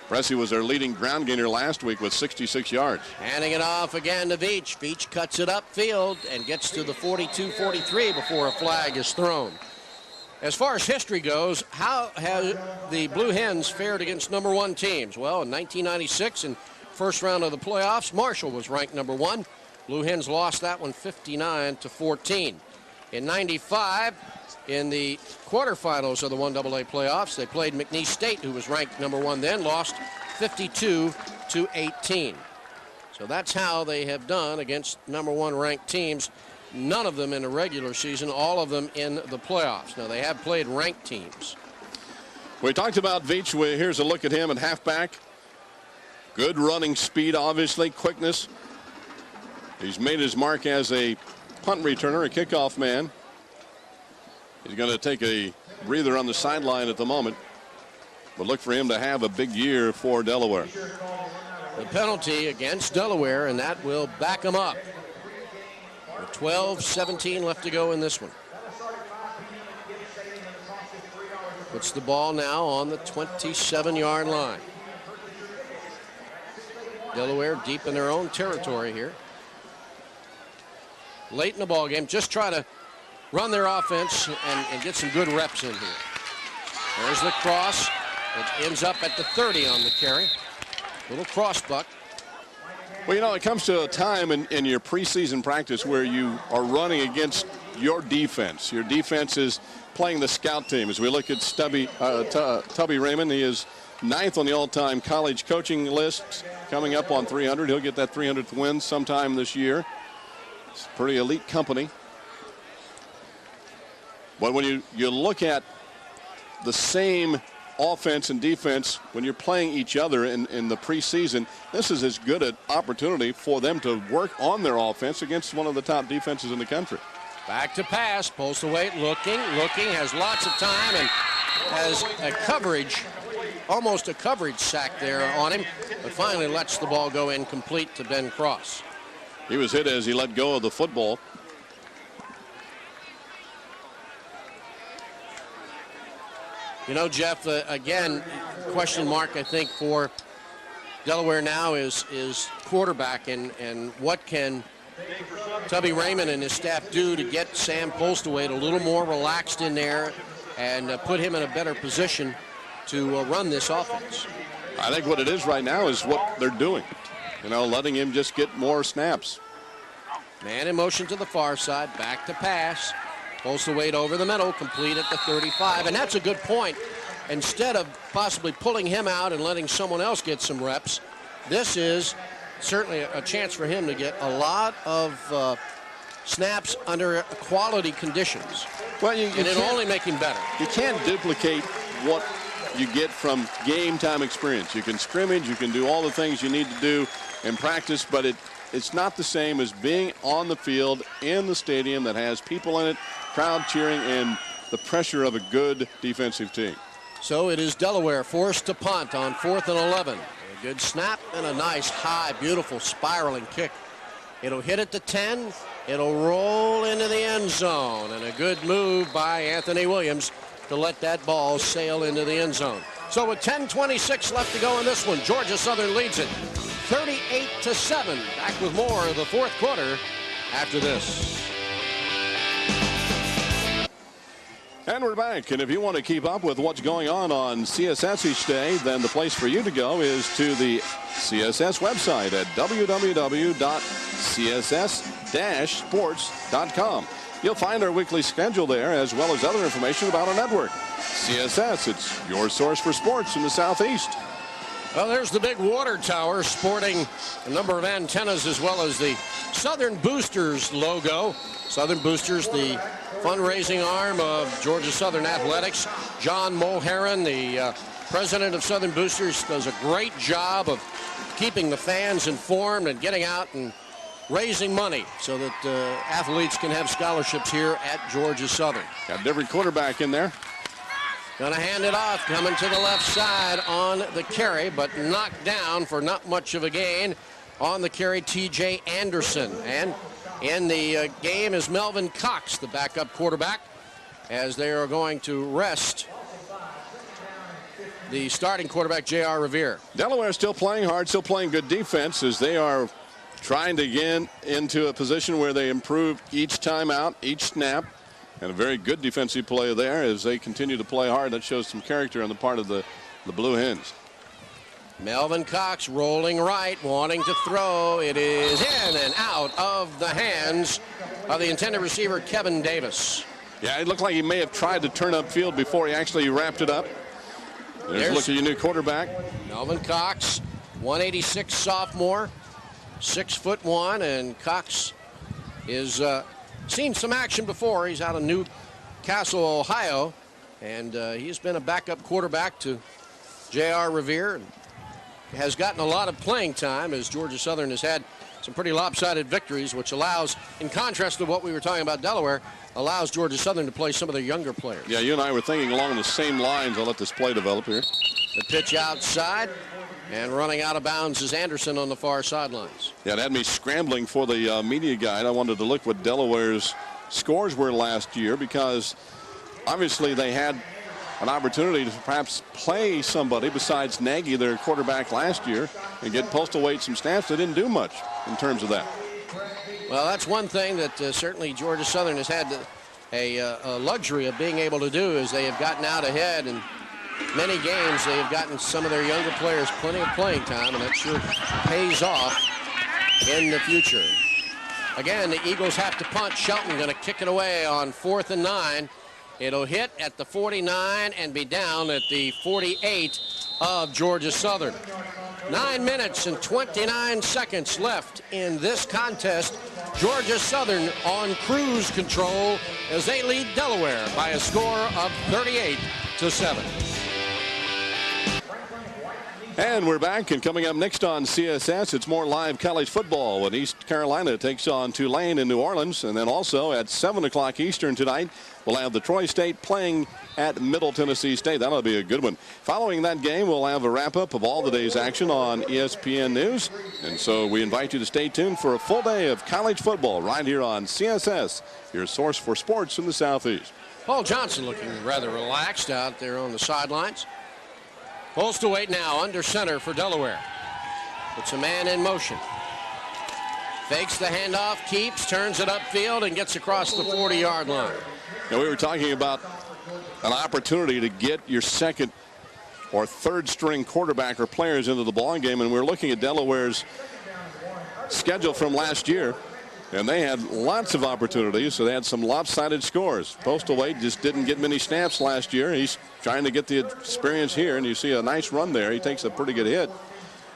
Pressey was their leading ground gainer last week with 66 yards. Handing it off again to Veach. Veach cuts it upfield and gets to the 42-43 before a flag is thrown. As far as history goes, how have the Blue Hens fared against #1 teams? Well, in 1996, in first round of the playoffs, Marshall was ranked #1. Blue Hens lost that one 59-14. In 95, in the quarterfinals of the 1AA playoffs, they played McNeese State, who was ranked #1 then, lost 52-18. So that's how they have done against #1 ranked teams. None of them in the regular season, all of them in the playoffs. Now, they have played ranked teams. We talked about Veach. Here's a look at him at halfback. Good running speed, obviously, quickness. He's made his mark as a punt returner, a kickoff man. He's going to take a breather on the sideline at the moment. But look for him to have a big year for Delaware. The penalty against Delaware, and that will back him up. With 12-17 left to go in this one. Puts the ball now on the 27-yard line. Delaware deep in their own territory here. Late in the ball game, just try to run their offense and get some good reps in here. There's the cross. It ends up at the 30 on the carry. Little cross buck. Well, you know, it comes to a time in your preseason practice where you are running against your defense. Your defense is playing the scout team. As we look at Tubby Raymond, he is 9th on the all-time college coaching list, coming up on 300. He'll get that 300th win sometime this year. It's pretty elite company. But when you look at the same offense and defense, when you're playing each other in the preseason, this is as good an opportunity for them to work on their offense against one of the top defenses in the country. Back to pass. Postlewaite looking, has lots of time, and has a coverage, almost a coverage sack there on him, but finally lets the ball go incomplete to Ben Cross. He was hit as he let go of the football. You know, Jeff, again, question mark, I think, for Delaware now is quarterback, and what can Tubby Raymond and his staff do to get Sam Postlewaite a little more relaxed in there and put him in a better position to run this offense? I think what it is right now is what they're doing. You know, letting him just get more snaps. Man in motion to the far side, back to pass. Postlewaite over the middle, complete at the 35, and that's a good point. Instead of possibly pulling him out and letting someone else get some reps, this is certainly a chance for him to get a lot of snaps under quality conditions. Well, and it'll only make him better. You can't duplicate what you get from game time experience. You can scrimmage, you can do all the things you need to do in practice, but it's not the same as being on the field in the stadium that has people in it, crowd cheering, and the pressure of a good defensive team. So it is Delaware forced to punt on 4th and 11. A good snap and a nice high, beautiful spiraling kick. It'll hit at the 10. It'll roll into the end zone, and a good move by Anthony Williams to let that ball sail into the end zone. So with 10:26 left to go in this one, Georgia Southern leads it 38-7. Back with more of the fourth quarter after this. And we're back, and if you want to keep up with what's going on CSS each day, then the place for you to go is to the CSS website at www.css-sports.com. You'll find our weekly schedule there, as well as other information about our network. CSS, it's your source for sports in the Southeast. Well, there's the big water tower sporting a number of antennas as well as the Southern Boosters logo. Southern Boosters, the fundraising arm of Georgia Southern Athletics. John Mulheron, the president of Southern Boosters, does a great job of keeping the fans informed and getting out and raising money so that athletes can have scholarships here at Georgia Southern. Got a different quarterback in there. Going to hand it off, coming to the left side on the carry, but knocked down for not much of a gain on the carry, T.J. Anderson. And in the game is Melvin Cox, the backup quarterback, as they are going to rest the starting quarterback, J.R. Revere. Delaware still playing hard, still playing good defense as they are trying to get into a position where they improve each time out, each snap. And a very good defensive play there as they continue to play hard. That shows some character on the part of the Blue Hens. Melvin Cox rolling right, wanting to throw. It is in and out of the hands of the intended receiver, Kevin Davis. Yeah, it looked like he may have tried to turn upfield before he actually wrapped it up. There's a look at your new quarterback. Melvin Cox, 186 sophomore, 6'1", and Cox is seen some action before. He's out of Newcastle, Ohio, and he's been a backup quarterback to J.R. Revere and has gotten a lot of playing time as Georgia Southern has had some pretty lopsided victories, which allows, in contrast to what we were talking about Delaware, allows Georgia Southern to play some of their younger players. Yeah, you and I were thinking along the same lines. I'll let this play develop here. The pitch outside, and running out of bounds is Anderson on the far sidelines. Yeah, it had me scrambling for the media guide. I wanted to look what Delaware's scores were last year because obviously they had an opportunity to perhaps play somebody besides Nagy, their quarterback last year, and get Postlewaite some snaps. They didn't do much in terms of that. Well, that's one thing that certainly Georgia Southern has had a luxury of being able to do is they have gotten out ahead, and many games they have gotten some of their younger players plenty of playing time, and that sure pays off in the future. Again, the Eagles have to punt. Shelton going to kick it away on 4th and 9. It'll hit at the 49 and be down at the 48 of Georgia Southern. 9 minutes and 29 seconds left in this contest. Georgia Southern on cruise control as they lead Delaware by a score of 38-7. And we're back, and coming up next on CSS, it's more live college football when East Carolina takes on Tulane in New Orleans. And then also at 7 o'clock Eastern tonight, we'll have the Troy State playing at Middle Tennessee State. That'll be a good one. Following that game, we'll have a wrap-up of all the day's action on ESPN News. And so we invite you to stay tuned for a full day of college football right here on CSS, your source for sports in the Southeast. Paul Johnson looking rather relaxed out there on the sidelines. Holstowait now under center for Delaware. Puts a man in motion. Fakes the handoff, keeps, turns it upfield, and gets across the 40-yard line. Now, we were talking about an opportunity to get your second or third string quarterback or players into the ball game, and we're looking at Delaware's schedule from last year, and they had lots of opportunities, so they had some lopsided scores. Holstowait just didn't get many snaps last year. He's trying to get the experience here, and you see a nice run there. He takes a pretty good hit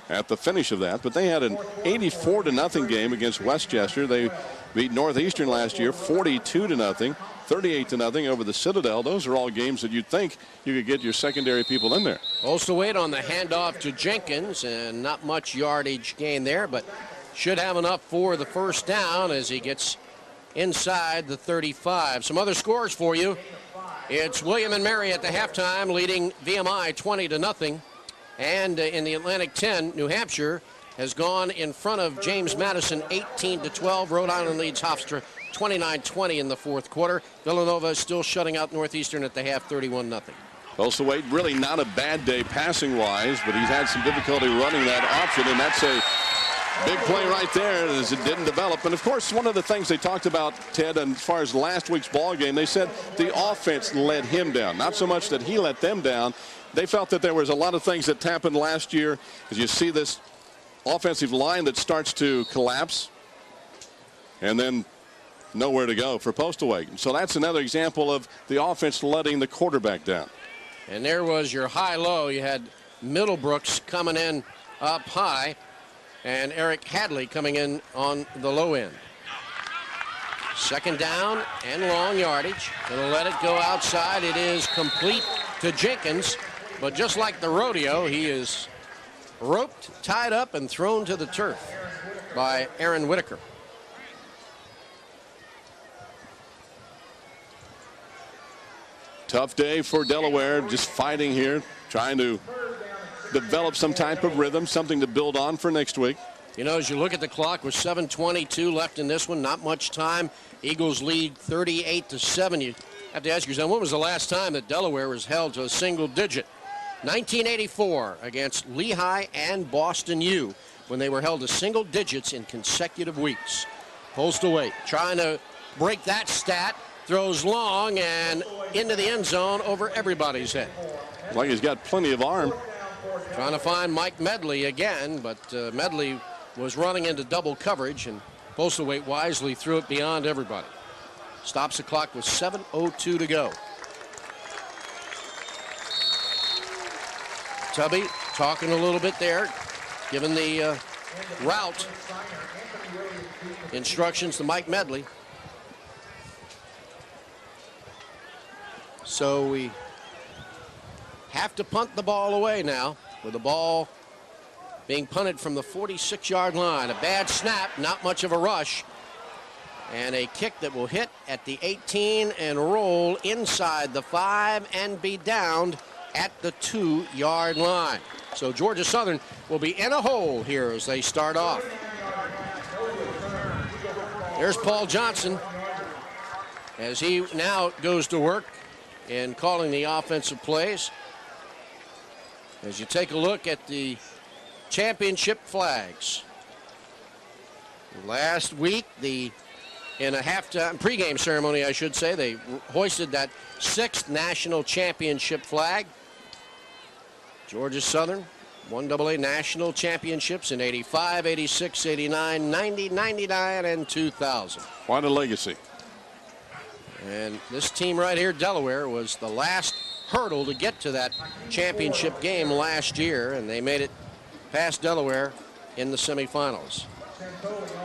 at the finish of that, but they had an 84-0 game against Westchester. They beat Northeastern last year 42-0, 38-0 over the Citadel. Those are all games that you'd think you could get your secondary people in there. Holstowait on the handoff to Jenkins, and not much yardage gain there, but should have enough for the first down as he gets inside the 35. Some other scores for you. It's William and Mary at the halftime leading VMI 20-0. And in the Atlantic 10, New Hampshire has gone in front of James Madison 18-12. Rhode Island leads Hofstra 29-20 in the fourth quarter. Villanova is still shutting out Northeastern at the half 31-0. Holstowait really not a bad day passing wise, but he's had some difficulty running that option, and that's a big play right there as it didn't develop. And of course, one of the things they talked about, Ted, and as far as last week's ball game, they said the offense let him down. Not so much that he let them down. They felt that there was a lot of things that happened last year as you see this offensive line that starts to collapse and then nowhere to go for Holstowait. So that's another example of the offense letting the quarterback down. And there was your high-low. You had Middlebrooks coming in up high, and Eric Hadley coming in on the low end. Second down and long yardage. Gonna let it go outside. It is complete to Jenkins, but just like the rodeo, he is roped, tied up, and thrown to the turf by Aaron Whitaker. Tough day for Delaware, just fighting here, trying to develop some type of rhythm, something to build on for next week. You know, as you look at the clock with 7:22 left in this one, not much time. Eagles lead 38-7. You have to ask yourself, when was the last time that Delaware was held to a single digit? 1984 against Lehigh and Boston U, when they were held to single digits in consecutive weeks. Holstowait trying to break that stat, throws long and into the end zone over everybody's head. Like he's got plenty of arm. Trying to find Mike Medley again, but Medley was running into double coverage, and Holstowait wisely threw it beyond everybody. Stops the clock with 7:02 to go. Tubby talking a little bit there, giving the route instructions to Mike Medley. So we have to punt the ball away now, with the ball being punted from the 46-yard line. A bad snap, not much of a rush, and a kick that will hit at the 18 and roll inside the 5 and be downed at the 2-yard line. So Georgia Southern will be in a hole here as they start off. There's Paul Johnson as he now goes to work in calling the offensive plays. As you take a look at the championship flags. Last week, in a halftime pregame ceremony, I should say, they hoisted that 6th national championship flag. Georgia Southern won AA national championships in 85, 86, 89, 90, 99, and 2000. What a legacy. And this team right here, Delaware, was the last hurdle to get to that championship game last year, and they made it past Delaware in the semifinals.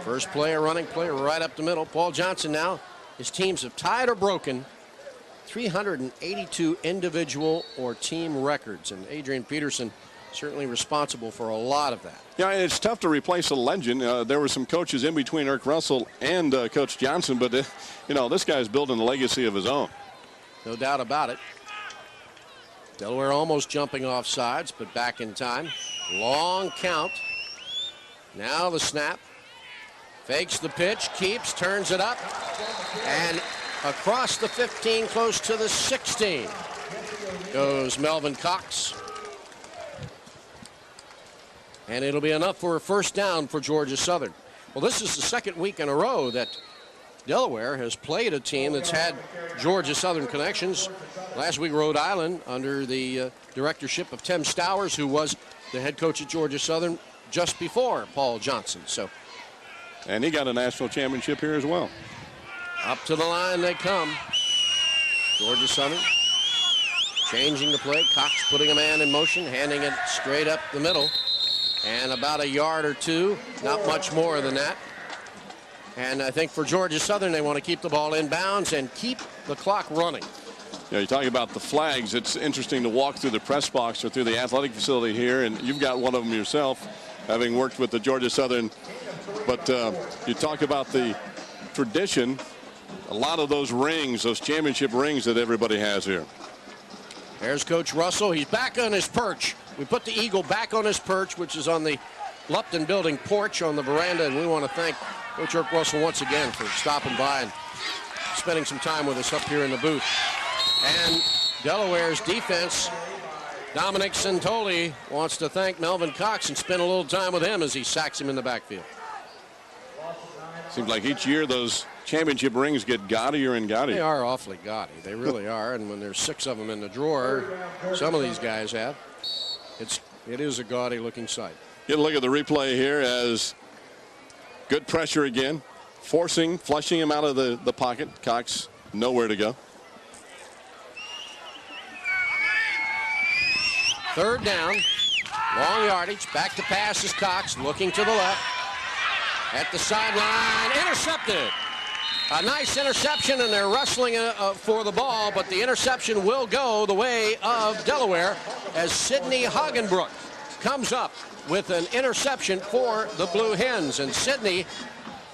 First play, a running play right up the middle. Paul Johnson now, his teams have tied or broken 382 individual or team records, and Adrian Peterson certainly responsible for a lot of that. Yeah, it's tough to replace a legend. There were some coaches in between Irk Russell and Coach Johnson, but, this guy's building a legacy of his own. No doubt about it. Delaware almost jumping off sides, but back in time. Long count. Now the snap. Fakes the pitch, keeps, turns it up, and across the 15, close to the 16, goes Melvin Cox. And it'll be enough for a first down for Georgia Southern. Well, this is the second week in a row that Delaware has played a team that's had Georgia Southern connections. Last week, Rhode Island, under the directorship of Tim Stowers, who was the head coach at Georgia Southern just before Paul Johnson. And he got a national championship here as well. Up to the line they come. Georgia Southern changing the play. Cox putting a man in motion, handing it straight up the middle. And about a yard or two, not much more than that. And I think for Georgia Southern, they want to keep the ball in bounds and keep the clock running. Yeah, you're talking about the flags. It's interesting to walk through the press box or through the athletic facility here, and you've got one of them yourself, having worked with the Georgia Southern. But you talk about the tradition, a lot of those rings, those championship rings that everybody has here. There's Coach Russell. He's back on his perch. We put the Eagle back on his perch, which is on the Lupton Building porch on the veranda, and we want to thank Coach Irk Russell once again for stopping by and spending some time with us up here in the booth. And Delaware's defense, Dominic Santoli, wants to thank Melvin Cox and spend a little time with him as he sacks him in the backfield. Seems like each year those championship rings get gaudier and gaudier. They are awfully gaudy. They really are. And when there's 6 of them in the drawer, some of these guys have, it is a gaudy looking sight. Get a look at the replay here as good pressure again, flushing him out of the pocket. Cox nowhere to go. Third down, long yardage, back to pass is Cox, looking to the left. At the sideline, intercepted. A nice interception, and they're wrestling for the ball, but the interception will go the way of Delaware as Sidney Hagenbrook comes up with an interception for the Blue Hens. And Sidney,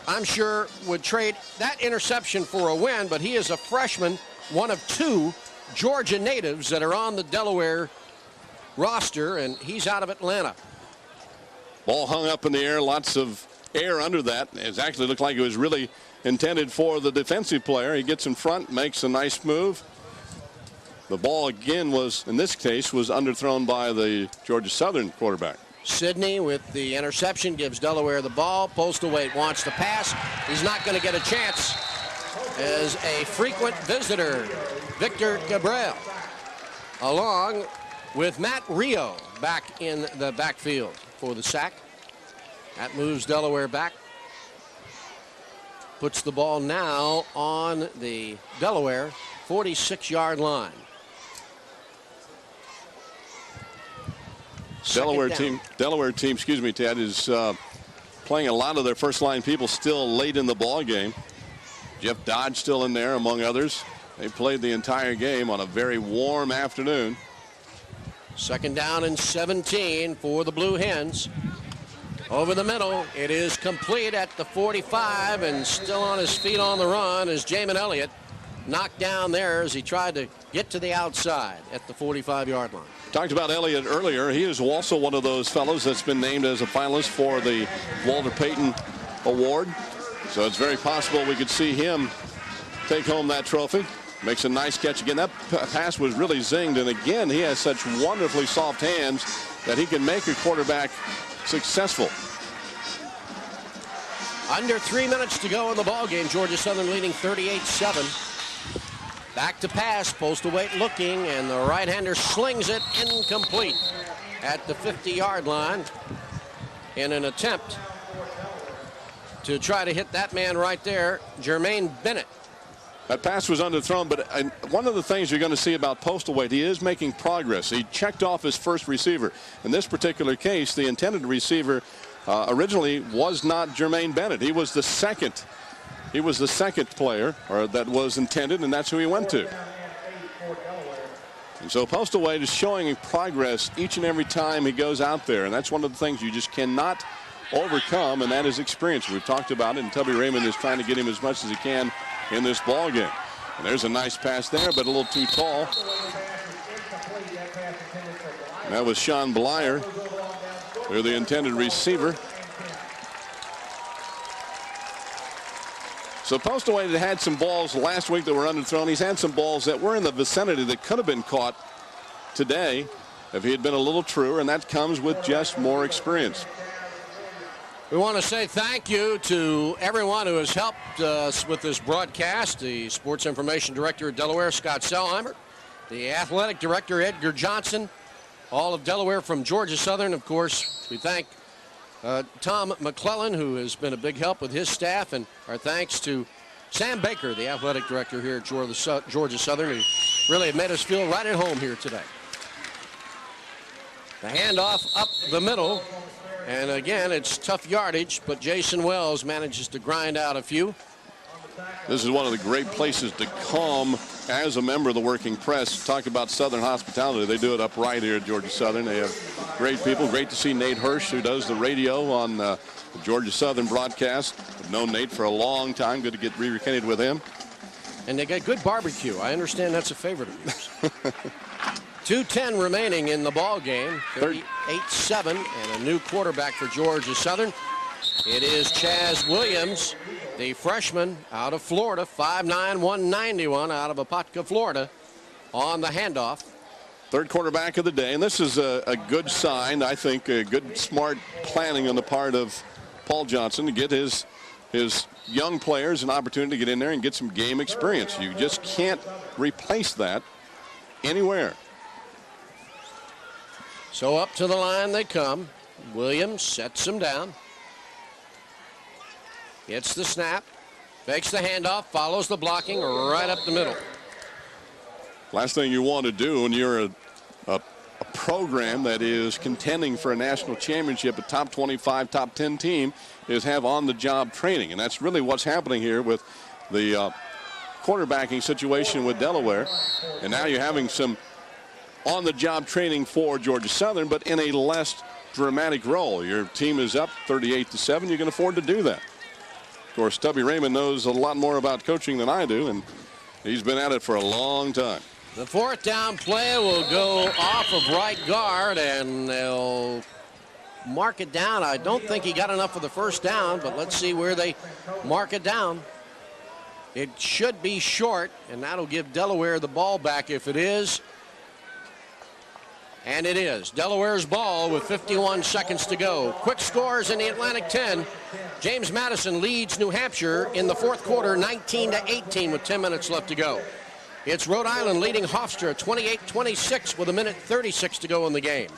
I'm sure, would trade that interception for a win, but he is a freshman, one of 2 Georgia natives that are on the Delaware roster, and he's out of Atlanta. Ball hung up in the air, lots of air under that. It actually looked like it was really intended for the defensive player. He gets in front, makes a nice move. The ball again was, in this case, was underthrown by the Georgia Southern quarterback. Sidney with the interception gives Delaware the ball. Postlethwaite wants to pass. He's not going to get a chance as a frequent visitor, Victor Gabriel, along with Matt Rio back in the backfield for the sack. That moves Delaware back. Puts the ball now on the Delaware 46-yard line. Delaware team, excuse me, Ted, is playing a lot of their first line people still late in the ball game. Jeff Dodge still in there, among others. They played the entire game on a very warm afternoon. Second down and 17 for the Blue Hens. Over the middle, it is complete at the 45, and still on his feet on the run is Jamin Elliott, knocked down there as he tried to get to the outside at the 45-yard line. Talked about Elliott earlier. He is also one of those fellows that's been named as a finalist for the Walter Payton Award. So it's very possible we could see him take home that trophy. Makes a nice catch again. That pass was really zinged, and again, he has such wonderfully soft hands that he can make a quarterback successful. Under 3 minutes to go in the ball game. Georgia Southern leading 38-7. Back to pass. Postlethwaite looking, and the right-hander slings it incomplete at the 50-yard line in an attempt to try to hit that man right there, Jermaine Bennett. That pass was underthrown, but one of the things you're going to see about Postlethwaite, he is making progress. He checked off his first receiver. In this particular case, the intended receiver originally was not Jermaine Bennett. He was the second. He was the second player that was intended, and that's who he went to. And so Postal Wade is showing progress each and every time he goes out there. And that's one of the things you just cannot overcome, and that is experience. We've talked about it, and Tubby Raymond is trying to get him as much as he can in this ball game. And there's a nice pass there, but a little too tall. And that was Sean Blyer. They're the intended receiver. So Postal Wade had some balls last week that were underthrown. He's had some balls that were in the vicinity that could have been caught today if he had been a little truer, and that comes with just more experience. We want to say thank you to everyone who has helped us with this broadcast. The Sports Information Director at Delaware, Scott Selheimer. The Athletic Director, Edgar Johnson. All of Delaware from Georgia Southern, of course. We thank Tom McClellan, who has been a big help with his staff, and our thanks to Sam Baker, the athletic director here at Georgia Southern, who really have made us feel right at home here today. The handoff up the middle, and again, it's tough yardage, but Jason Wells manages to grind out a few. This is one of the great places to come as a member of the working press. Talk about Southern hospitality. They do it up right here at Georgia Southern. They have great people. Great to see Nate Hirsch, who does the radio on the Georgia Southern broadcast. I've known Nate for a long time. Good to get re-acquainted with him. And they got good barbecue. I understand that's a favorite of yours. 2:10 remaining in the ball game. 38-7, and a new quarterback for Georgia Southern. It is Chaz Williams, the freshman out of Florida, 5'9", 191 out of Apopka, Florida, on the handoff. Third quarterback of the day, and this is a good sign, I think, a good, smart planning on the part of Paul Johnson to get his young players an opportunity to get in there and get some game experience. You just can't replace that anywhere. So up to the line they come. Williams sets him down. Gets the snap, fakes the handoff, follows the blocking right up the middle. Last thing you want to do when you're a program that is contending for a national championship, a top 25, top 10 team, is have on-the-job training. And that's really what's happening here with the quarterbacking situation with Delaware. And now you're having some on-the-job training for Georgia Southern, but in a less dramatic role. Your team is up 38-7. You can afford to do that. Of course, Tubby Raymond knows a lot more about coaching than I do, and he's been at it for a long time. The fourth down play will go off of right guard, and they'll mark it down. I don't think he got enough for the first down, but let's see where they mark it down. It should be short, and that'll give Delaware the ball back if it is. And it is. Delaware's ball with 51 seconds to go. Quick scores in the Atlantic 10. James Madison leads New Hampshire in the fourth quarter 19-18 with 10 minutes left to go. It's Rhode Island leading Hofstra 28-26 with 1:36 to go in the game.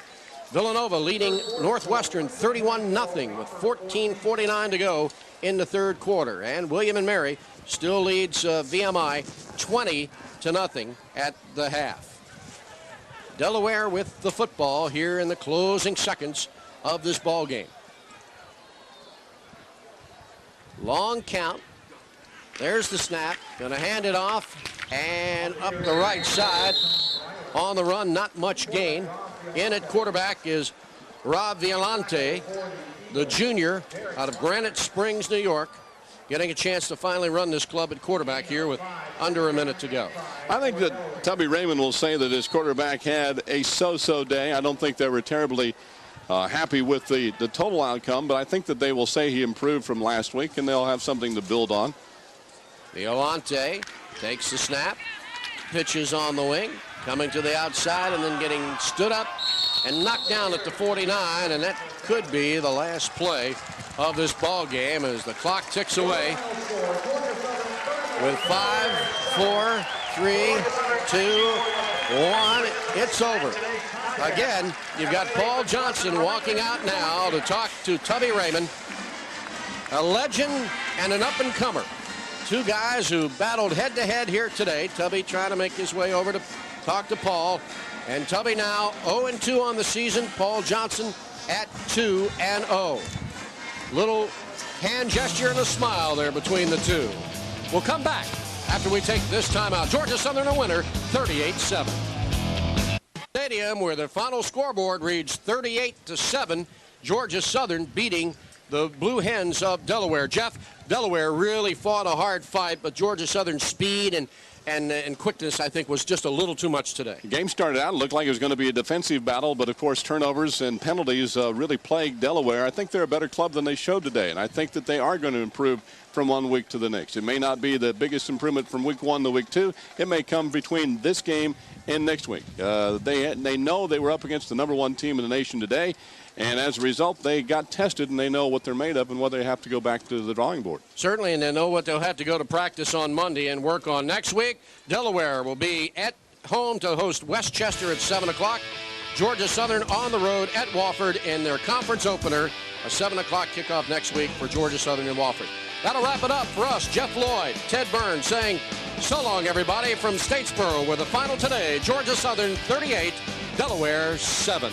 Villanova leading Northwestern 31-0 with 14:49 to go in the third quarter. And William and Mary still leads VMI 20-0 at the half. Delaware with the football here in the closing seconds of this ball game. Long count. There's the snap. Going to hand it off and up the right side. On the run, not much gain. In at quarterback is Rob Violante, the junior out of Granite Springs, New York, getting a chance to finally run this club at quarterback here with under a minute to go. I think that Tubby Raymond will say that his quarterback had a so-so day. I don't think they were terribly happy with the total outcome, but I think that they will say he improved from last week, and they'll have something to build on. Violante takes the snap, pitches on the wing, coming to the outside and then getting stood up and knocked down at the 49, and that could be the last play of this ball game as the clock ticks away with 5, 4, 3, 2, 1. It's over. Again, you've got Paul Johnson walking out now to talk to Tubby Raymond, a legend and an up-and-comer. Two guys who battled head-to-head here today. Tubby trying to make his way over to talk to Paul. And Tubby now 0-2 on the season. Paul Johnson at 2-0. Little hand gesture and a smile there between the two. We'll come back after we take this timeout. Georgia Southern a winner, 38-7. Stadium, where the final scoreboard reads 38-7. Georgia Southern beating the Blue Hens of Delaware. Jeff, Delaware really fought a hard fight, but Georgia Southern's speed and quickness, I think, was just a little too much today. The game started out, it looked like it was going to be a defensive battle, but of course turnovers and penalties really plagued Delaware. I think they're a better club than they showed today, and I think that they are going to improve from one week to the next. It may not be the biggest improvement from week 1 to week 2. It may come between this game and next week. They know they were up against the #1 team in the nation today, and as a result, they got tested, and they know what they're made of and whether they have to go back to the drawing board. Certainly, and they know what they'll have to go to practice on Monday and work on next week. Delaware will be at home to host Westchester at 7 o'clock. Georgia Southern on the road at Wofford in their conference opener. A 7 o'clock kickoff next week for Georgia Southern and Wofford. That'll wrap it up for us. Jeff Lloyd, Ted Burns saying so long, everybody, from Statesboro, where the final today, Georgia Southern 38, Delaware 7.